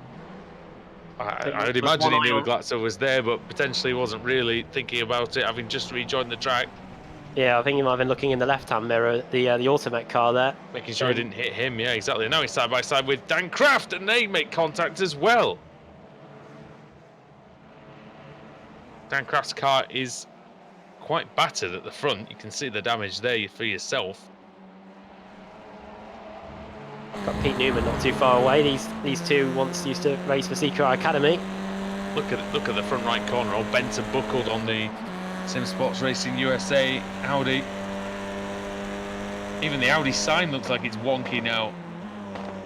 Speaker 1: I would imagine he knew Glatzel was there, but potentially wasn't really thinking about it, having just rejoined the track.
Speaker 2: Yeah, I think he might have been looking in the left-hand mirror, the Automet car there.
Speaker 1: Making sure he didn't hit him, yeah, exactly. Now he's side by side with Dan Kraft, and they make contact as well. Dan Kraft's car is quite battered at the front. You can see the damage there for yourself.
Speaker 2: Got Pete Newman not too far away. These two once used to race for CQI Academy.
Speaker 1: Look at the front right corner. Old Benton buckled on the Sim Sports Racing USA Audi. Even the Audi sign looks like it's wonky now.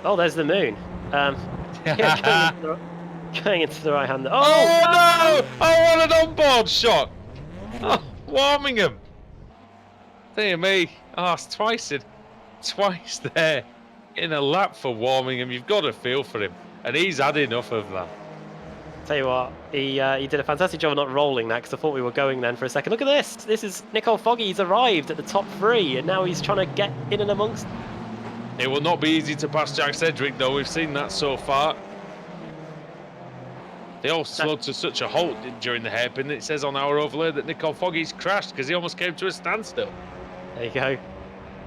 Speaker 2: Oh, there's the moon. Yeah, going into the right hand.
Speaker 1: Oh no! Oh, what an onboard shot! Oh, Warmingham. Dear me. Oh, it's twice there. In a lap for Warmingham. You've got to feel for him, and he's had enough of that.
Speaker 2: Tell you what, he did a fantastic job of not rolling that, because I thought we were going then for a second. Look at this. This is Nicole Foggy. He's arrived at the top 3, and now he's trying to get in and amongst.
Speaker 1: It will not be easy to pass Jack Sedgwick, though. We've seen that so far. They all slowed to such a halt during the hairpin that it says on our overlay that Nicole Foggy's crashed because he almost came to a standstill.
Speaker 2: There you go.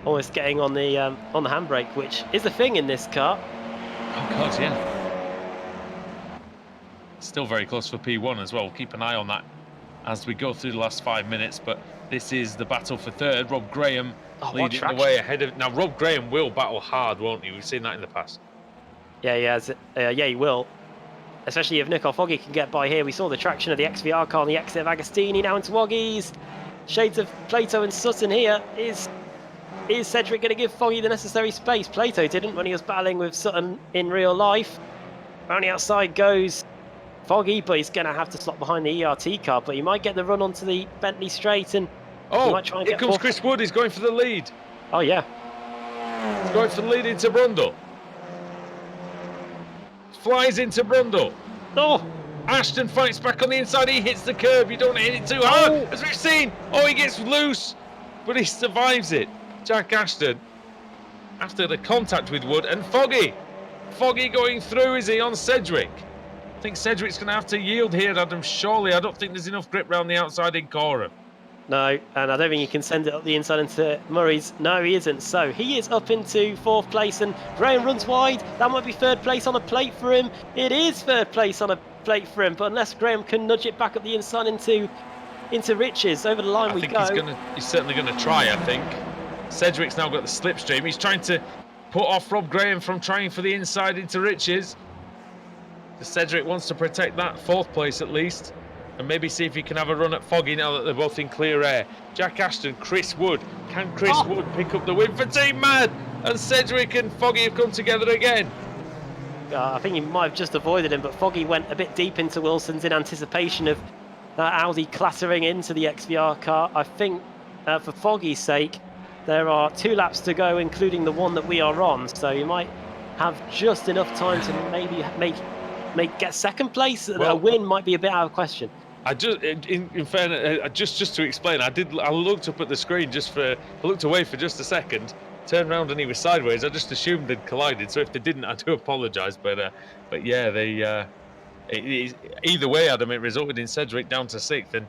Speaker 2: Almost getting on the handbrake, which is a thing in this car.
Speaker 1: Oh God, yeah. Still very close for P1 as well. We'll keep an eye on that as we go through the last 5 minutes. But this is the battle for third. Rob Graham leading the way ahead of. Now Rob Graham will battle hard, won't he? We've seen that in the past.
Speaker 2: Yeah, he has. Yeah, he will. Especially if Nicole Foggy can get by here. We saw the traction of the XVR car on the exit of Agostini. Now into Woggies. Shades of Plato and Sutton here. Is Cedric going to give Foggy the necessary space? Plato didn't when he was battling with Sutton in real life. Around the outside goes Foggy, but he's going to have to slot behind the ERT car. But he might get the run onto the Bentley straight, and he might try and
Speaker 1: here comes Chris Wood. He's going for the lead.
Speaker 2: Oh yeah,
Speaker 1: he's going for the lead into Brundle. Flies into Brundle.
Speaker 2: Oh!
Speaker 1: Ashton fights back on the inside. He hits the curb. You don't hit it too hard, as we've seen. Oh, he gets loose, but he survives it. Jack Ashton, after the contact with Wood, and Foggy. Foggy going through, is he, on Sedgwick? I think Sedgwick's going to have to yield here, Adam. Surely, I don't think there's enough grip round the outside in Coram.
Speaker 2: No, and I don't think he can send it up the inside into Murray's. No, he isn't. So he is up into 4th place, and Graham runs wide. That might be 3rd place on a plate for him. It is 3rd place on a plate for him, but unless Graham can nudge it back up the inside into Riches, over the line
Speaker 1: I
Speaker 2: we
Speaker 1: think
Speaker 2: go.
Speaker 1: he's certainly gonna try, I think. Cedric's now got the slipstream. He's trying to put off Rob Graham from trying for the inside into Riches. Cedric wants to protect that 4th place at least, and maybe see if he can have a run at Foggy now that they're both in clear air. Jack Ashton, Chris Wood. Can Chris Wood pick up the win for Team Mad? And Cedric and Foggy have come together again.
Speaker 2: I think he might have just avoided him, but Foggy went a bit deep into Wilson's in anticipation of that Audi clattering into the XVR car. I think for Foggy's sake, there are 2 laps to go, including the one that we are on, so you might have just enough time to maybe get 2nd place.
Speaker 1: Well,
Speaker 2: a win might be a bit out of question.
Speaker 1: I just, in fairness, just to explain, I looked up at the screen I looked away for just a second, turned around and he was sideways. I just assumed they'd collided. So if they didn't, I do apologise. But yeah, either way, Adam, it resulted in Cedric down to 6th, and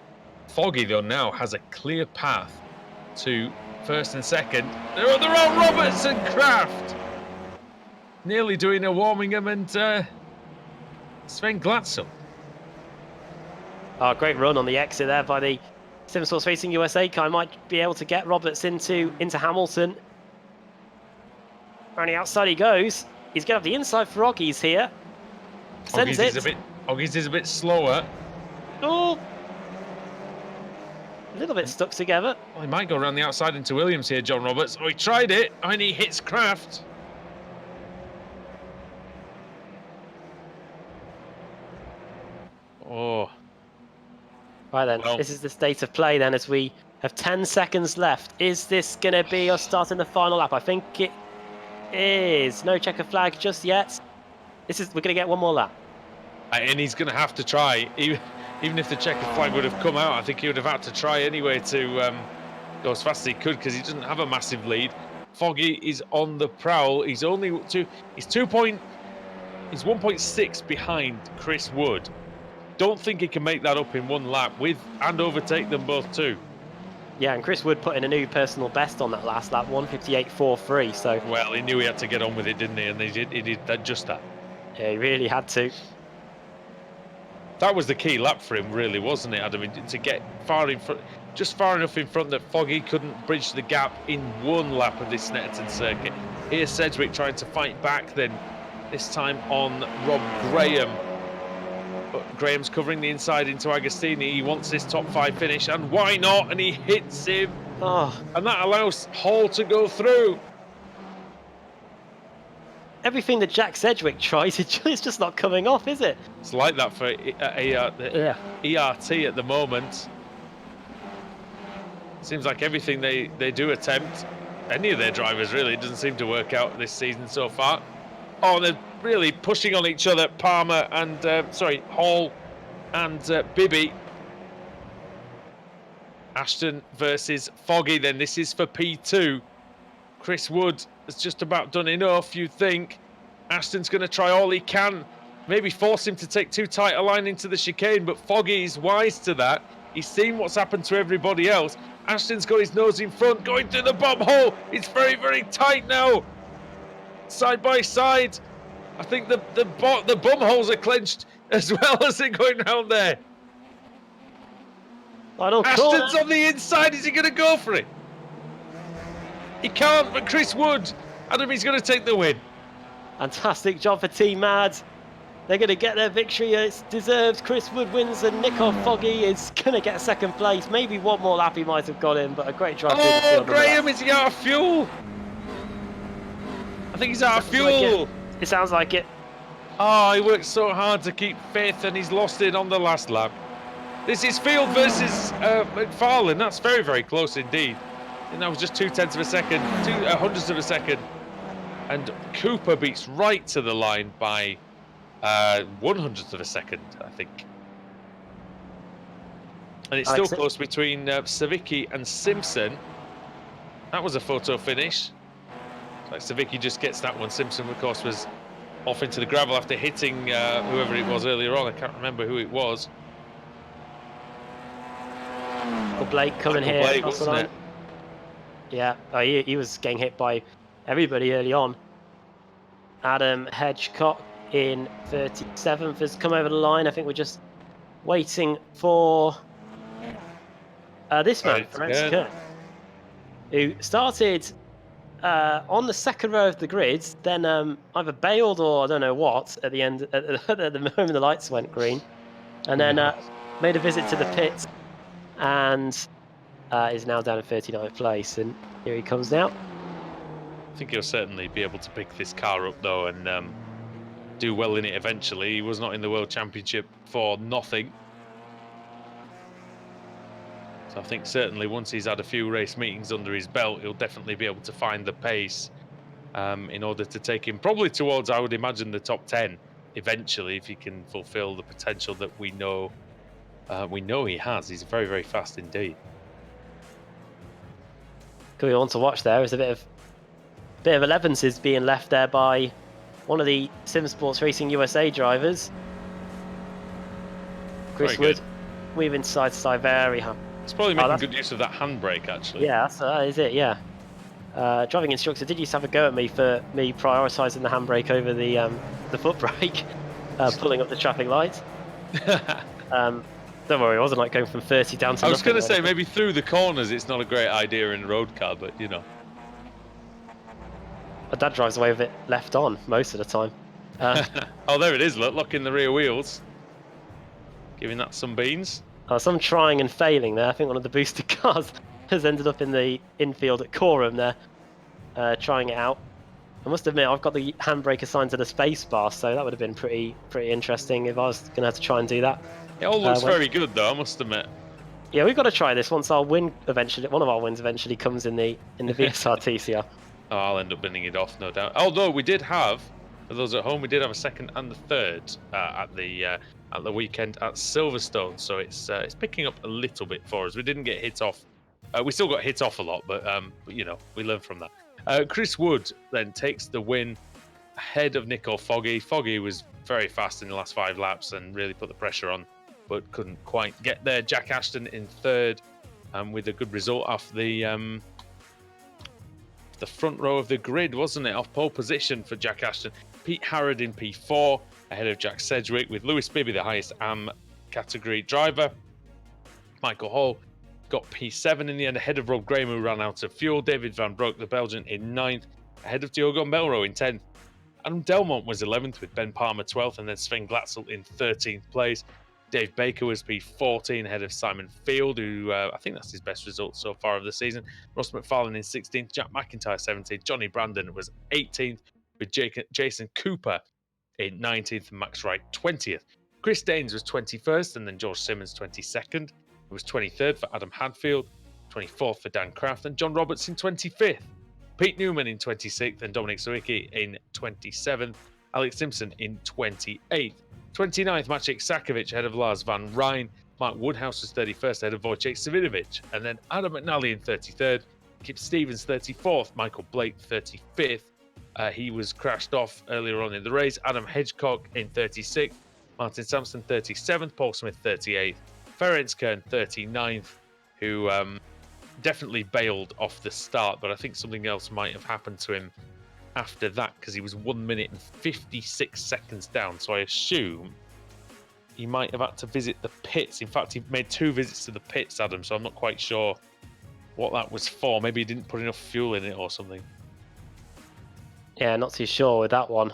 Speaker 1: Foggy though now has a clear path to 1st and 2nd. They're on their own. Roberts and Kraft nearly doing a Warmingham and Sven Glatzel.
Speaker 2: Oh, great run on the exit there by the Simsource Racing USA car. Might be able to get Roberts into Hamilton. On the outside he goes. He's going to have the inside for Oggies here. Sends it.
Speaker 1: Oggies is a bit slower.
Speaker 2: Oh, a little bit stuck together.
Speaker 1: Well, he might go around the outside into Williams here, John Roberts. Oh, he tried it, and he hits Kraft. Oh.
Speaker 2: Right then,
Speaker 1: Well,
Speaker 2: this is the state of play then as we have 10 seconds left. Is this going to be us starting the final lap? I think it is. No checker flag just yet. We're going to get one more lap.
Speaker 1: and he's going to have to try. Even if the checkered flag would have come out, I think he would have had to try anyway to go as fast as he could, because he doesn't have a massive lead. Foggy is on the prowl. He's only he's 1.6 behind Chris Wood. Don't think he can make that up in one lap and overtake them both too.
Speaker 2: Yeah, and Chris Wood put in a new personal best on that last lap, 1:58.43. So
Speaker 1: well, he knew he had to get on with it, didn't he? And he did that, just that.
Speaker 2: Yeah, he really had to.
Speaker 1: That was the key lap for him, really, wasn't it, Adam? To get far in front, just far enough in front that Foggy couldn't bridge the gap in one lap of this Snetterton circuit. Here's Cedric trying to fight back, then this time on Rob Graham. But Graham's covering the inside into Agostini. He wants this top 5 finish, and why not? And he hits him.
Speaker 2: Oh.
Speaker 1: And that allows Hall to go through.
Speaker 2: Everything that Jack Sedgwick tries, it's just not coming off, is it?
Speaker 1: It's like that for ERT at the moment. Seems like everything they do attempt, any of their drivers really, doesn't seem to work out this season so far. Oh, they're really pushing on each other, Palmer and, Hall and Bibby. Ashton versus Foggy then. This is for P2. Chris Wood has just about done enough, you think. Ashton's going to try all he can. Maybe force him to take too tight a line into the chicane, but Foggy is wise to that. He's seen what's happened to everybody else. Ashton's got his nose in front, going through the bomb hole. It's very, very tight now. Side by side. I think the bum holes are clenched as well as they're going round there. Ashton's on the inside. Is he going to go for it? He can't, but Chris Wood, Adam, he's going to take the win.
Speaker 2: Fantastic job for Team Mad. They're going to get their victory. It's deserved. Chris Wood wins, and Nico Foggy is going to get 2nd place. Maybe one more lap he might have got in, but a great drive.
Speaker 1: Oh, Graham, is he out of fuel? I think he's out of fuel.
Speaker 2: It sounds like it.
Speaker 1: Oh, he worked so hard to keep 5th, and he's lost it on the last lap. This is Field versus McFarlane. That's very, very close indeed. And that was just 0.2 of a second, 0.02 of a second. And Cooper beats right to the line by 0.01 of a second, I think. And it's still close between Savicki and Simpson. That was a photo finish. Like Savicki just gets that one. Simpson, of course, was off into the gravel after hitting whoever it was earlier on. I can't remember who it was.
Speaker 2: Blake coming here.
Speaker 1: Blake, wasn't it?
Speaker 2: Yeah, he was getting hit by everybody early on. Adam Hedgecock in 37th has come over the line. I think we're just waiting for this man,
Speaker 1: Right,
Speaker 2: Ferenc
Speaker 1: good.
Speaker 2: Kern, who started on the second row of the grid, then either bailed or I don't know what at the end, at the moment the lights went green, and then made a visit to the pit and is now down in 39th place. And here he comes now.
Speaker 1: I think he'll certainly be able to pick this car up though and do well in it eventually. He was not in the World Championship for nothing. So I think certainly once he's had a few race meetings under his belt, he'll definitely be able to find the pace in order to take him probably towards, I would imagine, the top 10 eventually, if he can fulfill the potential that we know he has. He's very, very fast indeed.
Speaker 2: Could we want to watch there is a bit of 11s being left there by one of the Sim Sports Racing USA drivers. Chris
Speaker 1: Very
Speaker 2: Wood,
Speaker 1: good.
Speaker 2: weaving side to side, very happy.
Speaker 1: It's probably making
Speaker 2: that's-
Speaker 1: good use of that handbrake, actually.
Speaker 2: Yeah, that is it. Yeah. Driving instructor did used to have a go at me for me prioritising the handbrake over the foot brake, pulling up the traffic lights. Don't worry, it wasn't like going from 30 down to
Speaker 1: I was
Speaker 2: nothing.
Speaker 1: going to say, maybe through the corners it's not a great idea in a road car, but you know.
Speaker 2: My dad drives away with it left on most of the time.
Speaker 1: Oh, there it is, look, locking the rear wheels. Giving that some beans.
Speaker 2: Some trying and failing there. I think one of the boosted cars has ended up in the infield at Coram there, trying it out. I must admit, I've got the handbrake assigned to the space bar, so that would have been pretty interesting if I was going to have to try and do that.
Speaker 1: It all looks very good, though, I must admit.
Speaker 2: Yeah, we've got to try this once our win eventually. One of our wins eventually comes in the VSR TCR.
Speaker 1: Oh, I'll end up binning it off, no doubt. Although we did have, for those at home, we did have a second and the third at the weekend at Silverstone, so it's picking up a little bit for us. We didn't get hit off. We still got hit off a lot, but you know, we learned from that. Chris Wood then takes the win ahead of Nico Foggy. Foggy was very fast in the last 5 laps and really put the pressure on, but couldn't quite get there. Jack Ashton in third, with a good result off the front row of the grid, wasn't it? Off pole position for Jack Ashton. Pete Harrod in P4, ahead of Jack Sedgwick, with Lewis Bibby, the highest AM category driver. Michael Hall got P7 in the end, ahead of Rob Graham, who ran out of fuel. David Van Broek, the Belgian, in 9th, ahead of Diogo Melro in 10th. Adam Delmont was 11th, with Ben Palmer 12th, and then Sven Glatzel in 13th place. Dave Baker was P14, ahead of Simon Field, who I think that's his best result so far of the season. Ross McFarlane in 16th, Jack McIntyre 17th, Johnny Brandon was 18th, with Jason Cooper in 19th and Max Wright 20th. Chris Daines was 21st, and then George Simmons 22nd. It was 23rd for Adam Hadfield, 24th for Dan Kraft, and John Roberts in 25th. Pete Newman in 26th, and Dominic Sawicki in 27th. Alex Simpson in 28th. 29th, Maciej Sakovic ahead of Lars Van Rijn. Mark Woodhouse was 31st ahead of Wojciech Savidovic. And then Adam McNally in 33rd. Kip Stevens 34th. Michael Blake 35th. He was crashed off earlier on in the race. Adam Hedgecock in 36th. Martin Sampson 37th. Paul Smith 38th. Ferenc Kern 39th, who definitely bailed off the start, but I think something else might have happened to him after that, because he was 1 minute and 56 seconds down. So I assume he might have had to visit the pits. In fact, he made 2 visits to the pits, Adam, so I'm not quite sure what that was for. Maybe he didn't put enough fuel in it or something.
Speaker 2: Yeah, not too sure with that one.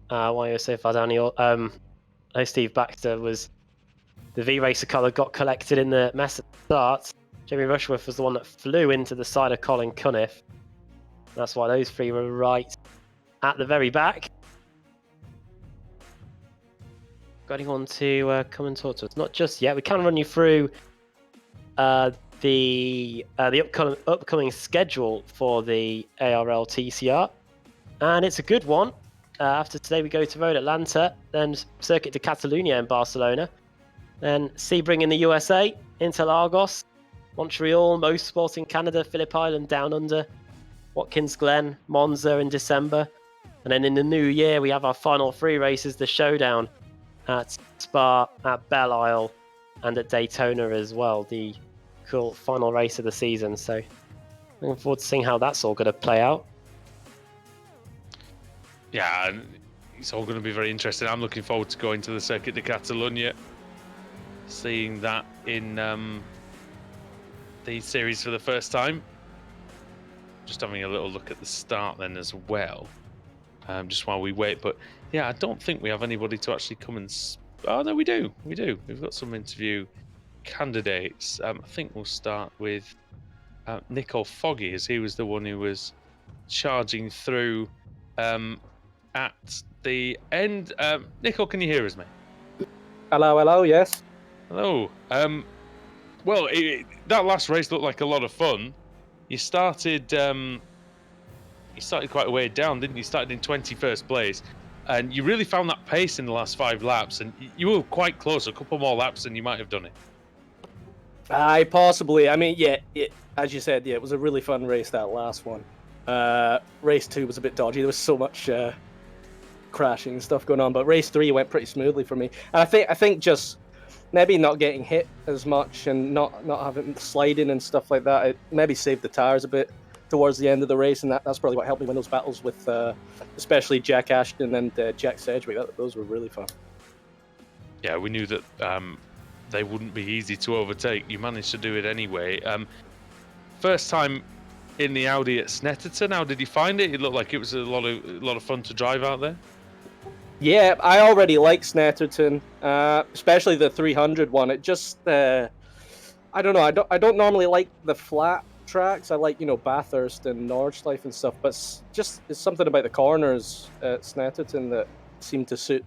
Speaker 2: Why you're so far down here. Steve Baxter was the V-Racer car that got collected in the mess at the start. Jamie Rushworth was the one that flew into the side of Colin Cunniff. That's why those 3 were right at the very back. Got anyone to come and talk to us? Not just yet. We can run you through the upcoming schedule for the ARL TCR, and it's a good one. After today, we go to Road Atlanta, then Circuit de Catalunya in Barcelona, then Sebring in the USA, Interlagos, Montreal, Motorsport in Canada, Phillip Island down under, Watkins Glen, Monza in December, and then in the new year we have our final 3 races, the Showdown at Spa, at Belle Isle, and at Daytona as well, the cool final race of the season. So looking forward to seeing how that's all going to play out.
Speaker 1: Yeah, it's all going to be very interesting. I'm looking forward to going to the Circuit de Catalunya, seeing that in the series for the first time. Just having a little look at the start then as well, just while we wait. But yeah, I don't think we have anybody to actually come and... Oh, no, we do. We've got some interview candidates. I think we'll start with Nicole Foggy, as he was the one who was charging through at the end. Nicole, can you hear us, mate?
Speaker 8: Hello, yes.
Speaker 1: Hello. Well, that last race looked like a lot of fun. You started quite a way down, didn't you? You started in 21st place, and you really found that pace in the last 5 laps, and you were quite close. A couple more laps, and you might have done it.
Speaker 8: Possibly. I mean, yeah, as you said, yeah, it was a really fun race, that last one. Race 2 was a bit dodgy. There was so much crashing and stuff going on, but race 3 went pretty smoothly for me. And I think just maybe not getting hit as much and not having sliding and stuff like that, it maybe saved the tires a bit towards the end of the race, and that's probably what helped me win those battles with especially Jack Ashton and Jack Sedgwick. Those were really fun.
Speaker 1: Yeah, we knew that they wouldn't be easy to overtake. You managed to do it anyway. First time in the Audi at Snetterton. How did you find it? It looked like it was a lot of fun to drive out there.
Speaker 8: Yeah, I already like Snetterton, especially the 300 one. It just, I don't know. I don't normally like the flat tracks. I like, Bathurst and Nordschleife and stuff. But it's something about the corners at Snetterton that seem to suit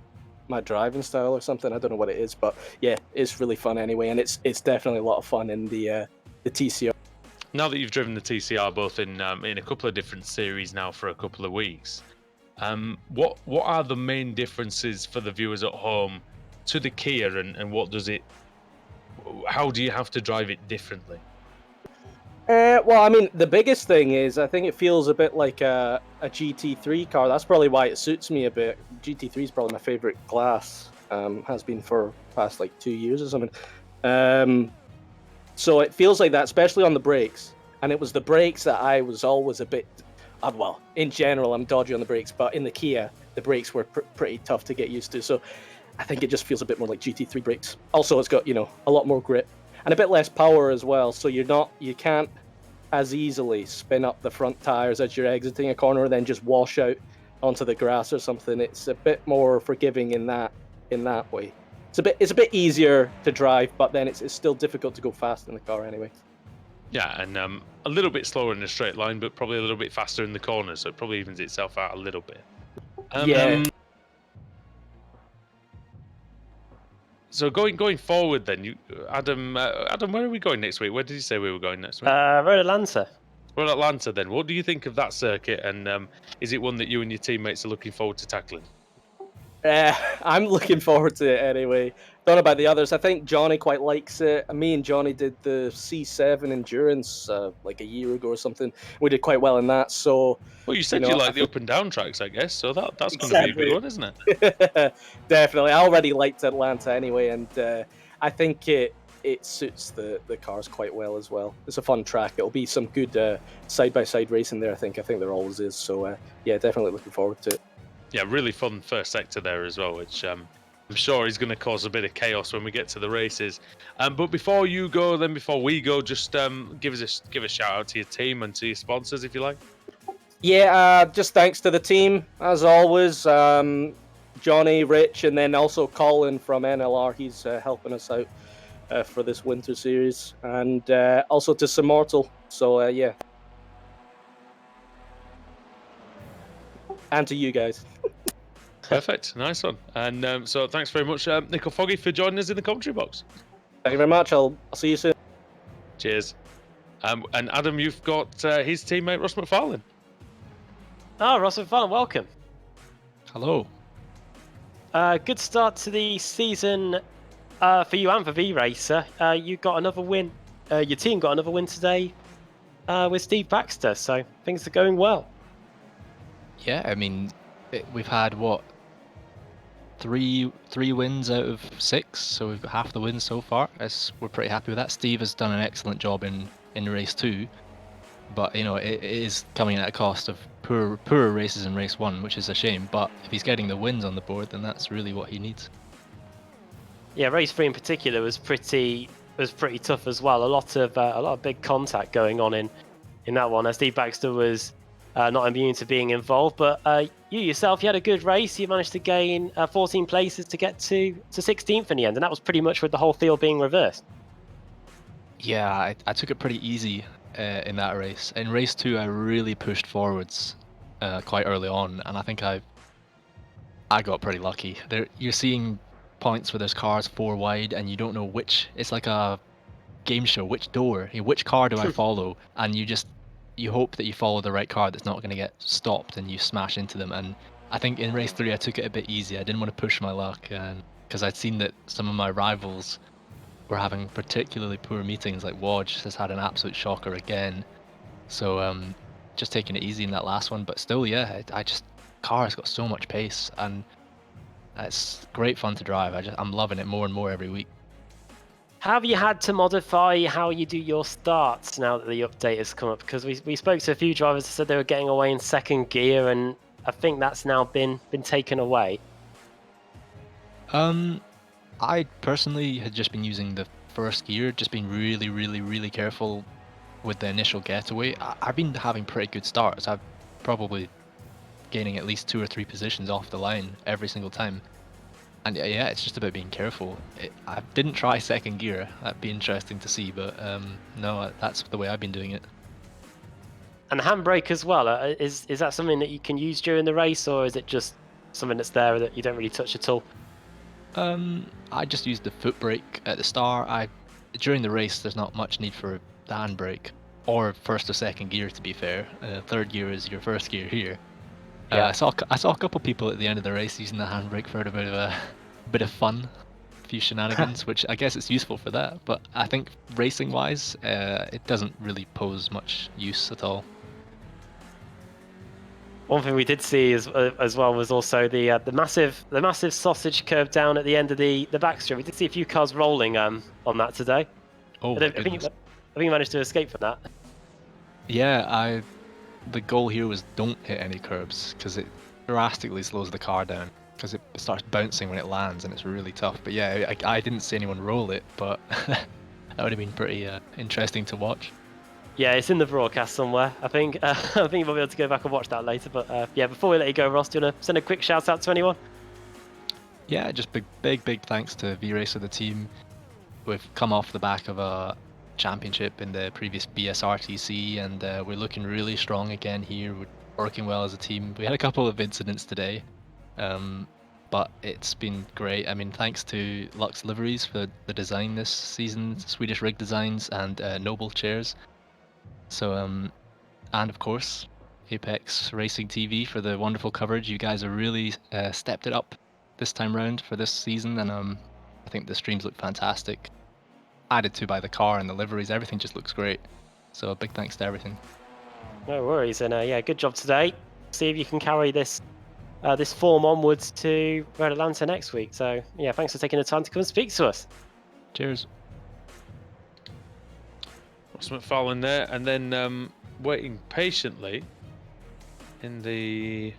Speaker 8: my driving style or something. I don't know what it is, but yeah, it's really fun anyway, and it's definitely a lot of fun in the TCR.
Speaker 1: Now that you've driven the TCR both in a couple of different series now for a couple of weeks, what are the main differences for the viewers at home to the Kia, and how do you have to drive it differently?
Speaker 8: Well, I mean, the biggest thing is I think it feels a bit like a GT3 car. That's probably why it suits me a bit. GT3 is probably my favorite class. Has been for the past 2 years or something. So it feels like that, especially on the brakes. And it was the brakes that I was always a bit... well, in general, I'm dodgy on the brakes, but in the Kia, the brakes were pretty tough to get used to. So I think it just feels a bit more like GT3 brakes. Also, it's got, a lot more grip and a bit less power as well. So you can't as easily spin up the front tires as you're exiting a corner and then just wash out onto the grass or something. It's a bit more forgiving in that way. It's a bit easier to drive, but then it's still difficult to go fast in the car anyway.
Speaker 1: Yeah, and a little bit slower in a straight line, but probably a little bit faster in the corners, so it probably evens itself out a little bit.
Speaker 8: Yeah.
Speaker 1: So going forward, then, Adam, where are we going next week? Where did you say we were going next week?
Speaker 2: Road Atlanta.
Speaker 1: Road Atlanta, then. What do you think of that circuit, and is it one that you and your teammates are looking forward to tackling?
Speaker 8: I'm looking forward to it anyway. Don't know about the others. I think Johnny quite likes it. Me and Johnny did the C7 Endurance a year ago or something. We did quite well in that. So,
Speaker 1: well, you said you like the up and down tracks, I guess. So that's going to be a good one, isn't it?
Speaker 8: Definitely. I already liked Atlanta anyway, and I think it suits the cars quite well as well. It's a fun track. It'll be some good side-by-side racing there. I think there always is. So yeah, definitely looking forward to it.
Speaker 1: Yeah, really fun first sector there as well, which I'm sure is going to cause a bit of chaos when we get to the races. But before we go, just give a shout out to your team and to your sponsors, if you like.
Speaker 8: Yeah, just thanks to the team as always. Johnny, Rich, and then also Colin from NLR. He's helping us out for this winter series, and also to Immortal. So yeah. And to you guys.
Speaker 1: Perfect, nice one. And so thanks very much, Nicole Foggy, for joining us in the commentary box.
Speaker 8: Thank you very much. I'll see you soon.
Speaker 1: Cheers. And Adam, you've got his teammate Ross McFarlane.
Speaker 2: Ross McFarlane, welcome.
Speaker 9: Hello.
Speaker 2: Good start to the season for you and for V-Racer. You got another win. Your team got another win today with Steve Baxter, so things are going well.
Speaker 9: Yeah, I mean, we've had, three wins out of 6, so we've got half the wins so far. We're pretty happy with that. Steve has done an excellent job in race 2, but it is coming at a cost of poorer races in race 1, which is a shame. But if he's getting the wins on the board, then that's really what he needs.
Speaker 2: Yeah, race 3 in particular was pretty tough as well. A lot of big contact going on in that one. Steve Baxter was not immune to being involved, but you yourself, you had a good race. You managed to gain 14 places to get to 16th in the end, and that was pretty much with the whole field being reversed.
Speaker 9: Yeah, I took it pretty easy in that race. In race 2, I really pushed forwards quite early on, and I think I got pretty lucky. You're seeing points where there's cars 4 wide, and you don't know which. It's like a game show. Which door? Which car do I follow? And you hope that you follow the right car that's not going to get stopped, and you smash into them. And I think in race 3, I took it a bit easy. I didn't want to push my luck, because I'd seen that some of my rivals were having particularly poor meetings. Like Wodge has had an absolute shocker again. So just taking it easy in that last one. But still, yeah, car's got so much pace, and it's great fun to drive. I'm loving it more and more every week.
Speaker 2: Have you had to modify how you do your starts now that the update has come up? Because we spoke to a few drivers that said they were getting away in second gear, and I think that's now been taken away.
Speaker 9: I personally had just been using the first gear, just being really, really, really careful with the initial getaway. I've been having pretty good starts. I'm probably gaining at least 2 or 3 positions off the line every single time. And yeah, it's just about being careful. I didn't try second gear. That'd be interesting to see, but no, that's the way I've been doing it.
Speaker 2: And handbrake as well. Is that something that you can use during the race, or is it just something that's there that you don't really touch at all?
Speaker 9: I just used the foot brake at the start. During the race, there's not much need for the handbrake or first or second gear, to be fair. Third gear is your first gear here. Yeah. I saw a couple people at the end of the race using the handbrake for a bit of fun, a few shenanigans, which I guess it's useful for that. But I think racing-wise, it doesn't really pose much use at all.
Speaker 2: One thing we did see as well was also the massive sausage curve down at the end of the backstrip. We did see a few cars rolling on that today.
Speaker 9: Oh,
Speaker 2: I think you managed to escape from that.
Speaker 9: Yeah, the goal here was don't hit any curbs, because it drastically slows the car down, because it starts bouncing when it lands, and it's really tough. But yeah, I didn't see anyone roll it, but that would have been pretty interesting to watch.
Speaker 2: Yeah, it's in the broadcast somewhere. I think I think you'll be able to go back and watch that later. But yeah, before we let you go, Ross, do you want to send a quick shout out to anyone?
Speaker 9: Yeah, just big thanks to V-Racer, the team. We've come off the back of a championship in the previous BSRTC, and we're looking really strong again here. We're working well as a team. We had a couple of incidents today, but it's been great. I mean, thanks to Lux Liveries for the design this season, Swedish Rig Designs, and Noble Chairs. So, and of course, Apex Racing TV for the wonderful coverage. You guys have really stepped it up this time round for this season, and I think the streams look fantastic. Added to by the car and the liveries, everything just looks great. So a big thanks to everything.
Speaker 2: No worries, and yeah, good job today. See if you can carry this form onwards to Road Atlanta next week. So yeah, thanks for taking the time to come and speak to us.
Speaker 9: Cheers.
Speaker 1: Ross McFarlane there, and then waiting patiently in the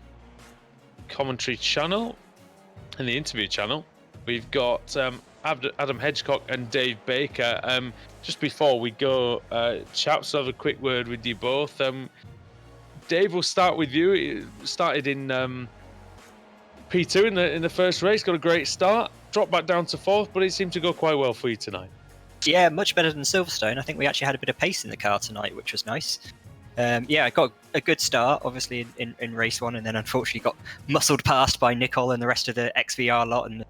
Speaker 1: commentary channel, in the interview channel, we've got Adam Hedgecock and Dave Baker. Just before we go, chaps, I'll have a quick word with you both. Dave, we'll start with you. It started in P2 in the first race, got a great start, dropped back down to 4th, but it seemed to go quite well for you tonight.
Speaker 10: Yeah, much better than Silverstone. I think we actually had a bit of pace in the car tonight, which was nice. Yeah, I got a good start, obviously, in race 1, and then unfortunately got muscled past by Nicole and the rest of the XVR lot, and the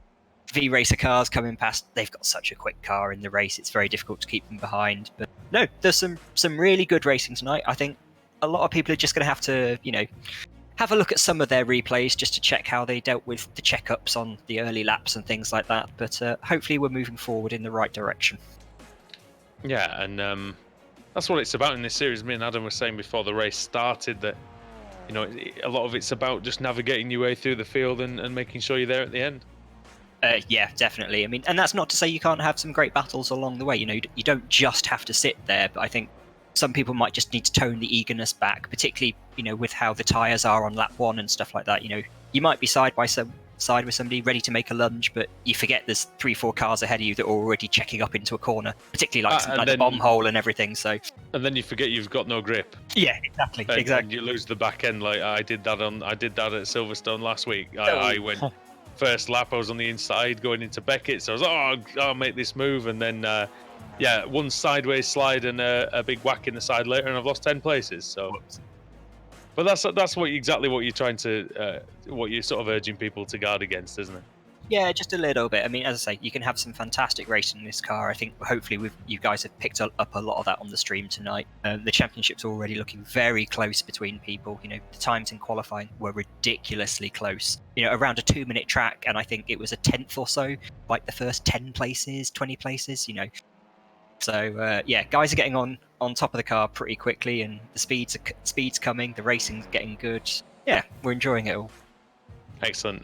Speaker 10: V-Racer cars coming past. They've got such a quick car in the race, it's very difficult to keep them behind. But no, there's some really good racing tonight. I think a lot of people are just going to have to, have a look at some of their replays just to check how they dealt with the checkups on the early laps and things like that. But hopefully we're moving forward in the right direction.
Speaker 1: Yeah, and that's what it's about in this series. Me and Adam were saying before the race started that, a lot of it's about just navigating your way through the field and making sure you're there at the end.
Speaker 10: Yeah, definitely. I mean, and that's not to say you can't have some great battles along the way. You don't just have to sit there. But I think some people might just need to tone the eagerness back, particularly with how the tyres are on lap 1 and stuff like that. You might be side with somebody ready to make a lunge, but you forget there's 3-4 cars ahead of you that are already checking up into a corner, particularly like the bomb hole and everything. So,
Speaker 1: and then you forget you've got no grip.
Speaker 10: Yeah, exactly.
Speaker 1: And you lose the back end. Like I did that at Silverstone last week. I went first lap. I was on the inside going into Beckett, so I was like, I'll make this move, and then one sideways slide and a big whack in the side later, and I've lost 10 places. So, but that's exactly what you're trying to what you're sort of urging people to guard against, isn't it?
Speaker 10: Yeah, just a little bit. I mean, as I say, you can have some fantastic racing in this car. I think hopefully you guys have picked up a lot of that on the stream tonight. The championship's already looking very close between people. The times in qualifying were ridiculously close. Around a 2-minute track, and I think it was a 10th or so, like the first 10 places, 20 places. So guys are getting on top of the car pretty quickly, and the speed's coming. The racing's getting good. Yeah, we're enjoying it all.
Speaker 1: Excellent.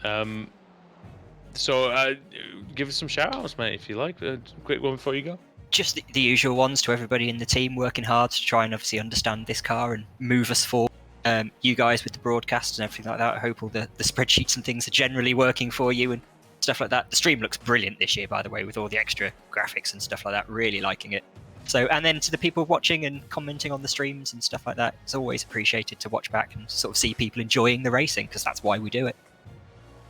Speaker 1: So give us some shout outs, mate, if you like. A quick one before you go.
Speaker 10: Just the usual ones to everybody in the team, working hard to try and obviously understand this car and move us forward. You guys with the broadcast and everything like that, I hope all the spreadsheets and things are generally working for you and stuff like that. The stream looks brilliant this year, by the way, with all the extra graphics and stuff like that. Really liking it. So, and then to the people watching and commenting on the streams and stuff like that, it's always appreciated to watch back and sort of see people enjoying the racing, because that's why we do it.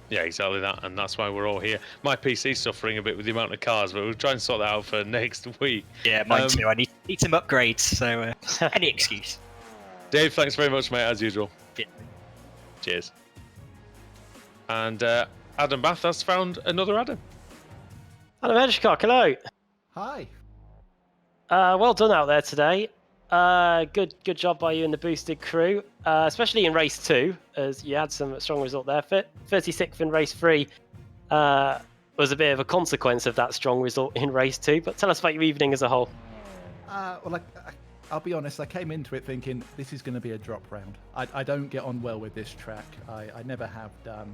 Speaker 1: Yeah, exactly that, and that's why we're all here. My PC's suffering a bit with the amount of cars, but we'll try and sort that out for next week.
Speaker 10: Yeah, mine too. I need some upgrades, so any excuse.
Speaker 1: Dave, thanks very much, mate, as usual.
Speaker 10: Yeah.
Speaker 1: Cheers. And Adam Bath has found another Adam.
Speaker 2: Adam Hedgecock, hello.
Speaker 11: Hi.
Speaker 2: Well done out there today. Good job by you and the boosted crew, especially in race 2, as you had some strong result there. 36th in race 3 was a bit of a consequence of that strong result in race 2. But tell us about your evening as a whole.
Speaker 11: I'll be honest, I came into it thinking this is going to be a drop round. I don't get on well with this track. I never have done.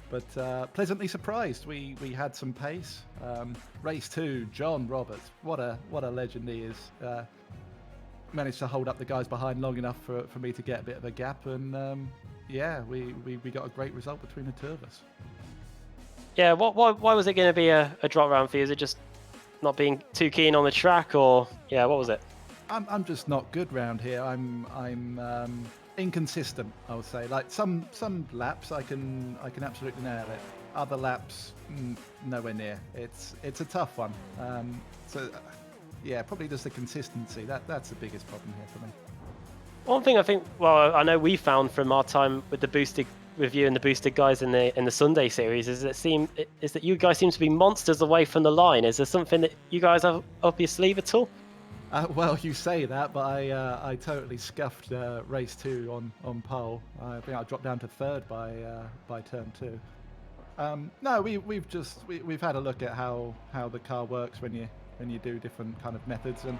Speaker 11: But pleasantly surprised. We had some pace. Race 2, John Roberts, what a legend he is. Managed to hold up the guys behind long enough for me to get a bit of a gap, and we got a great result between the two of us.
Speaker 2: Yeah, why was it going to be a drop round for you? Is it just not being too keen on the track, or what was it?
Speaker 11: I'm just not good round here. I'm inconsistent, I would say. Like some laps I can absolutely nail it. Other laps nowhere near. It's a tough one. Yeah, probably just the consistency. That's the biggest problem here for me.
Speaker 2: One thing I think, I know we found from our time with the boosted review and the boosted guys in the Sunday series is that you guys seem to be monsters away from the line. Is there something that you guys have up your sleeve at all?
Speaker 11: Well, you say that, but I totally scuffed race 2 on pole. I think I dropped down to 3rd by turn 2. No, we've had a look at how the car works when you do different kind of methods, and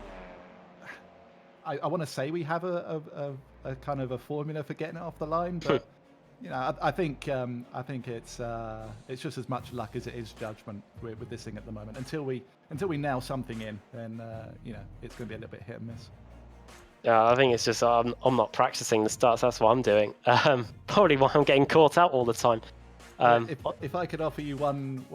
Speaker 11: I want to say we have a kind of a formula for getting it off the line, but I think it's just as much luck as it is judgment with this thing at the moment. Until we nail something in, then it's going to be a little bit hit and miss.
Speaker 2: Yeah, I think it's just I'm not practicing the starts. That's what I'm doing. Probably why I'm getting caught out all the time.
Speaker 11: If I could offer you one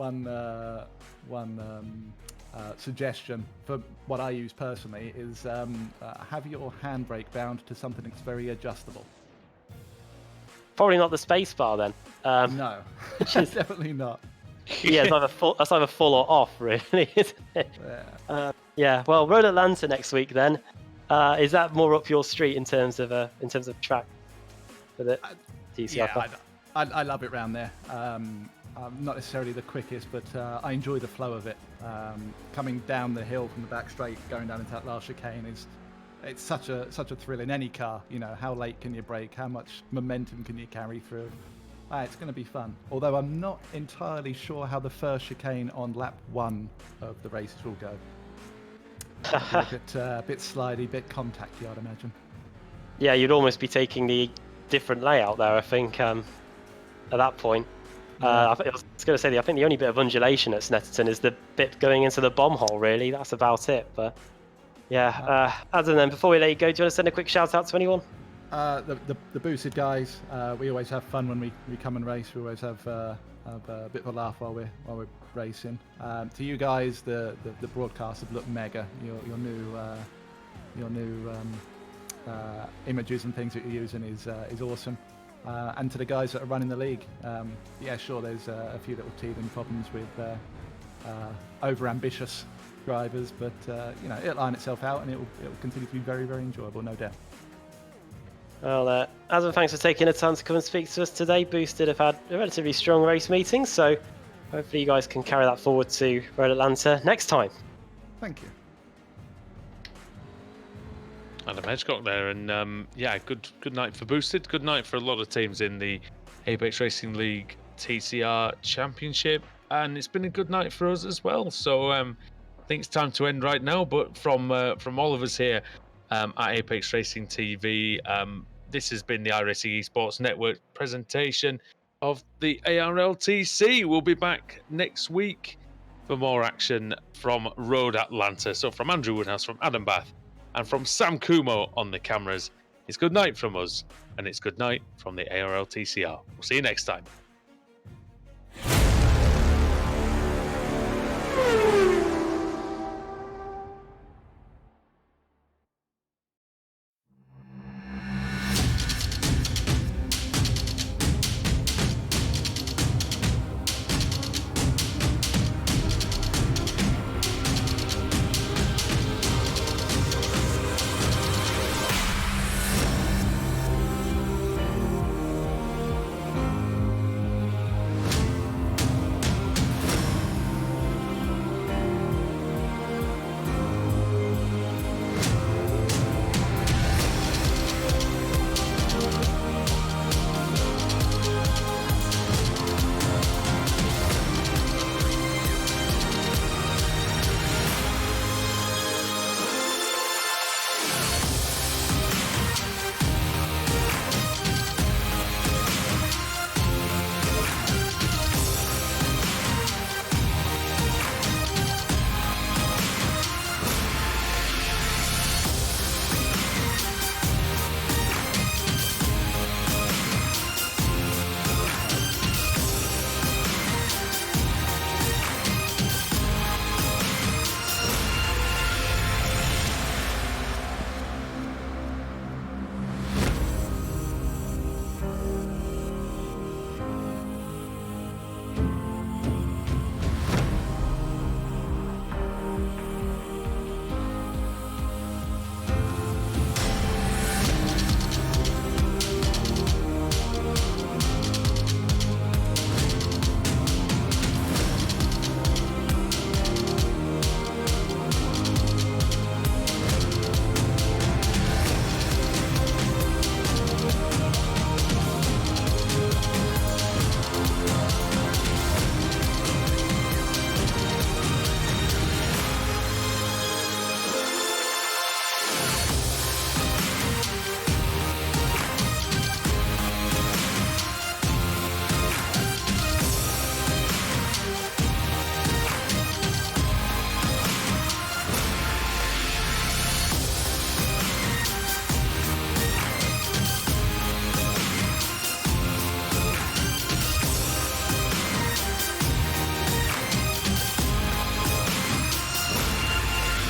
Speaker 11: suggestion for what I use personally is have your handbrake bound to something that's very adjustable.
Speaker 2: Probably not the space bar then.
Speaker 11: No, definitely not.
Speaker 2: Yeah, that's either full or off, really, isn't it?
Speaker 11: Yeah.
Speaker 2: Well, Road Atlanta next week then. Is that more up your street in terms of track for the TCR?
Speaker 11: Yeah, I love it round there. Not necessarily the quickest, but I enjoy the flow of it. Coming down the hill from the back straight, going down into that last chicane it's such a thrill in any car. How late can you brake? How much momentum can you carry through? It's going to be fun. Although I'm not entirely sure how the first chicane on lap 1 of the races will go. A bit slidey, bit contacty, I'd imagine.
Speaker 2: Yeah, you'd almost be taking the different layout there, I think, at that point. I was going to say, I think the only bit of undulation at Snetterton is the bit going into the bomb hole, really. That's about it. But yeah, Adam, then before we let you go, do you want to send a quick shout out to anyone?
Speaker 11: The boosted guys, we always have fun when we come and race. We always have a bit of a laugh while we're racing. To you guys, the broadcasts have looked mega. Your new images and things that you're using is awesome. And to the guys that are running the league, yeah, sure, there's a few little teething problems with over-ambitious drivers, but it'll iron itself out, and it'll continue to be very, very enjoyable, no doubt.
Speaker 2: Well, Adam, thanks for taking the time to come and speak to us today. Boosted have had a relatively strong race meeting, so hopefully you guys can carry that forward to Road Atlanta next time.
Speaker 11: Thank you.
Speaker 1: Adam Hedgecock there, and yeah, good night for Boosted. Good night for a lot of teams in the Apex Racing League TCR Championship, and it's been a good night for us as well. So I think it's time to end right now. But from all of us here at Apex Racing TV, this has been the iRacing Esports Network presentation of the ARL TC. We'll be back next week for more action from Road Atlanta. So from Andrew Woodhouse, from Adam Bath, and from Sam Kumo on the cameras, it's good night from us, and it's good night from the ARL TCR. We'll see you next time.